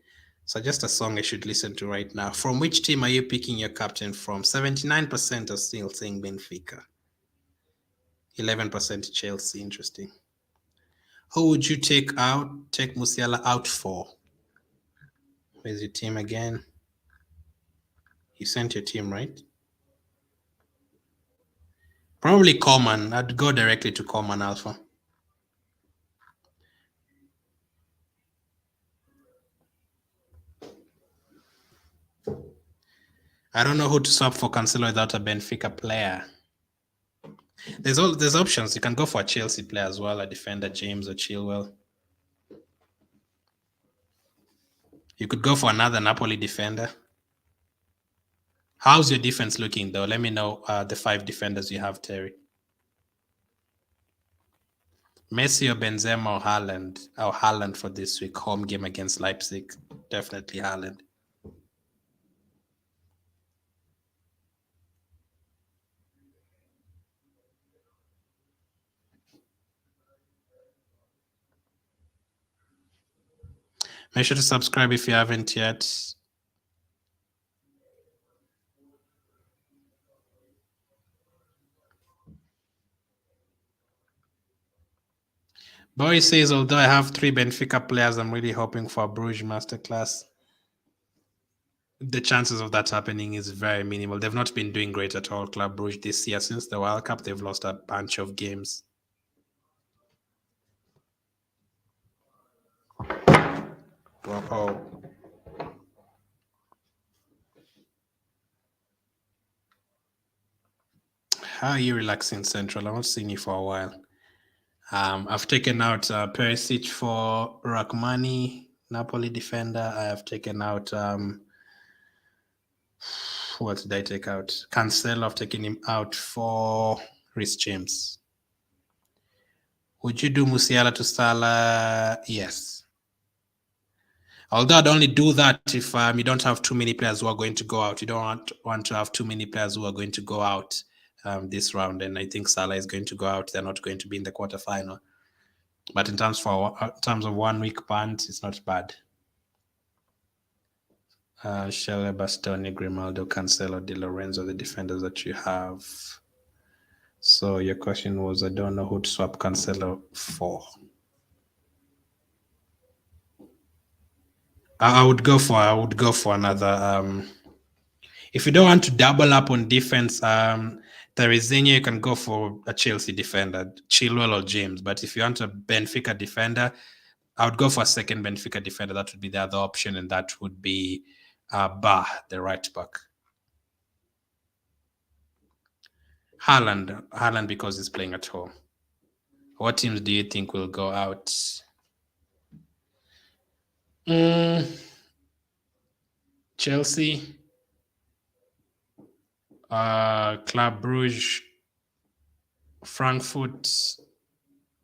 Suggest a song I should listen to right now. From which team are you picking your captain from? 79% are still saying Benfica. 11% Chelsea. Interesting. Who would you take Musiala out for? Where's your team again? You sent your team, right? Probably Coman. I'd go directly to Coman Alpha. I don't know who to swap for Cancelo without a Benfica player. There's options. You can go for a Chelsea player as well, a defender, James or Chilwell. You could go for another Napoli defender. How's your defense looking, though? Let me know the 5 defenders you have, Terry. Messi or Benzema or Haaland? Oh, Haaland for this week. Home game against Leipzig. Definitely Haaland. Make sure to subscribe if you haven't yet. Boy says, although I have 3 Benfica players, I'm really hoping for a Bruges masterclass. The chances of that happening is very minimal. They've not been doing great at all, Club Bruges, this year. Since the World Cup, they've lost a bunch of games. Wow. How are you relaxing, Central? I've not seen you for a while. I've taken out Perisic for Rachmani, Napoli defender. I have taken out what did I take out? Cancelo. I've taken him out for Reece James. Would you do Musiala to Salah? Yes. Although I'd only do that if you don't have too many players who are going to go out. You don't want to have too many players who are going to go out this round. And I think Salah is going to go out. They're not going to be in the quarterfinal. But in terms of 1 week punt, it's not bad. Shelley, Bastoni, Grimaldo, Cancelo, Di Lorenzo, the defenders that you have. So your question was, I don't know who to swap Cancelo for. I would go for another. If you don't want to double up on defense, Terezinha, you can go for a Chelsea defender, Chilwell or James. But if you want a Benfica defender, I would go for a second Benfica defender. That would be the other option, and that would be the right back. Haaland because he's playing at home. What teams do you think will go out? Chelsea, Club Brugge, Frankfurt,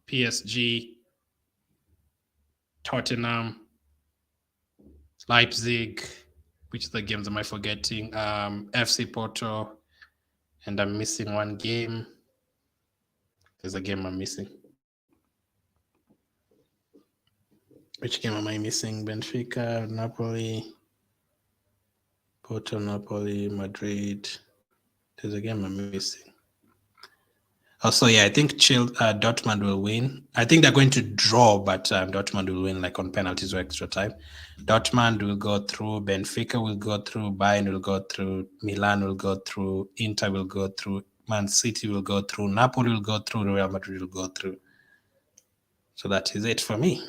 PSG, Tottenham, Leipzig. Which other games am I forgetting? FC Porto, and I'm missing one game. There's a game I'm missing. Which game am I missing? Benfica, Napoli, Porto, Napoli, Madrid. There's a game I'm missing. Also, yeah, I think Dortmund will win. I think they're going to draw, but Dortmund will win like on penalties or extra time. Dortmund will go through, Benfica will go through, Bayern will go through, Milan will go through, Inter will go through, Man City will go through, Napoli will go through, Real Madrid will go through. So that is it for me.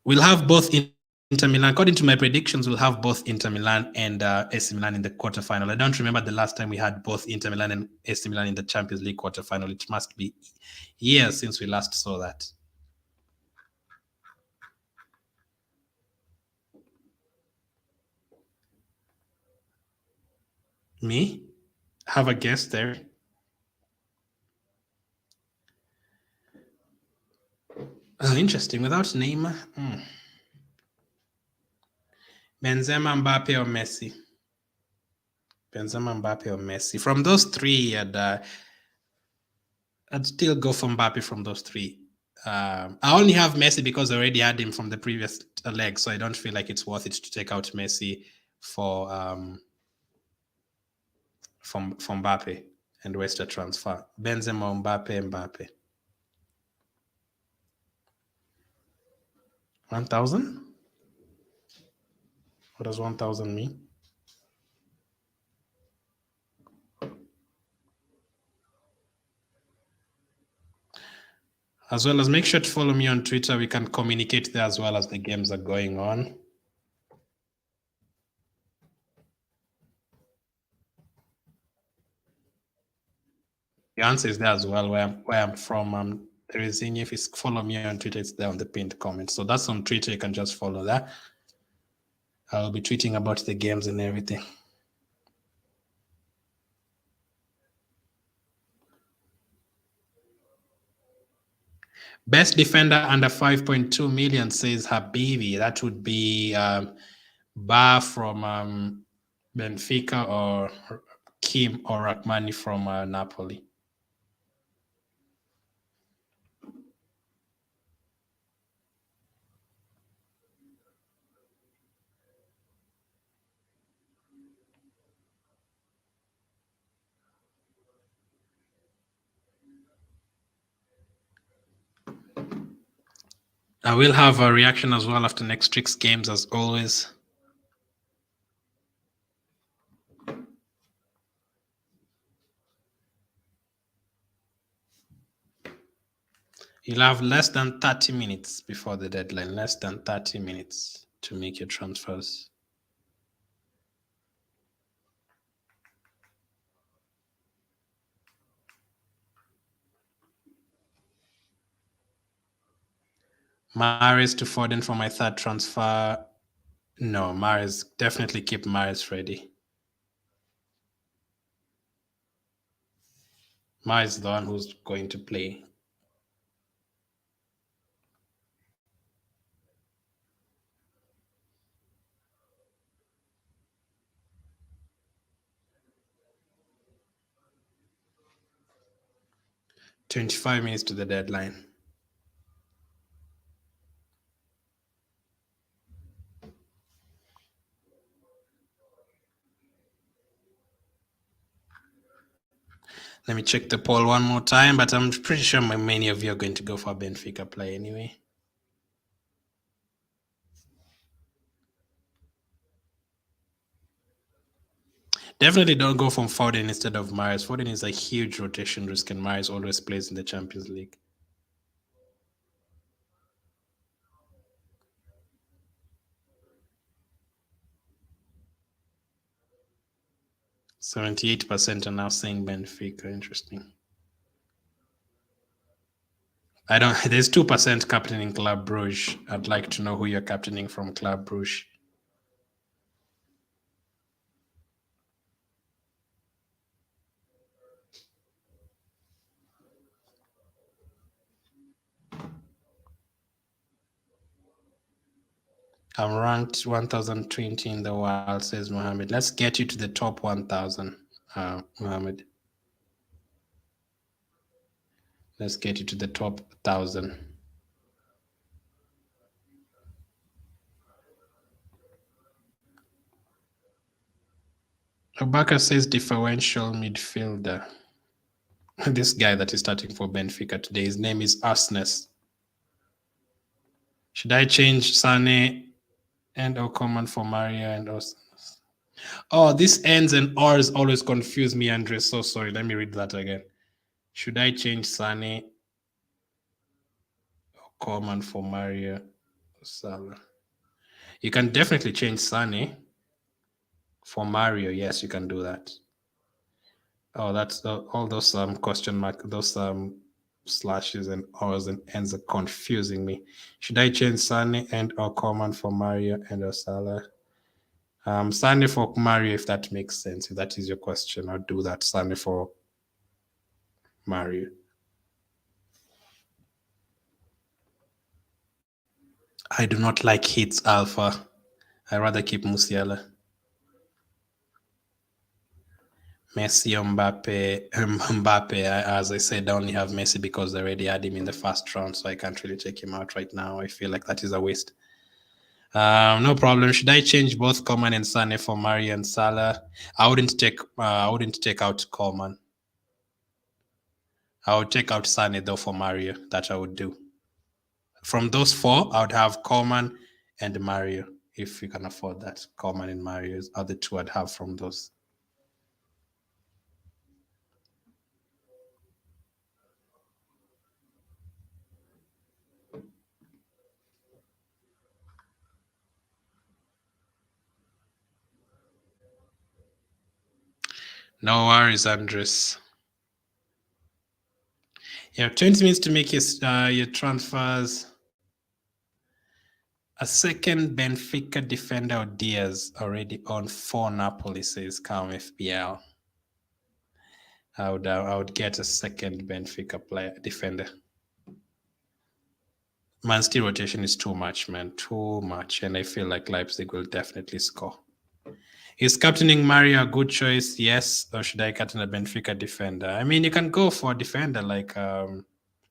We'll have both Inter Milan. According to my predictions, we'll have both Inter Milan and AC Milan in the quarterfinal. I don't remember the last time we had both Inter Milan and AC Milan in the Champions League quarterfinal. It must be years since we last saw that. Me? Have a guess there. Oh, interesting. Without Neymar? Benzema, Mbappe, or Messi? Benzema, Mbappe, or Messi? From those three, I'd still go for Mbappe from those three. I only have Messi because I already had him from the previous leg, so I don't feel like it's worth it to take out Messi for from Mbappe and waste a transfer. Benzema, Mbappe. 1,000? What does 1,000 mean? As well as make sure to follow me on Twitter. We can communicate there as well as the games are going on. The answer is there as well where I'm from. Terezinha, if you follow me on Twitter, it's there on the pinned comment. So that's on Twitter. You can just follow that. I'll be tweeting about the games and everything. Best defender under 5.2 million, says Habibi. That would be Ba from Benfica or Kim or Rachmani from Napoli. I will have a reaction as well after next week's games, as always. You'll have less than 30 minutes before the deadline, less than 30 minutes to make your transfers. Mahrez to Foden for my third transfer. No, Mahrez, definitely keep Mahrez ready. Mahrez is the one who's going to play. "25 minutes to the deadline." Let me check the poll one more time, but I'm pretty sure many of you are going to go for a Benfica play anyway. Definitely don't go from Foden instead of Mahrez. Foden is a huge rotation risk, and Mahrez always plays in the Champions League. %78% are now saying Benfica. Interesting. I don't. There's 2% captaining Club Brugge. I'd like to know who you're captaining from Club Brugge. I'm ranked 1020 in the world, says Mohammed. Let's get you to the top 1000, Mohammed. Let's get you to the top 1000. Obaka says differential midfielder. This guy that is starting for Benfica today, his name is Arsnes. Should I change Sane and Okoman for Maria and Arsnes? Oh, this ends and R's always confuse me, Andre. So sorry. Let me read that again. Should I change Sane, Okoman for Maria, Salah? You can definitely change Sane for Mario. Yes, you can do that. Oh, that's all those question mark, those slashes and R's and ends are confusing me. Should I change Sane and or common for Mario and Osala? Sane for Mario, if that makes sense. If that is your question, I'll do that. Sane for Mario. I do not like hits alpha. I rather keep Musiala. Messi, Mbappe. As I said, I only have Messi because I already had him in the first round, so I can't really take him out right now. I feel like that is a waste. No problem. Should I change both Coman and Sane for Mari and Salah? I wouldn't take out Coman. I would take out Sane though for Mario. That I would do. From those four, I would have Coman and Mario. If you can afford that, Coman and Mario are the two I'd have from those. No worries, Andres. You have 20 minutes to make your transfers. A second Benfica defender, Diaz, already on 4 Napoli, says Calm FPL. I would get a second Benfica player defender. Man City rotation is too much, man. Too much. And I feel like Leipzig will definitely score. Is captaining Mario a good choice? Yes. Or should I captain a Benfica defender? I mean, you can go for a defender like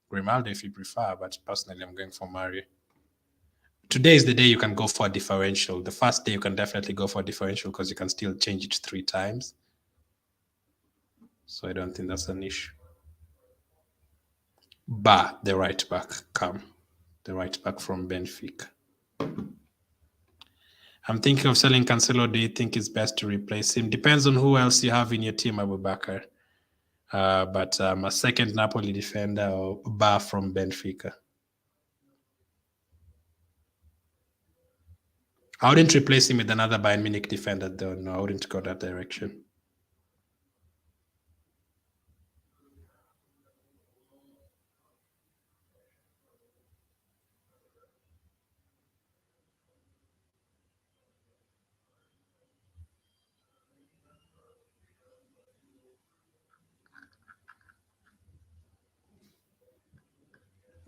Grimaldo if you prefer, but personally, I'm going for Mario. Today is the day you can go for a differential. The first day you can definitely go for a differential because you can still change it 3 times. So I don't think that's an issue. The right back, the right back from Benfica. I'm thinking of selling Cancelo. Do you think it's best to replace him? Depends on who else you have in your team, Abubakar. But a second Napoli defender or from Benfica. I wouldn't replace him with another Bayern Munich defender, though. No, I wouldn't go that direction.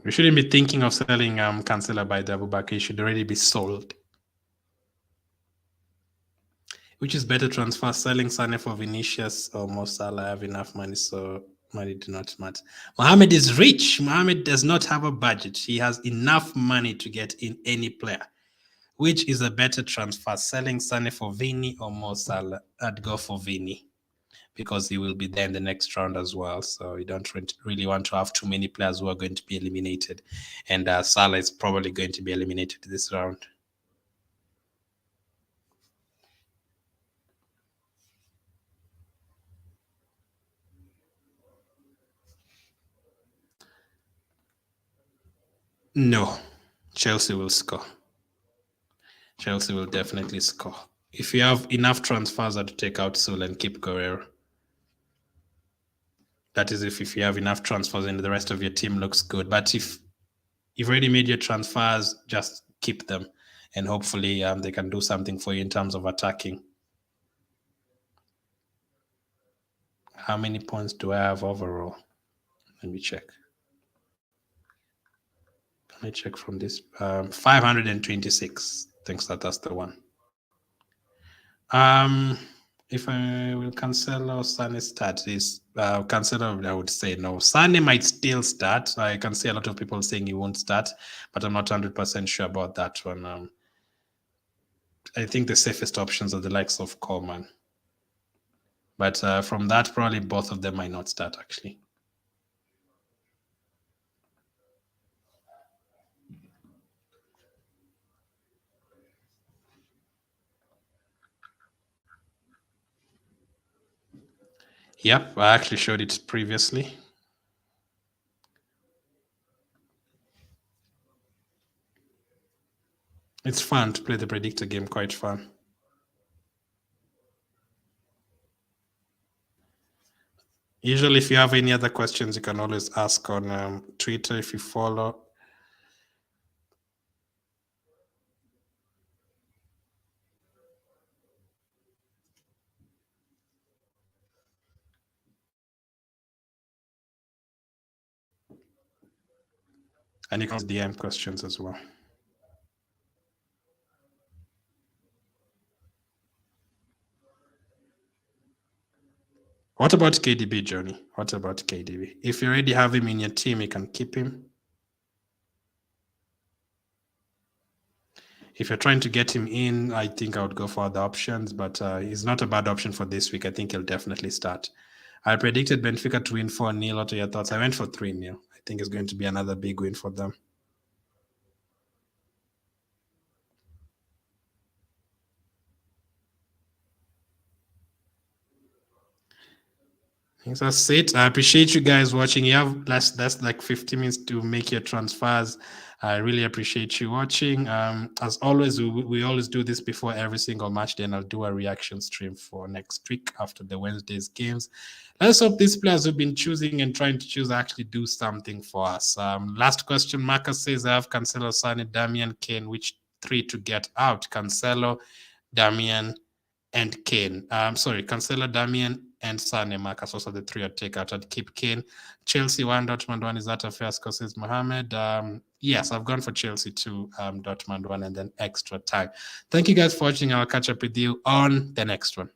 We shouldn't be thinking of selling Cancelo by the Abubakar. He should already be sold. Which is better transfer, selling Sane for Vinicius or Mo Salah? I have enough money, so money do not matter. Mohamed is rich. Mohamed does not have a budget. He has enough money to get in any player. Which is a better transfer, selling Sane for Vini or Mo Salah? I'd go for Vini because he will be there in the next round as well. So you don't really want to have too many players who are going to be eliminated. And Salah is probably going to be eliminated this round. No, Chelsea will score. Chelsea will definitely score. If you have enough transfers to take out Sul and keep Guerrero. That is if you have enough transfers and the rest of your team looks good. But if you've already made your transfers, just keep them. And hopefully they can do something for you in terms of attacking. How many points do I have overall? Let me check. Let me check from this. 526. Thanks, that's the one. If I will Cancelo, Sane start this. Cancelo, I would say no. Sane might still start. I can see a lot of people saying he won't start, but I'm not 100% sure about that one. I think the safest options are the likes of Coleman. But from that, probably both of them might not start, actually. Yep, I actually showed it previously. It's fun to play the Predictor game, quite fun. Usually, if you have any other questions, you can always ask on Twitter if you follow. And you can DM questions as well. What about KDB, Johnny? What about KDB? If you already have him in your team, you can keep him. If you're trying to get him in, I think I would go for other options, but he's not a bad option for this week. I think he'll definitely start. I predicted Benfica to win 4-0. What are your thoughts? I went for 3-0. I think it's going to be another big win for them. That's it. I appreciate you guys watching. You have that's like 50 minutes to make your transfers. I really appreciate you watching. As always, we always do this before every single match. Then I'll do a reaction stream for next week after the Wednesday's games. Let's hope these players who've been choosing and trying to choose actually do something for us. Last question, Marcus says, I have Cancelo, Sane, Damian, Kane. Which three to get out? Cancelo, Damian, and Kane. Sorry, Cancelo, Damian, and Sane. Marcus, also the three I'd take out. I'd keep Kane. Chelsea 1, Dortmund 1. Is that a fair score, says Mohammed? Yes, I've gone for Chelsea 2, Dortmund 1, and then extra time. Thank you guys for watching. I'll catch up with you on the next one.